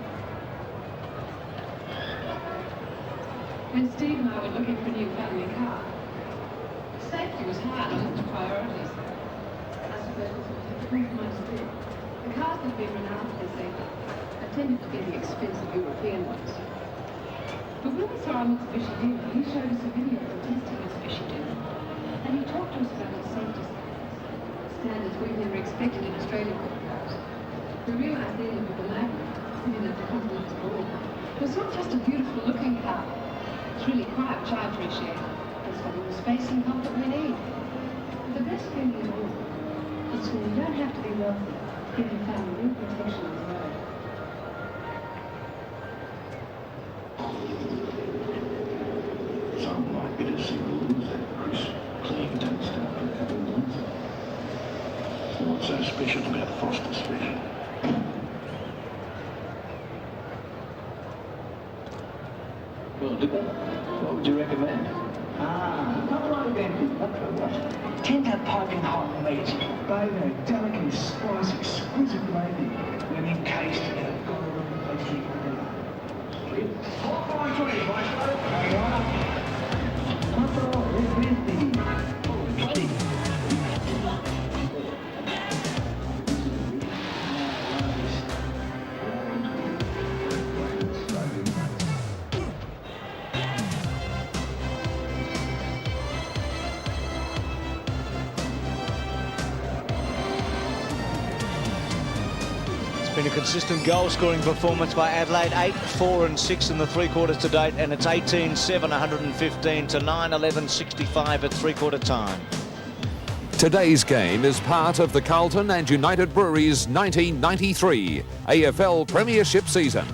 When Steve and I were looking for a new family car, safety was high on the list of priorities. I suppose we thought it was most big. The cars that have been renowned for their safety have tended to be the expensive European ones. But when we saw our Mitsubishi dealer, he showed us a video of a testing Mitsubishi dealer, and he talked to us about the safety standards we've never expected in Australian cars. We realised then that with the Magna, sitting at the Continental board, it was not just a beautiful looking car. It's really quite charge share. It's got all the space and comfort we need. But the best feeling of all is when you don't have to be wealthy to give your family real protection on the road. Some likely to see rules that crisp, clean don't start to happen once. What's so special about Foster Special? Well, what would you recommend? Not like that. Tender piping hot meat. Baby, delicate, spicy, exquisite gravy. Then encased in a golden pastry cookie. 4-5-20, maestro. Been a consistent goal-scoring performance by Adelaide. 8, 4 and 6 in the 3 quarters to date, and it's 18-7, 115 to 9, 11, 65 at 3-quarter time. Today's game is part of the Carlton and United Breweries 1993 AFL Premiership season.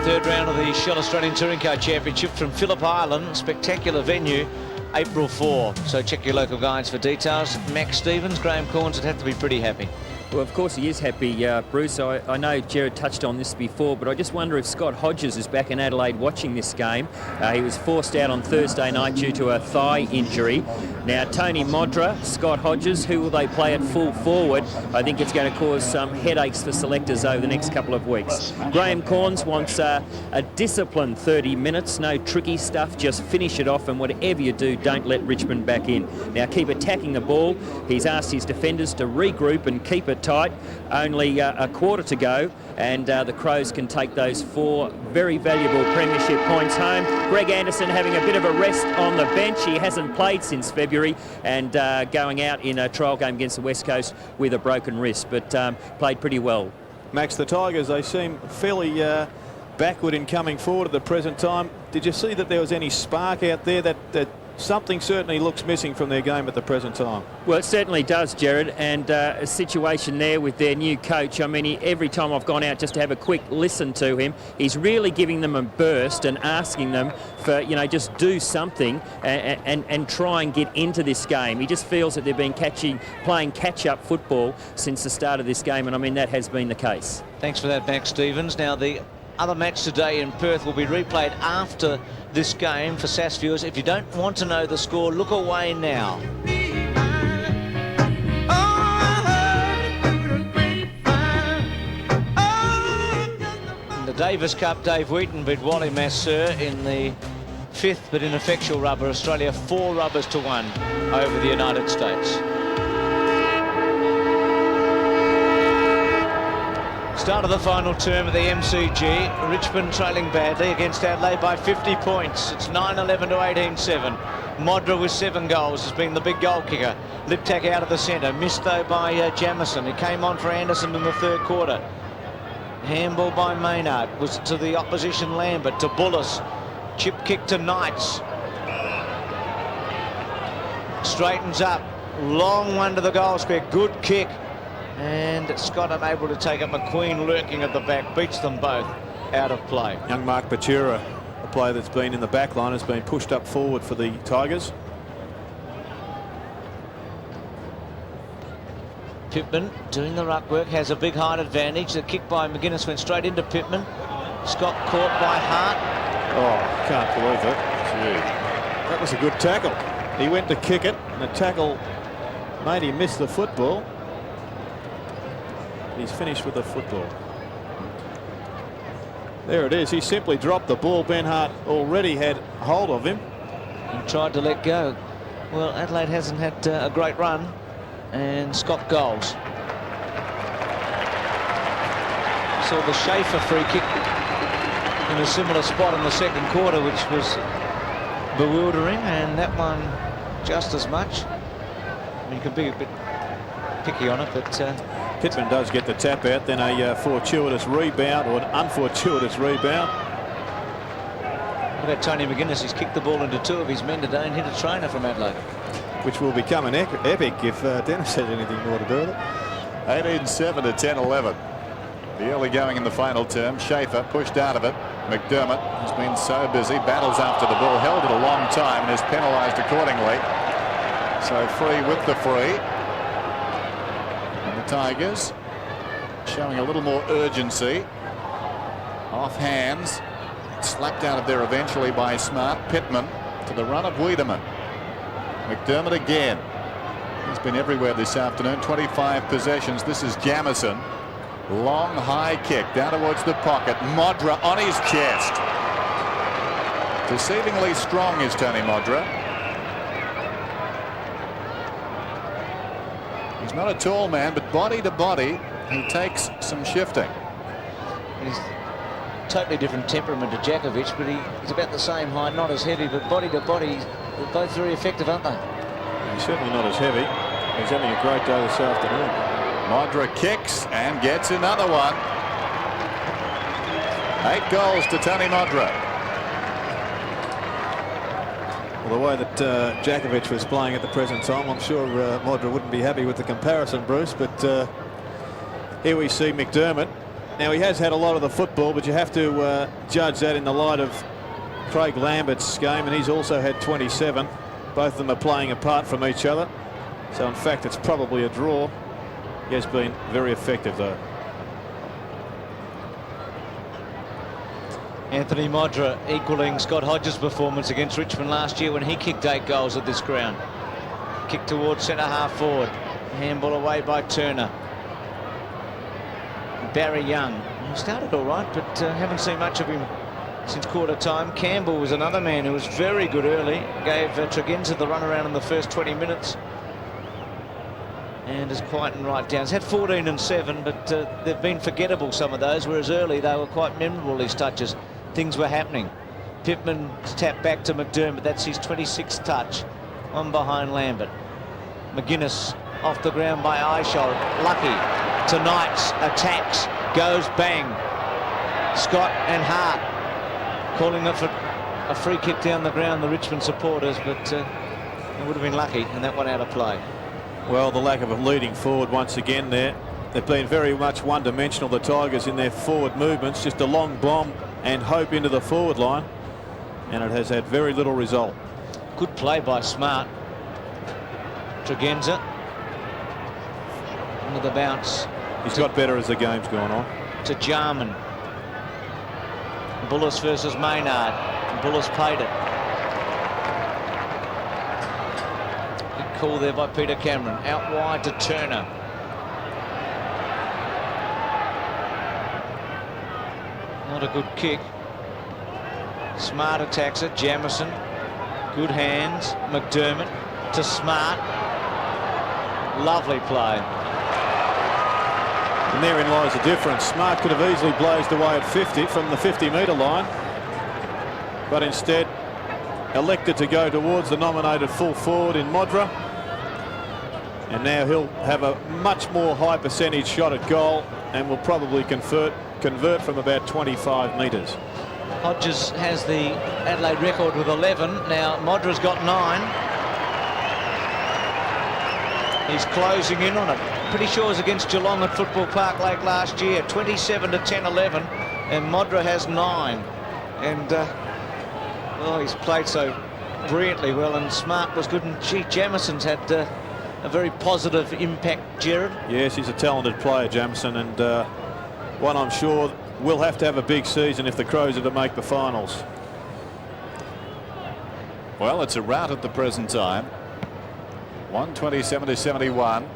Third round of the Shell Australian Touring Car Championship from Phillip Island. Spectacular venue, April 4. So check your local guides for details. Max Stevens, Graham Corns would have to be pretty happy. Well, of course he is happy, Bruce. I know Jared touched on this before, but I just wonder if Scott Hodges is back in Adelaide watching this game. He was forced out on Thursday night due to a thigh injury. Now, Tony Modra, Scott Hodges, who will they play at full forward? I think it's going to cause some headaches for selectors over the next couple of weeks. Graham Corns wants a disciplined 30 minutes, no tricky stuff, just finish it off, and whatever you do, don't let Richmond back in. Now, keep attacking the ball. He's asked his defenders to regroup and keep it tight. Only a quarter to go, and the Crows can take those 4 very valuable premiership points home. Greg Anderson having a bit of a rest on the bench. He hasn't played since February, and going out in a trial game against the West Coast with a broken wrist, but played pretty well. Max, the Tigers, they seem fairly backward in coming forward at the present time. Did you see that there was any spark out there? That something certainly looks missing from their game at the present time. Well, it certainly does, Jared, and a situation there with their new coach. I mean, every time I've gone out just to have a quick listen to him, he's really giving them a burst and asking them for, you know, just do something and try and get into this game. He just feels that they've been playing catch-up football since the start of this game, and I mean, that has been the case. Thanks for that, Max Stevens. Now, the other match today in Perth will be replayed after this game for SAS viewers. If you don't want to know the score, look away now. In the Davis Cup, Dave Wheaton beat Wally Masseur in the 5th but ineffectual rubber. Australia 4 rubbers to 1 over the United States. Start of the final term of the MCG. Richmond trailing badly against Adelaide by 50 points. It's 9-11 to 18-7. Modra with 7 goals has been the big goal kicker. Liptak out of the centre. Missed though by Jamison. He came on for Anderson in the 3rd quarter. Handball by Maynard. Was to the opposition Lambert. To Bullis. Chip kick to Knights. Straightens up. Long one to the goal square. Good kick. And Scott unable to take it. McQueen lurking at the back, beats them both out of play. Young Mark Batura, a player that's been in the back line, has been pushed up forward for the Tigers. Pittman doing the ruck work, has a big height advantage. The kick by McGuinness went straight into Pittman. Scott caught by Hart. Oh, can't believe it. Gee. That was a good tackle. He went to kick it, and the tackle made him miss the football. He's finished with the football. There it is. He simply dropped the ball. Ben Hart already had hold of him and tried to let go. Well, Adelaide hasn't had a great run, and Scott goals. Saw the Schaefer free kick in a similar spot in the second quarter, which was bewildering, and that one just as much. I mean, you can be a bit picky on it, but Pittman does get the tap out, then a fortuitous rebound, or an unfortuitous rebound. Look at Tony McGuinness. He's kicked the ball into two of his men today and hit a trainer from Adelaide. Which will become an epic if Dennis has anything more to do with it. 18-7 to 10-11. The early going in the final term. Schaefer pushed out of it. McDermott has been so busy, battles after the ball, held it a long time and is penalised accordingly. So free with the free. And the Tigers showing a little more urgency. Off hands. Slapped out of there eventually by Smart. Pittman to the run of Wiedemann. McDermott again. He's been everywhere this afternoon. 25 possessions. This is Jamison. Long high kick down towards the pocket. Modra on his chest. Deceivingly strong is Tony Modra. He's not a tall man, but body to body he takes some shifting. He's totally different temperament to Djakovic, but he's about the same height, not as heavy, but body to body they're both very effective, aren't they? He's certainly not as heavy. He's having a great day this afternoon. Modra kicks and gets another one. 8 goals to Tony Modra. Well, the way that Djakovic was playing at the present time, I'm sure Modra wouldn't be happy with the comparison, Bruce, but here we see McDermott. Now, he has had a lot of the football, but you have to judge that in the light of Craig Lambert's game, and he's also had 27. Both of them are playing apart from each other. So, in fact, it's probably a draw. He has been very effective, though. Anthony Modra equaling Scott Hodges' performance against Richmond last year when he kicked 8 goals at this ground. Kick towards centre half forward. Handball away by Turner. Barry Young. He started all right, but haven't seen much of him since quarter time. Campbell was another man who was very good early. Gave Tregenza the run around in the first 20 minutes. And has quietened right down. He's had 14 and 7, but they've been forgettable, some of those, whereas early they were quite memorable, these touches. Things were happening. Pittman's tap back to McDermott. That's his 26th touch. One behind Lambert. McGuinness off the ground by Aisha. Lucky. Tonight's attacks. Goes bang. Scott and Hart calling it for a free kick down the ground, the Richmond supporters, but it would have been lucky, and that one out of play. Well, the lack of a leading forward once again there. They've been very much one-dimensional, the Tigers, in their forward movements. Just a long bomb and hope into the forward line. And it has had very little result. Good play by Smart. Tregenza. Into the bounce. He's got better as the game's gone on. To Jarman. Bullis versus Maynard. Bullis paid it. Call there by Peter Cameron. Out wide to Turner. Not a good kick. Smart attacks it. Jamison. Good hands. McDermott to Smart. Lovely play. And therein lies the difference. Smart could have easily blazed away at 50 from the 50-metre line, but instead elected to go towards the nominated full forward in Modra. And now he'll have a much more high percentage shot at goal and will probably convert from about 25 metres. Hodges has the Adelaide record with 11. Now Modra's got 9. He's closing in on it. Pretty sure it was against Geelong at Football Park Lake last year. 27 to 10-11, and Modra has 9. And well, he's played so brilliantly well, and Smart was good. And gee, Jamison's had a a very positive impact, Gerard. Yes, he's a talented player, Jamison, and one I'm sure will have to have a big season if the Crows are to make the finals. Well, it's a rout at the present time. 127-71,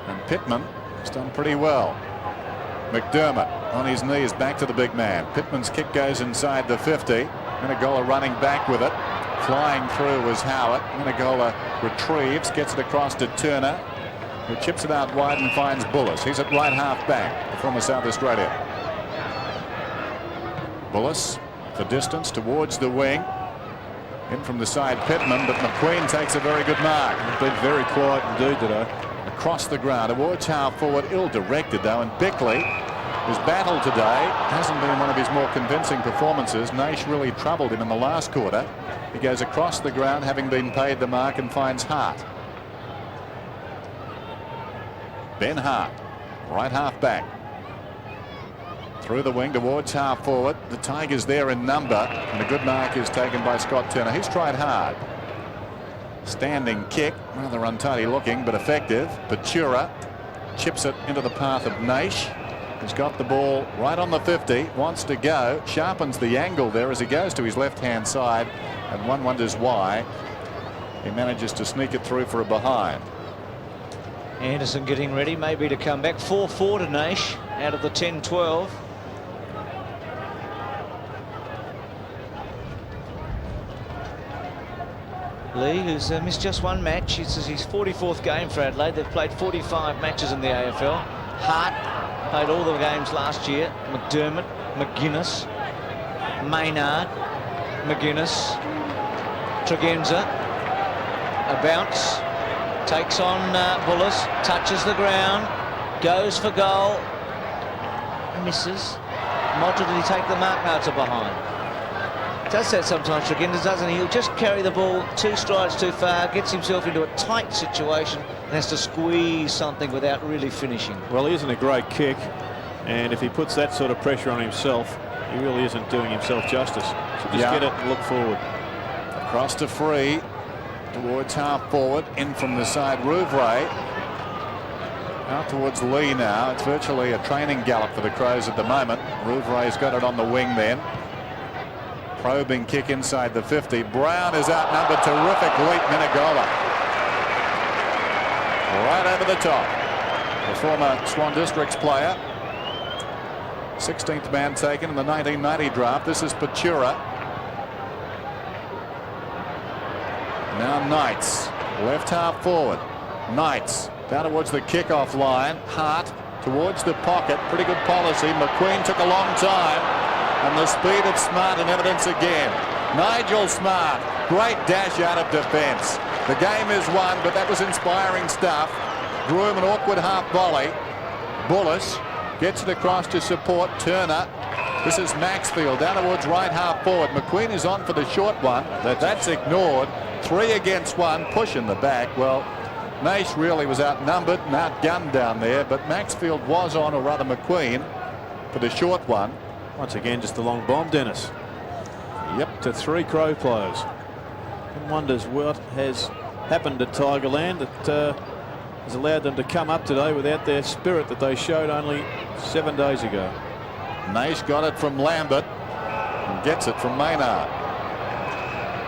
and Pittman has done pretty well. McDermott on his knees back to the big man. Pittman's kick goes inside the 50. Menegola running back with it. Flying through was Howard. Menegola retrieves, gets it across to Turner, who chips it out wide and finds Bullis. He's at right half back, the former South Australia. Bullis, the distance towards the wing. In from the side, Pittman, but McQueen takes a very good mark. Been very quiet indeed today. Across the ground towards half forward, ill-directed though, and Bickley, whose battle today hasn't been one of his more convincing performances. Naish really troubled him in the last quarter. He goes across the ground, having been paid the mark, and finds Hart. Ben Hart, right half back. Through the wing towards half forward. The Tigers there in number, and a good mark is taken by Scott Turner. He's tried hard. Standing kick, rather untidy looking, but effective. Patura chips it into the path of Naish, who's got the ball right on the 50, wants to go, sharpens the angle there as he goes to his left-hand side, and one wonders why he manages to sneak it through for a behind. Anderson getting ready, maybe to come back. 4-4 to Naish out of the 10-12. Lee, who's missed just one match. This is his 44th game for Adelaide. They've played 45 matches in the AFL. Hart played all the games last year. McDermott, McGuinness, Maynard, McGuinness, Tregenza. A bounce. Takes on Bullis. Touches the ground. Goes for goal. Misses. Modra, did he take the mark? No, it's a behind. Does that sometimes, Tregenza, doesn't he? He'll just carry the ball 2 strides too far, gets himself into a tight situation, and has to squeeze something without really finishing. Well, he isn't a great kick, and if he puts that sort of pressure on himself, he really isn't doing himself justice. So just get it and look forward. Across to Free, towards half forward, in from the side, Rouvray. Out towards Lee now. It's virtually a training gallop for the Crows at the moment. Rouvray's got it on the wing then. Probing kick inside the 50. Brown is outnumbered. Terrific leap, Menegola. Right over the top. The former Swan Districts player. 16th man taken in the 1990 draft. This is Patura. Now Knights. Left half forward. Knights down towards the kickoff line. Hart towards the pocket. Pretty good policy. McQueen took a long time. And the speed of Smart in evidence again. Nigel Smart, great dash out of defence. The game is won, but that was inspiring stuff. Drew him an awkward half volley. Bullis gets it across to support Turner. This is Maxfield down towards right half forward. McQueen is on for the short one. That's ignored. 3 against 1, push in the back. Well, Naish really was outnumbered and outgunned down there, but Maxfield was on, or rather McQueen, for the short one. Once again, just a long bomb, Dennis. Yep, to 3 Crow players. One wonders what has happened at Tigerland that has allowed them to come up today without their spirit that they showed only 7 days ago. Naish got it from Lambert and gets it from Maynard.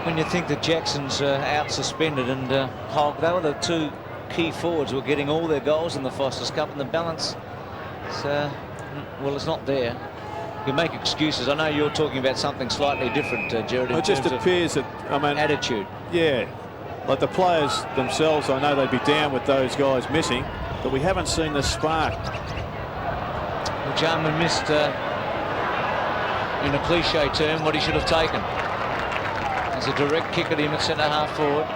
When you think that Jackson's out suspended and Hogg, they were the 2 key forwards who were getting all their goals in the Foster's Cup, and the balance, well, it's not there. You make excuses. I know you're talking about something slightly different, Gerard. It just appears that, I mean, attitude. Yeah, like the players themselves, I know they'd be down with those guys missing, but we haven't seen the spark. Well, Jarman missed, in a cliche term, what he should have taken. There's a direct kick at him at centre half forward.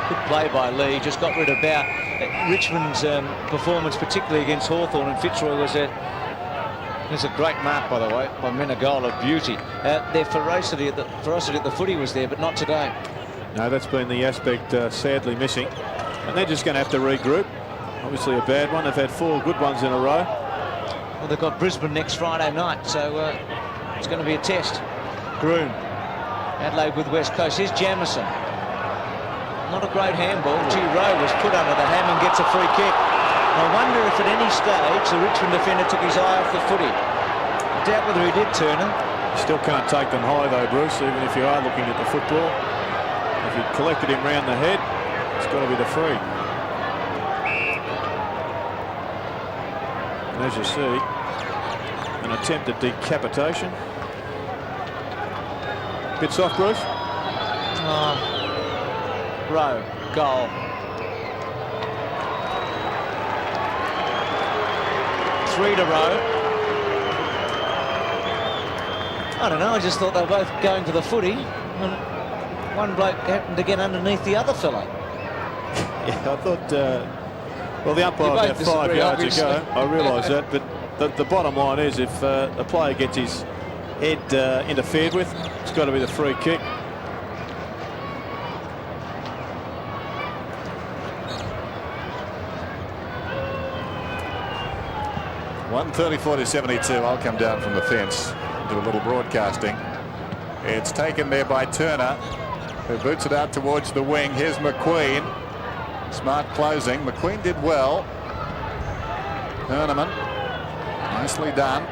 Good play by Lee. Just got rid of Bow. Richmond's performance, particularly against Hawthorn and Fitzroy, was there's a great mark, by the way, by Menegola. Beauty. Their ferocity at the footy was there, but not today. No, that's been the aspect sadly missing. And they're just going to have to regroup. Obviously a bad one. They've had 4 good ones in a row. Well, they've got Brisbane next Friday night, so it's going to be a test. Groom. Adelaide with West Coast. Here's Jamison. Not a great handball. G. Rowe was put under the ham and gets a free kick. I wonder if at any stage the Richmond defender took his eye off the footy. I doubt whether he did, Turner. Still can't take them high though, Bruce, even if you are looking at the football. If you collected him round the head, it's got to be the free. And as you see, an attempt at decapitation. Bit soft, Bruce? Rowe, goal. Three to Rowe. I don't know, I just thought they were both going for the footy. And one bloke happened to get underneath the other fellow. Yeah, I thought, well, the umpire about 5 yards ago, I realise that, but the bottom line is if a player gets his head interfered with, it's got to be the free kick. .134-72. I'll come down from the fence, do a little broadcasting. It's taken there by Turner, who boots it out towards the wing. Here's McQueen. Smart closing. McQueen did well. Herneman, nicely done.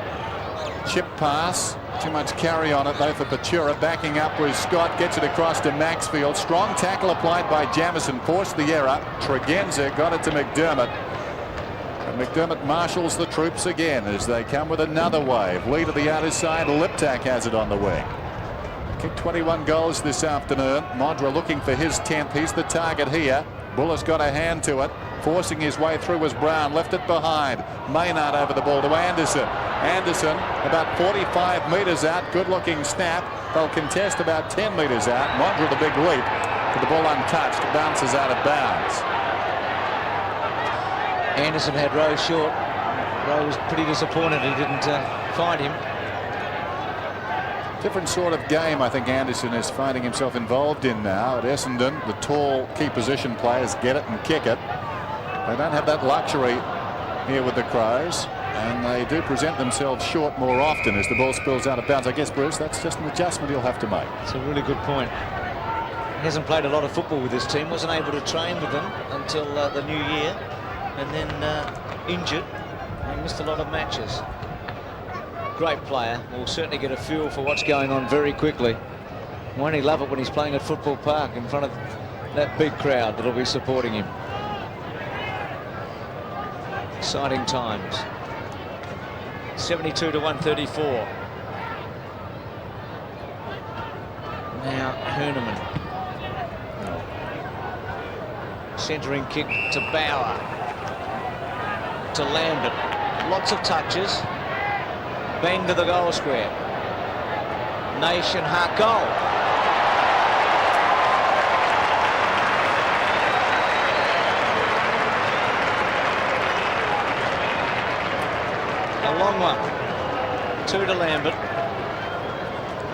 Chip pass. Too much carry on it though for Patura. Backing up with Scott. Gets it across to Maxfield. Strong tackle applied by Jamison. Forced the error. Tregenza got it to McDermott. And McDermott marshals the troops again as they come with another wave. Lee to the outer side. Liptak has it on the wing. Kicked 21 goals this afternoon. Modra looking for his 10th. He's the target here. Buller's got a hand to it. Forcing his way through was Brown. Left it behind. Maynard over the ball to Anderson. Anderson about 45 metres out. Good looking snap. They'll contest about 10 metres out. Modra the big leap. But the ball untouched. Bounces out of bounds. Anderson had Rowe short. Rowe was pretty disappointed he didn't find him. Different sort of game I think Anderson is finding himself involved in now. At Essendon, the tall key position players get it and kick it. They don't have that luxury here with the Crows, and they do present themselves short more often as the ball spills out of bounds. I guess, Bruce, that's just an adjustment he'll have to make. It's a really good point. He hasn't played a lot of football with this team, wasn't able to train with them until the new year, and then injured and missed a lot of matches. Great player. Will certainly get a feel for what's going on very quickly. Won't he love it when he's playing at Football Park in front of that big crowd that'll be supporting him. Exciting times. 72 to 134. Now Herneman. Centering kick to Bauer. To Lambert. Lots of touches. Bang to the goal square. Nation Hart goal. A long one. Two to Lambert.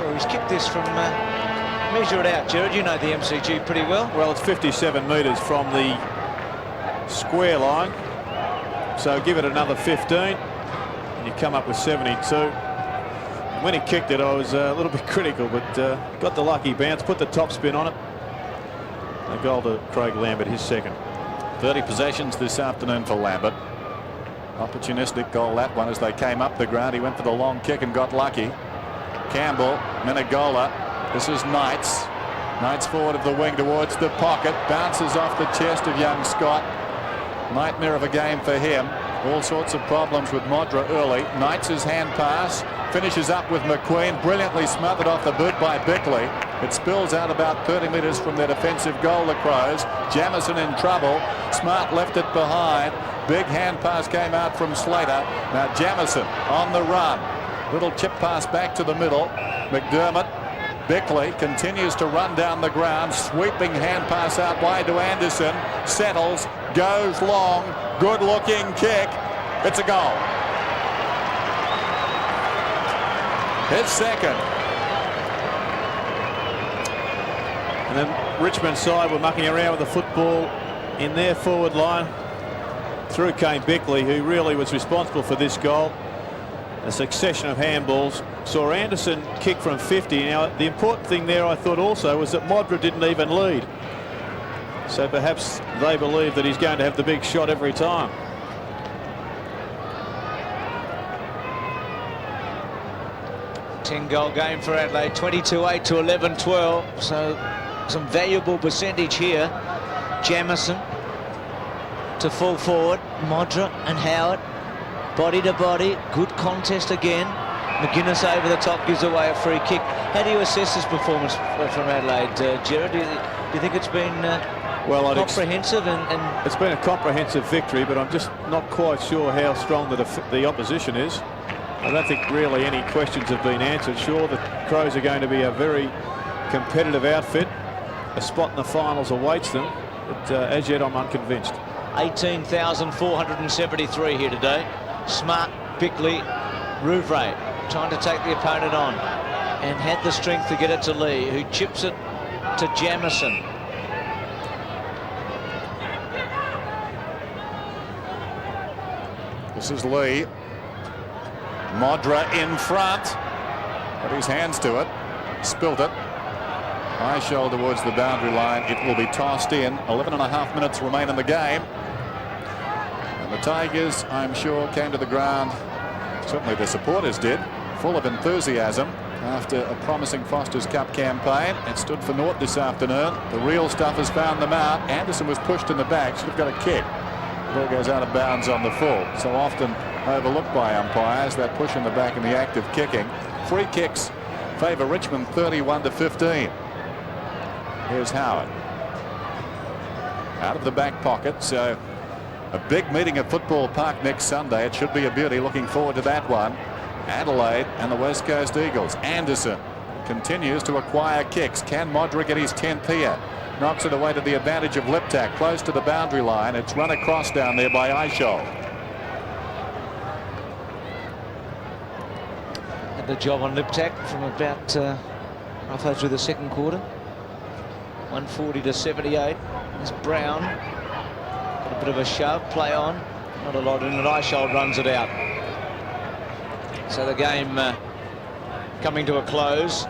Oh, he's kicked this from... measure it out, Jared. You know the MCG pretty well. Well, it's 57 metres from the square line. So give it another 15. You come up with 72. When he kicked it, I was a little bit critical, but got the lucky bounce, put the top spin on it. A goal to Craig Lambert, his second. 30 possessions this afternoon for Lambert. Opportunistic goal, that one, as they came up the ground. He went for the long kick and got lucky. Campbell, Menegola. This is Knights. Knights forward of the wing towards the pocket. Bounces off the chest of young Scott. Nightmare of a game for him. All sorts of problems with Modra early. Knights' hand pass. Finishes up with McQueen. Brilliantly smothered off the boot by Bickley. It spills out about 30 metres from their defensive goal, the Crows. Jamison in trouble. Smart left it behind. Big hand pass came out from Slater. Now Jamison on the run. Little chip pass back to the middle. McDermott. Bickley continues to run down the ground. Sweeping hand pass out wide to Anderson. Settles. Goes long. Good looking kick. It's a goal. His second. And then Richmond side were mucking around with the football in their forward line. Through came Bickley, who really was responsible for this goal. A succession of handballs. Saw Anderson kick from 50. Now, the important thing there, I thought also, was that Modra didn't even lead. So perhaps they believe that he's going to have the big shot every time. Ten-goal game for Adelaide, 22-8 to 11-12. So some valuable percentage here. Jamison to full forward. Modra and Howard, body to body. Good contest again. McGuinness over the top gives away a free kick. How do you assess this performance from Adelaide, Gerard? Do you think it's been comprehensive? And it's been a comprehensive victory, but I'm just not quite sure how strong the opposition is. I don't think really any questions have been answered. Sure, the Crows are going to be a very competitive outfit. A spot in the finals awaits them, but as yet I'm unconvinced. 18,473 here today. Smart, Bickley, Rouvray trying to take the opponent on, and had the strength to get it to Lee, who chips it to Jamison. This is Lee. Modra in front. Put his hands to it. Spilt it. High shoulder towards the boundary line. It will be tossed in. 11.5 minutes remain in the game. And the Tigers, I'm sure, came to the ground. Certainly the supporters did. Full of enthusiasm after a promising Foster's Cup campaign. It stood for naught this afternoon. The real stuff has found them out. Anderson was pushed in the back. Should have got a kick. The ball goes out of bounds on the full. So often overlooked by umpires, that push in the back and the act of kicking. Free kicks favour Richmond 31-15. Here's Howard. Out of the back pocket, so a big meeting at Football Park next Sunday. It should be a beauty. Looking forward to that one. Adelaide and the West Coast Eagles. Anderson continues to acquire kicks. Can Modra get his 10th here? Knocks it away to the advantage of Liptak, close to the boundary line. It's run across down there by Eichel. Had the job on Liptak from about halfway through the second quarter. 140-78. There's Brown. Got a bit of a shove, play on. Not a lot in it. Eichel runs it out. So the game coming to a close.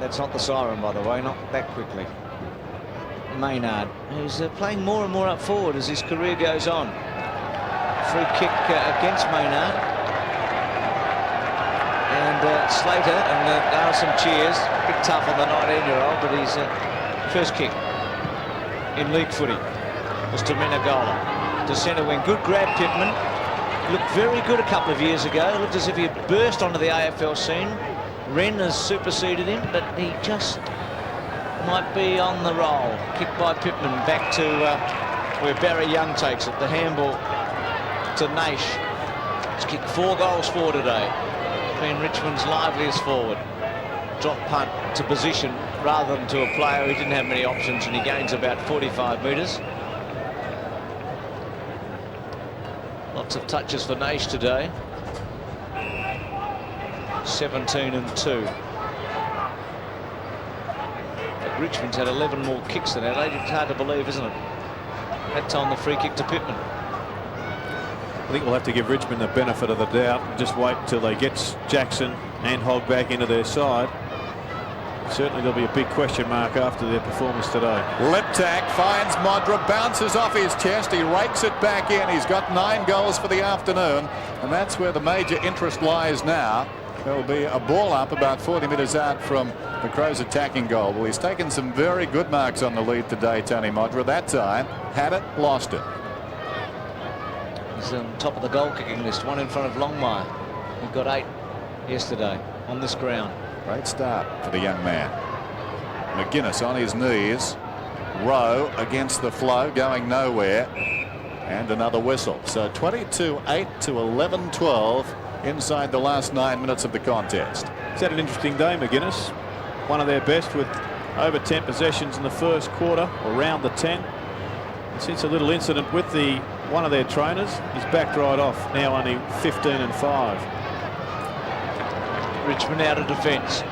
That's not the siren, by the way, not that quickly. Maynard, who's playing more and more up forward as his career goes on. Free kick against Maynard. And Slater, and there are some cheers. A bit tough on the 19-year-old, but his first kick in league footy was to Menegola. To centre wing. Good grab, Pittman. Looked very good a couple of years ago. Looked as if he had burst onto the AFL scene. Wren has superseded him, but he just might be on the roll. Kicked by Pittman back to where Barry Young takes it. The handball to Naish. He's kicked 4 goals for today. Been Richmond's liveliest forward. Drop punt to position rather than to a player who didn't have many options, and he gains about 45 metres. Lots of touches for Naish today. 17-2. But Richmond's had 11 more kicks than Adelaide. It's hard to believe, isn't it? That time the free kick to Pittman. I think we'll have to give Richmond the benefit of the doubt and just wait until they get Jackson and Hogg back into their side. Certainly there'll be a big question mark after their performance today. Liptak finds Modra, bounces off his chest, he rakes it back in. He's got 9 goals for the afternoon, and that's where the major interest lies now. There'll be a ball up about 40 metres out from the Crows' attacking goal. Well, he's taken some very good marks on the lead today, Tony Modra. That time, had it, lost it. He's on top of the goal kicking list, one in front of Longmire, who got 8 yesterday on this ground. Great start for the young man. McGuinness on his knees. Rowe against the flow, going nowhere. And another whistle. So 22-8 to 11-12 inside the last 9 minutes of the contest. He's had an interesting day, McGuinness. One of their best with over 10 possessions in the first quarter, around the 10. And since a little incident with one of their trainers, he's backed right off, now only 15-5. Richmond out of defence.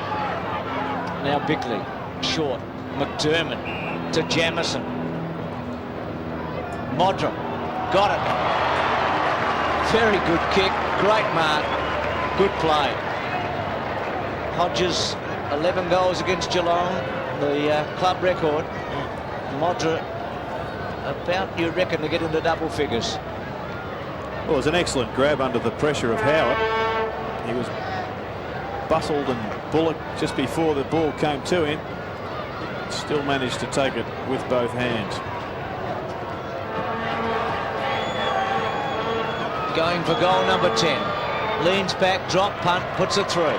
Now Bickley, short. McDermott to Jamison. Modra, got it. Very good kick, great mark, good play. Hodges, 11 goals against Geelong. the club record. Modra about, you reckon, to get into double figures. Well, it was an excellent grab under the pressure of Howard. He was bustled and bullocked just before the ball came to him. Still managed to take it with both hands. Going for goal number 10. Leans back, drop, punt, puts it through.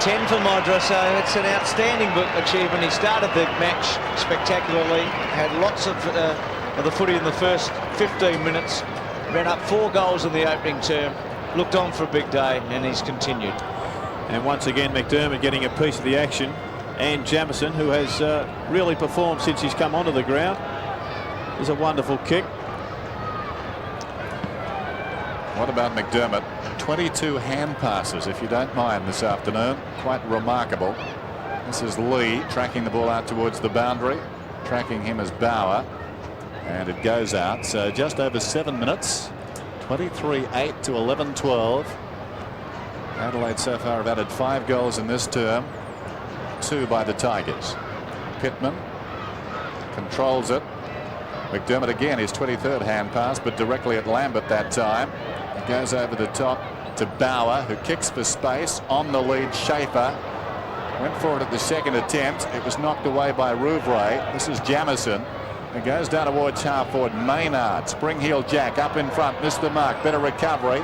10 for Modra, so it's an outstanding achievement. He started the match spectacularly, had lots of the footy in the first 15 minutes, ran up 4 goals in the opening term, looked on for a big day, and he's continued. And once again, McDermott getting a piece of the action, and Jamieson, who has really performed since he's come onto the ground. Is a wonderful kick. What about McDermott? 22 hand passes, if you don't mind, this afternoon. Quite remarkable. This is Lee tracking the ball out towards the boundary. Tracking him as Bauer. And it goes out. So just over 7 minutes. 23-8 to 11-12. Adelaide so far have added 5 goals in this term. 2 by the Tigers. Pittman controls it. McDermott again, his 23rd hand pass, but directly at Lambert that time. It goes over the top to Bauer, who kicks for space. On the lead, Schaefer went for it at the second attempt. It was knocked away by Rouvray. This is Jamieson. It goes down towards half forward. Maynard, spring heel jack up in front, missed the mark. Better recovery.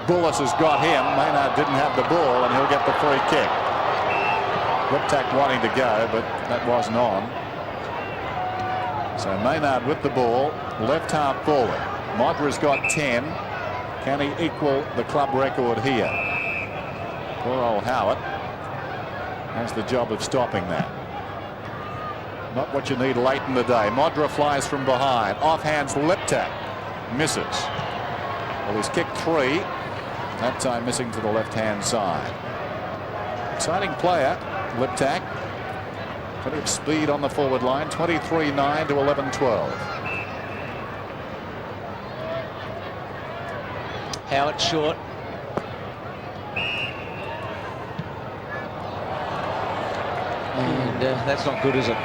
Bullis has got him. Maynard didn't have the ball, and he'll get the free kick. Liptak wanting to go, but that wasn't on. So Maynard with the ball, left half forward. Modra's got 10. Can he equal the club record here? Poor old Howard has the job of stopping that. Not what you need late in the day. Modra flies from behind. Offhands Liptak. Misses. Well, he's kicked 3. That time missing to the left-hand side. Exciting player, Liptak. Plenty of speed on the forward line. 23-9 to 11-12. Howard short. And that's not good, is it?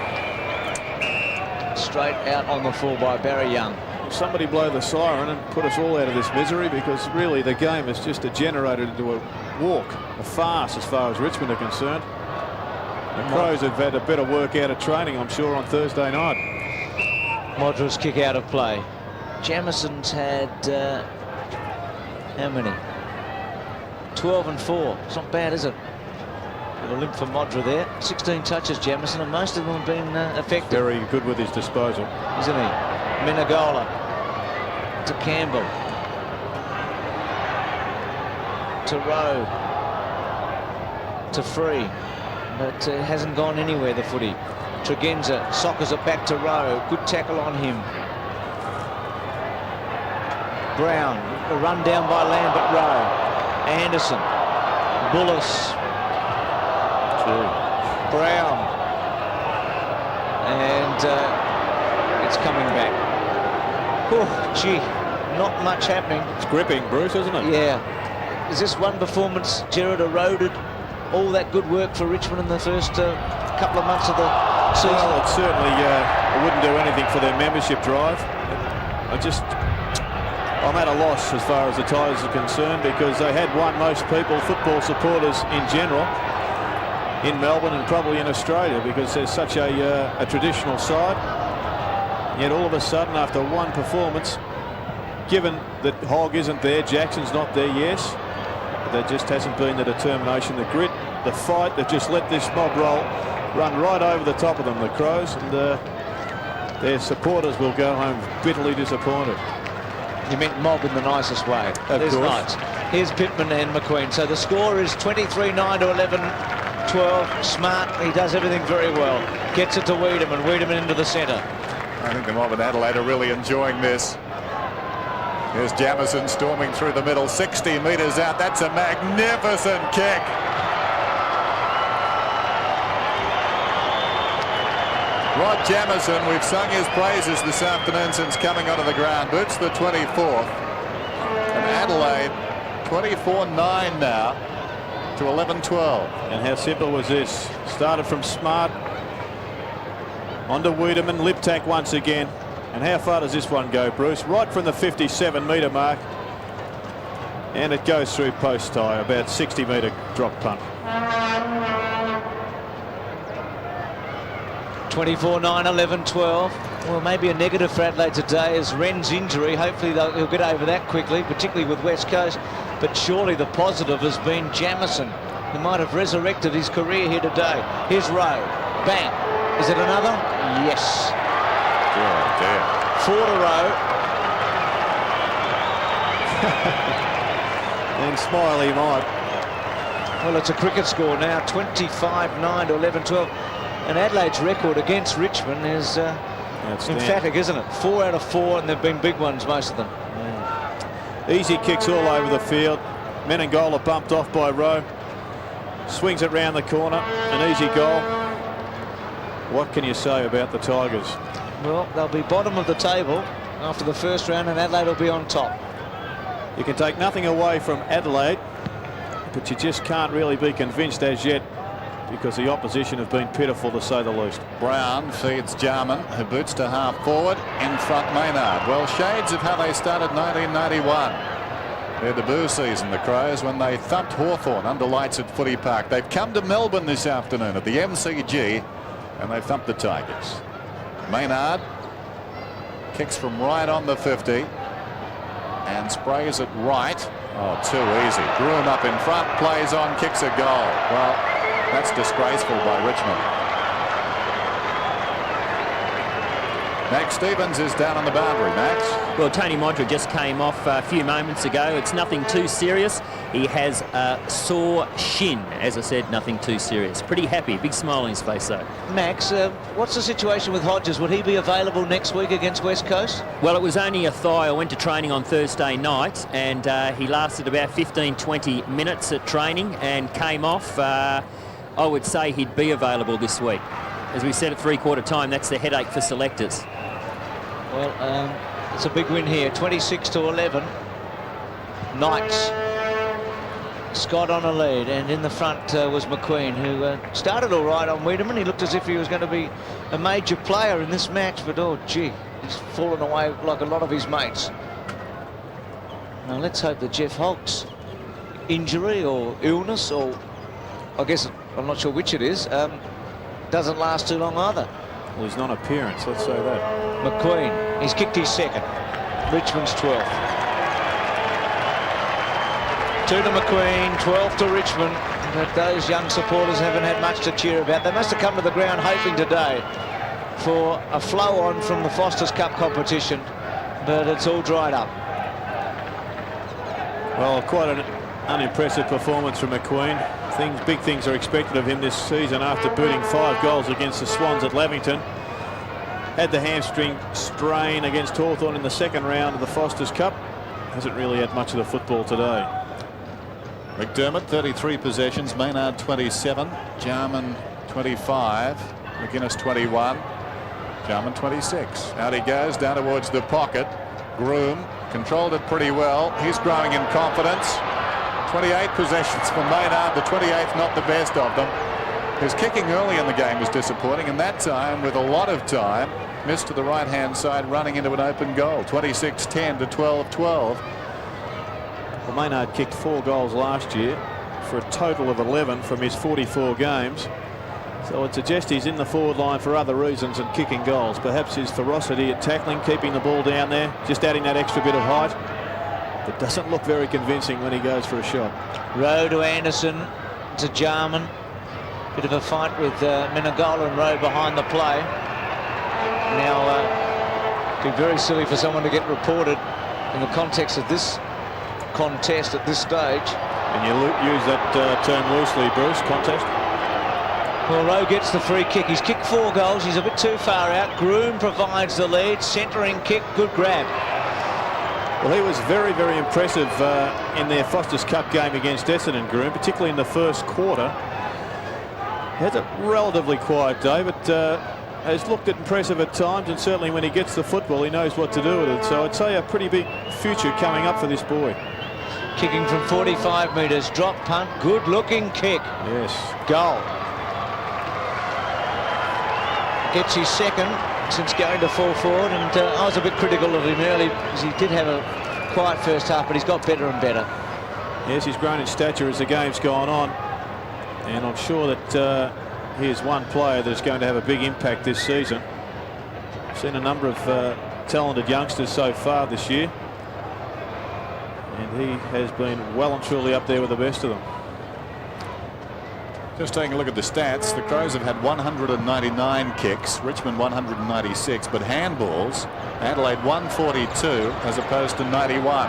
Straight out on the full by Barry Young. Somebody blow the siren and put us all out of this misery, because really the game has just degenerated into a walk, a farce as far as Richmond are concerned. The Crows have had a better work out of training, I'm sure, on Thursday night. Modra's kick out of play. Jamison's had how many? 12 and 4. It's not bad, is it? A limp for Modra there. 16 touches, Jamieson, and most of them have been effective. Very good with his disposal, isn't he? Menegola to Campbell, to Rowe, to Free, but it hasn't gone anywhere, the footy. Tregenza soccers it back to Rowe. Good tackle on him. Brown, a run down by Lambert. Rowe, Anderson, Bullis, Brown, and it's coming back. Oh, gee, not much happening. It's gripping, Bruce, isn't it? Yeah. Is this one performance, Gerard, eroded all that good work for Richmond in the first couple of months of the season? Well, it certainly wouldn't do anything for their membership drive. I'm at a loss as far as the Tigers are concerned, because they had won most people, football supporters in general, in Melbourne and probably in Australia, because there's such a traditional side. Yet all of a sudden, after one performance, given that Hogg isn't there, Jackson's not there, yes, but there just hasn't been the determination, the grit, the fight. They've just let this mob roll run right over the top of them, the Crows, and their supporters will go home bitterly disappointed. You meant mob in the nicest way. There's Knights. Here's Pittman and McQueen. So the score is 23-9 to 11-12. Smart. He does everything very well. Gets it to Wiedemann, and Wiedemann into the centre. I think the mob in Adelaide are really enjoying this. Here's Jamieson storming through the middle, 60 metres out. That's a magnificent kick. Rod Jamieson, we've sung his praises this afternoon since coming onto the ground. Boots the 24th. And Adelaide 24-9 now. to 11-12. And how simple was this? Started from Smart, onto Wiedemann, lip tack once again. And how far does this one go, Bruce? Right from the 57-metre mark. And it goes through post tie, about 60-metre drop punt. 24-9, 11-12. Well, maybe a negative for Adelaide today is Wren's injury. Hopefully he'll get over that quickly, particularly with West Coast. But surely the positive has been Jamison, who might have resurrected his career here today. Here's Rowe. Bang. Is it another? Yes. Oh, dear. 4 to Rowe. And Smiley might. Well, it's a cricket score now, 25-9 to 11-12. And Adelaide's record against Richmond is emphatic, isn't it? 4 out of 4, and they've been big ones, most of them. Easy kicks all over the field. Menengola bumped off by Rowe. Swings it round the corner. An easy goal. What can you say about the Tigers? Well, they'll be bottom of the table after the first round, and Adelaide will be on top. You can take nothing away from Adelaide, but you just can't really be convinced as yet, because the opposition have been pitiful, to say the least. Brown feeds Jarman, who boots to half forward. In front, Maynard. Well, shades of how they started 1991. Their debut season, the Crows, when they thumped Hawthorn under lights at Footy Park. They've come to Melbourne this afternoon at the MCG, and they thumped the Tigers. Maynard kicks from right on the 50 and sprays it right. Oh, too easy. Groom up in front, plays on, kicks a goal. Well, that's disgraceful by Richmond. Max Stevens is down on the boundary. Max? Well, Tony Modra just came off a few moments ago. It's nothing too serious. He has a sore shin. As I said, nothing too serious. Pretty happy. Big smile on his face, though. Max, what's the situation with Hodges? Would he be available next week against West Coast? Well, it was only a thigh. I went to training on Thursday night, and he lasted about 15-20 minutes at training and came off. I would say he'd be available this week. As we said at three-quarter time, that's the headache for selectors. Well, it's a big win here, 26-11. Knights. Scott on a lead, and in the front was McQueen, who started all right on Wiedemann. He looked as if he was going to be a major player in this match, but oh gee, he's fallen away like a lot of his mates. Now let's hope that Jeff Holt's injury or illness, or I guess I'm not sure which it is, doesn't last too long either. Well, his non-appearance, let's say that. McQueen, he's kicked his second. Richmond's 12th. 2 to McQueen, 12 to Richmond. But those young supporters haven't had much to cheer about. They must have come to the ground hoping today for a flow-on from the Foster's Cup competition, but it's all dried up. Well, quite an unimpressive performance from McQueen. Big things are expected of him this season after booting 5 goals against the Swans at Lavington. Had the hamstring strain against Hawthorn in the second round of the Foster's Cup. Hasn't really had much of the football today. McDermott, 33 possessions. Maynard, 27. Jarman, 25. McGuinness, 21. Jarman, 26. Out he goes, down towards the pocket. Groom controlled it pretty well. He's growing in confidence. 28 possessions for Maynard, the 28th not the best of them. His kicking early in the game was disappointing, and that time, with a lot of time, missed to the right-hand side, running into an open goal. 26-10 to 12-12. Well, Maynard kicked 4 goals last year for a total of 11 from his 44 games. So I'd suggest he's in the forward line for other reasons than kicking goals. Perhaps his ferocity at tackling, keeping the ball down there, just adding that extra bit of height. It doesn't look very convincing when he goes for a shot. Rowe to Anderson, to Jarman. Bit of a fight with Menengola and Rowe behind the play. Now, it'd be very silly for someone to get reported in the context of this contest at this stage. And you use that term loosely, Bruce, contest. Well, Rowe gets the free kick. He's kicked 4 goals. He's a bit too far out. Groom provides the lead. Centering kick, good grab. Well, he was very, very impressive in their Foster's Cup game against Essendon, Groom, particularly in the first quarter. He has a relatively quiet day, but has looked impressive at times, and certainly when he gets the football, he knows what to do with it. So I'd say a pretty big future coming up for this boy. Kicking from 45 metres, drop punt, good-looking kick. Yes. Goal. Gets his second since going to full forward, and I was a bit critical of him early because he did have a quiet first half, but he's got better and better. Yes, he's grown in stature as the game's gone on, and I'm sure that he is one player that is going to have a big impact this season. I've seen a number of talented youngsters so far this year, and he has been well and truly up there with the best of them. Just taking a look at the stats, the Crows have had 199 kicks, Richmond 196, but handballs, Adelaide 142 as opposed to 91.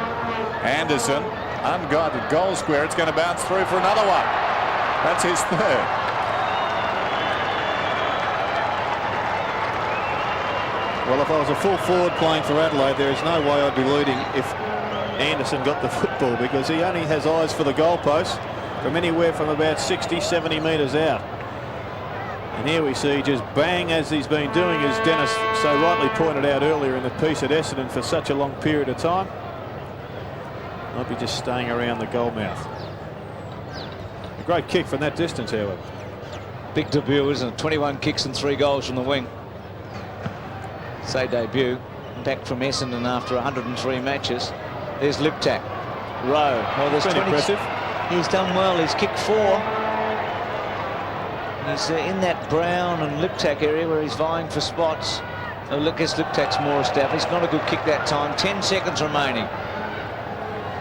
Anderson, unguarded goal square, it's going to bounce through for another one. That's his third. Well, if I was a full forward playing for Adelaide, there is no way I'd be leading if Anderson got the football, because he only has eyes for the goalpost from anywhere from about 60, 70 metres out. And here we see just bang, as he's been doing, as Dennis so rightly pointed out earlier in the piece at Essendon, for such a long period of time. Might be just staying around the goal mouth. A great kick from that distance, however. Big debut, isn't it? 21 kicks and 3 goals from the wing. Say debut. Back from Essendon after 103 matches. There's Liptak. Rowe. Well, there's 20. Impressive. He's done well. He's kicked 4. He's in that Brown and Liptak area where he's vying for spots. I guess Liptak's more established. Not a good kick that time. 10 seconds remaining.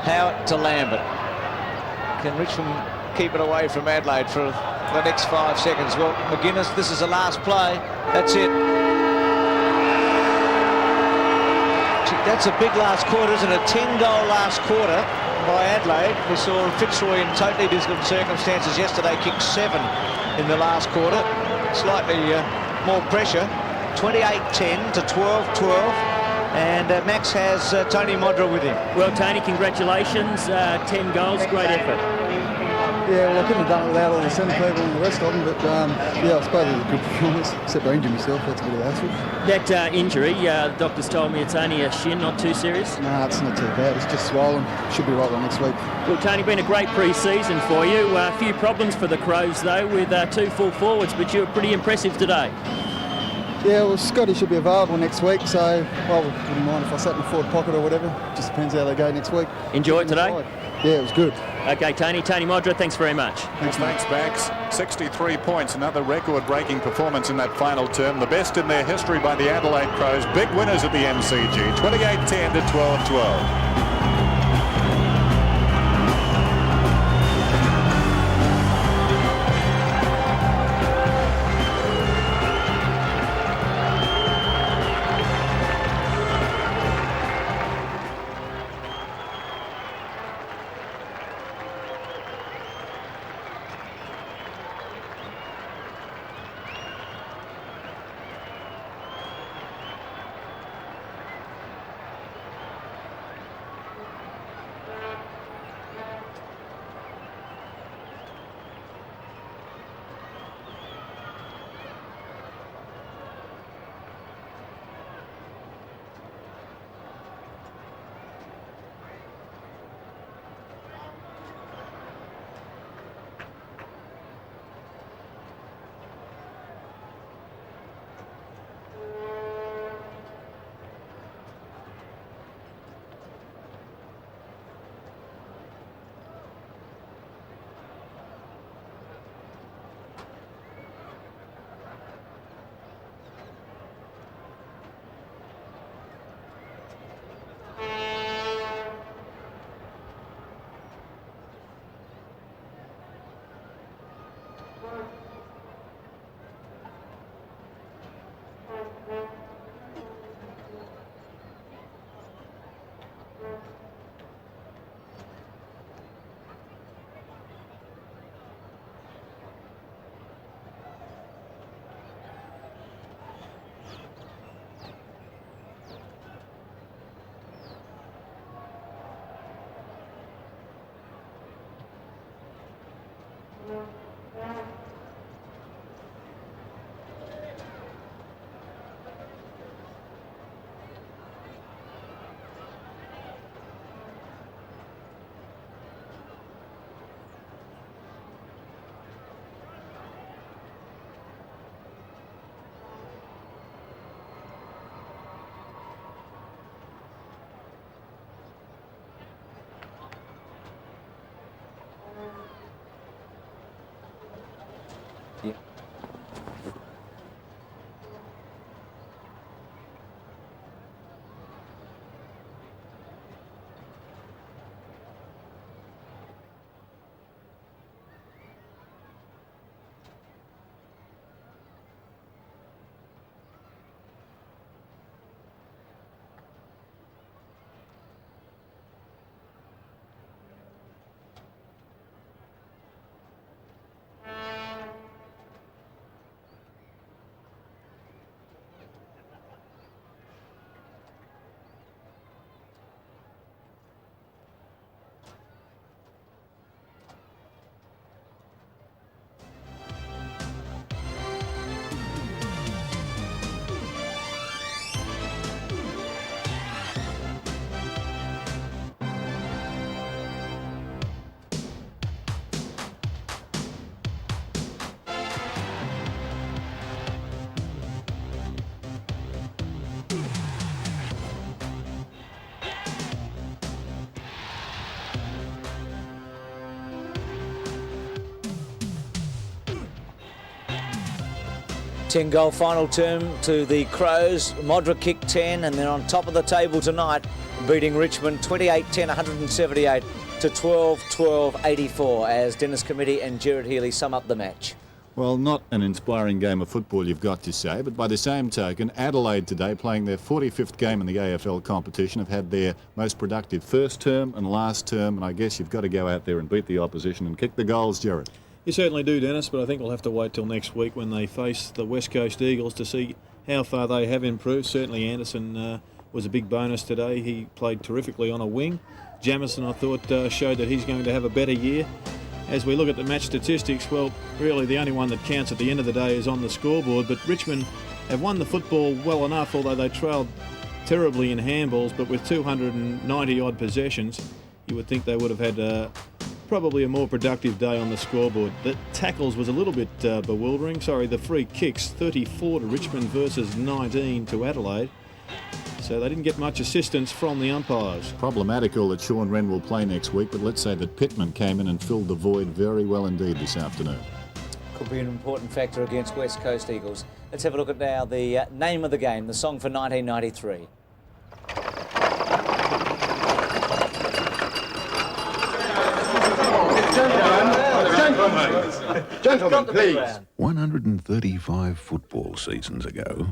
Howard to Lambert. Can Richmond keep it away from Adelaide for the next 5 seconds? Well, McGuinness, this is the last play. That's it. That's a big last quarter, isn't it? A 10-goal last quarter by Adelaide. We saw Fitzroy in totally different circumstances yesterday kick 7 in the last quarter. Slightly more pressure. 28-10 to 12-12. And Max has Tony Modra with him. Well, Tony, congratulations. 10 goals, great effort. Yeah, well, I couldn't have done it without all the centre people and the rest of them, but yeah, I suppose it was a good performance, except I injured myself. That's a bit of a hassle. That injury, the doctors told me it's only a shin, not too serious. Nah, it's not too bad. It's just swollen. Should be right by next week. Well, Tony, been a great pre-season for you. A few problems for the Crows, though, with 2 full forwards, but you were pretty impressive today. Yeah, well, Scotty should be available next week, so I wouldn't mind if I sat in the forward pocket or whatever. Just depends how they go next week. Enjoy it today? Yeah, it was good. Okay, Tony Modra, thanks very much. Thanks, Max. 63 points, another record-breaking performance in that final term. The best in their history by the Adelaide Crows. Big winners at the MCG, 28-10 to 12-12. Yeah. Ten-goal final term to the Crows. Modric kicked 10 and they're on top of the table tonight, beating Richmond 28-10, 178 to 12-12, 84 as Dennis Committee and Gerard Healy sum up the match. Well, not an inspiring game of football, you've got to say, but by the same token, Adelaide today, playing their 45th game in the AFL competition, have had their most productive first term and last term, and I guess you've got to go out there and beat the opposition and kick the goals, Gerard. You certainly do, Dennis, but I think we'll have to wait till next week when they face the West Coast Eagles to see how far they have improved. Certainly Anderson was a big bonus today. He played terrifically on a wing. Jamison, I thought, showed that he's going to have a better year. As we look at the match statistics, well, really the only one that counts at the end of the day is on the scoreboard, but Richmond have won the football well enough, although they trailed terribly in handballs, but with 290-odd possessions, you would think they would have had probably a more productive day on the scoreboard. The tackles was a little bit bewildering. The free kicks, 34 to Richmond versus 19 to Adelaide. So they didn't get much assistance from the umpires. Problematical that Sean Wren will play next week, but let's say that Pittman came in and filled the void very well indeed this afternoon. Could be an important factor against West Coast Eagles. Let's have a look at now the name of the game, the song for 1993. Gentlemen, please. 135 football seasons ago,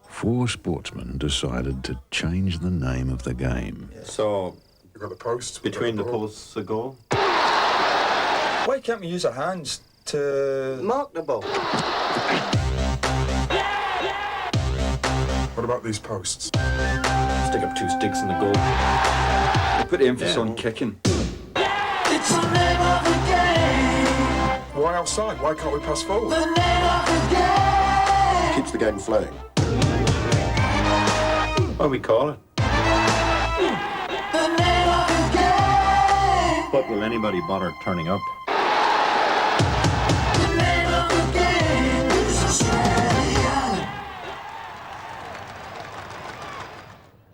4 sportsmen decided to change the name of the game. So, you've got the posts. Between the posts, the goal. Why can't we use our hands to mark the ball? What about these posts? Stick up 2 sticks in the goal. Put the emphasis on kicking. It's the name of the game. Why outside? Why can't we pass forward? The name of the game. Keeps the game flowing. What do we call it? The name of the game. But will anybody bother turning up? The name of the game is Australia.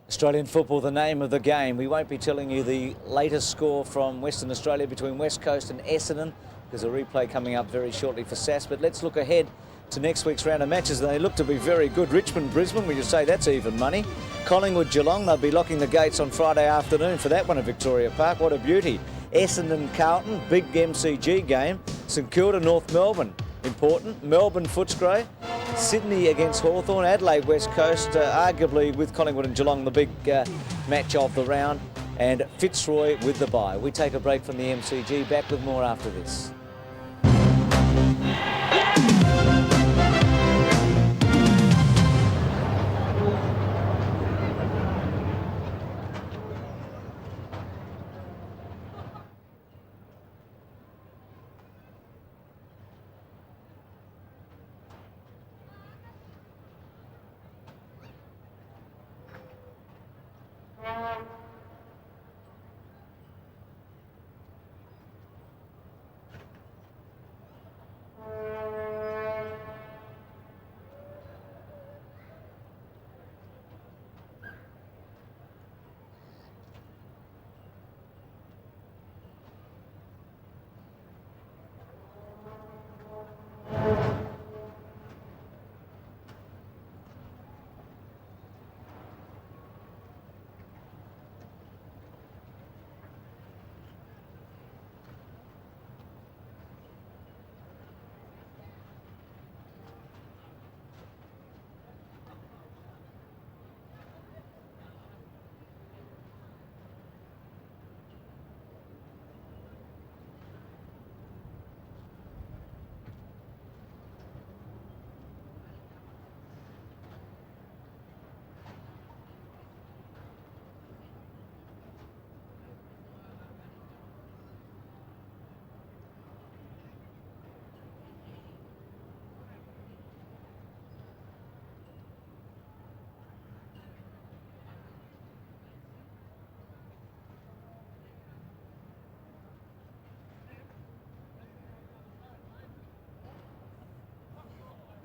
Australian football, the name of the game. We won't be telling you the latest score from Western Australia between West Coast and Essendon, because a replay coming up very shortly for SAS. But let's look ahead to next week's round of matches. They look to be very good. Richmond, Brisbane, we just say that's even money. Collingwood, Geelong, they'll be locking the gates on Friday afternoon for that one at Victoria Park. What a beauty. Essendon, Carlton, big MCG game. St Kilda, North Melbourne, important. Melbourne, Footscray. Sydney against Hawthorn. Adelaide, West Coast, arguably with Collingwood and Geelong, the big match of the round. And Fitzroy with the bye. We take a break from the MCG. Back with more after this.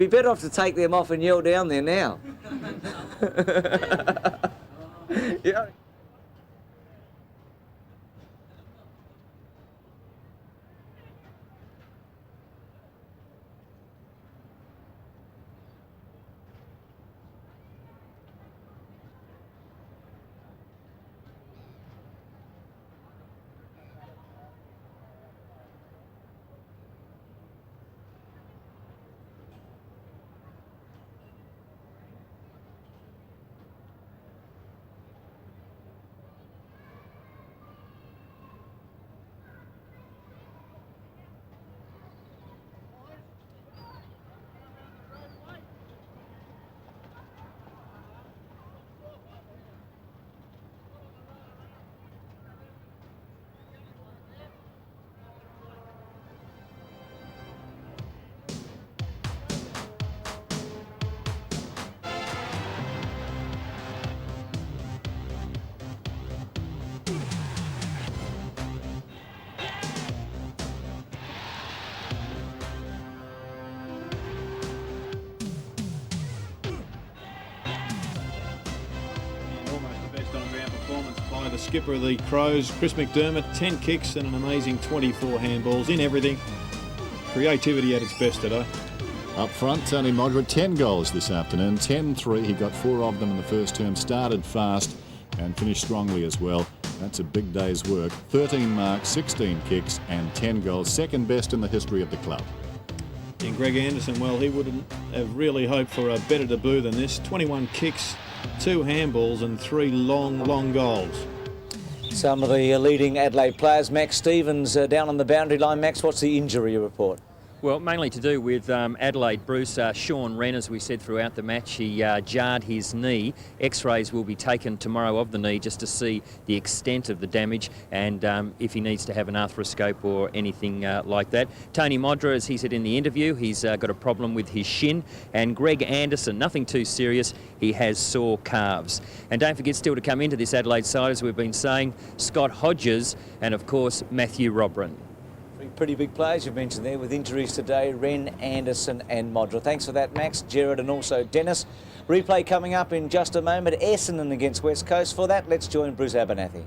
Be better off to take them off and yell down there now. Yeah. By the skipper of the Crows, Chris McDermott, 10 kicks and an amazing 24 handballs in everything. Creativity at its best today. Up front, Tony Modra, 10 goals this afternoon, 10-3. He got 4 of them in the first term, started fast and finished strongly as well. That's a big day's work. 13 marks, 16 kicks and 10 goals, second best in the history of the club. And Greg Anderson, well, he wouldn't have really hoped for a better debut than this. 21 kicks, 2 handballs and 3 long goals. Some of the leading Adelaide players. Max Stevens down on the boundary line. Max, what's the injury report? Well, mainly to do with Adelaide, Bruce. Sean Wren, as we said throughout the match, he jarred his knee. X-rays will be taken tomorrow of the knee just to see the extent of the damage and if he needs to have an arthroscope or anything like that. Tony Modra, as he said in the interview, he's got a problem with his shin. And Greg Anderson, nothing too serious, he has sore calves. And don't forget still to come into this Adelaide side, as we've been saying, Scott Hodges and, of course, Matthew Robran. Pretty big players you've mentioned there with injuries today, Wren, Anderson and Modra. Thanks for that, Max, Gerard and also Dennis. Replay coming up in just a moment. Essendon against West Coast. For that, let's join Bruce Abernathy.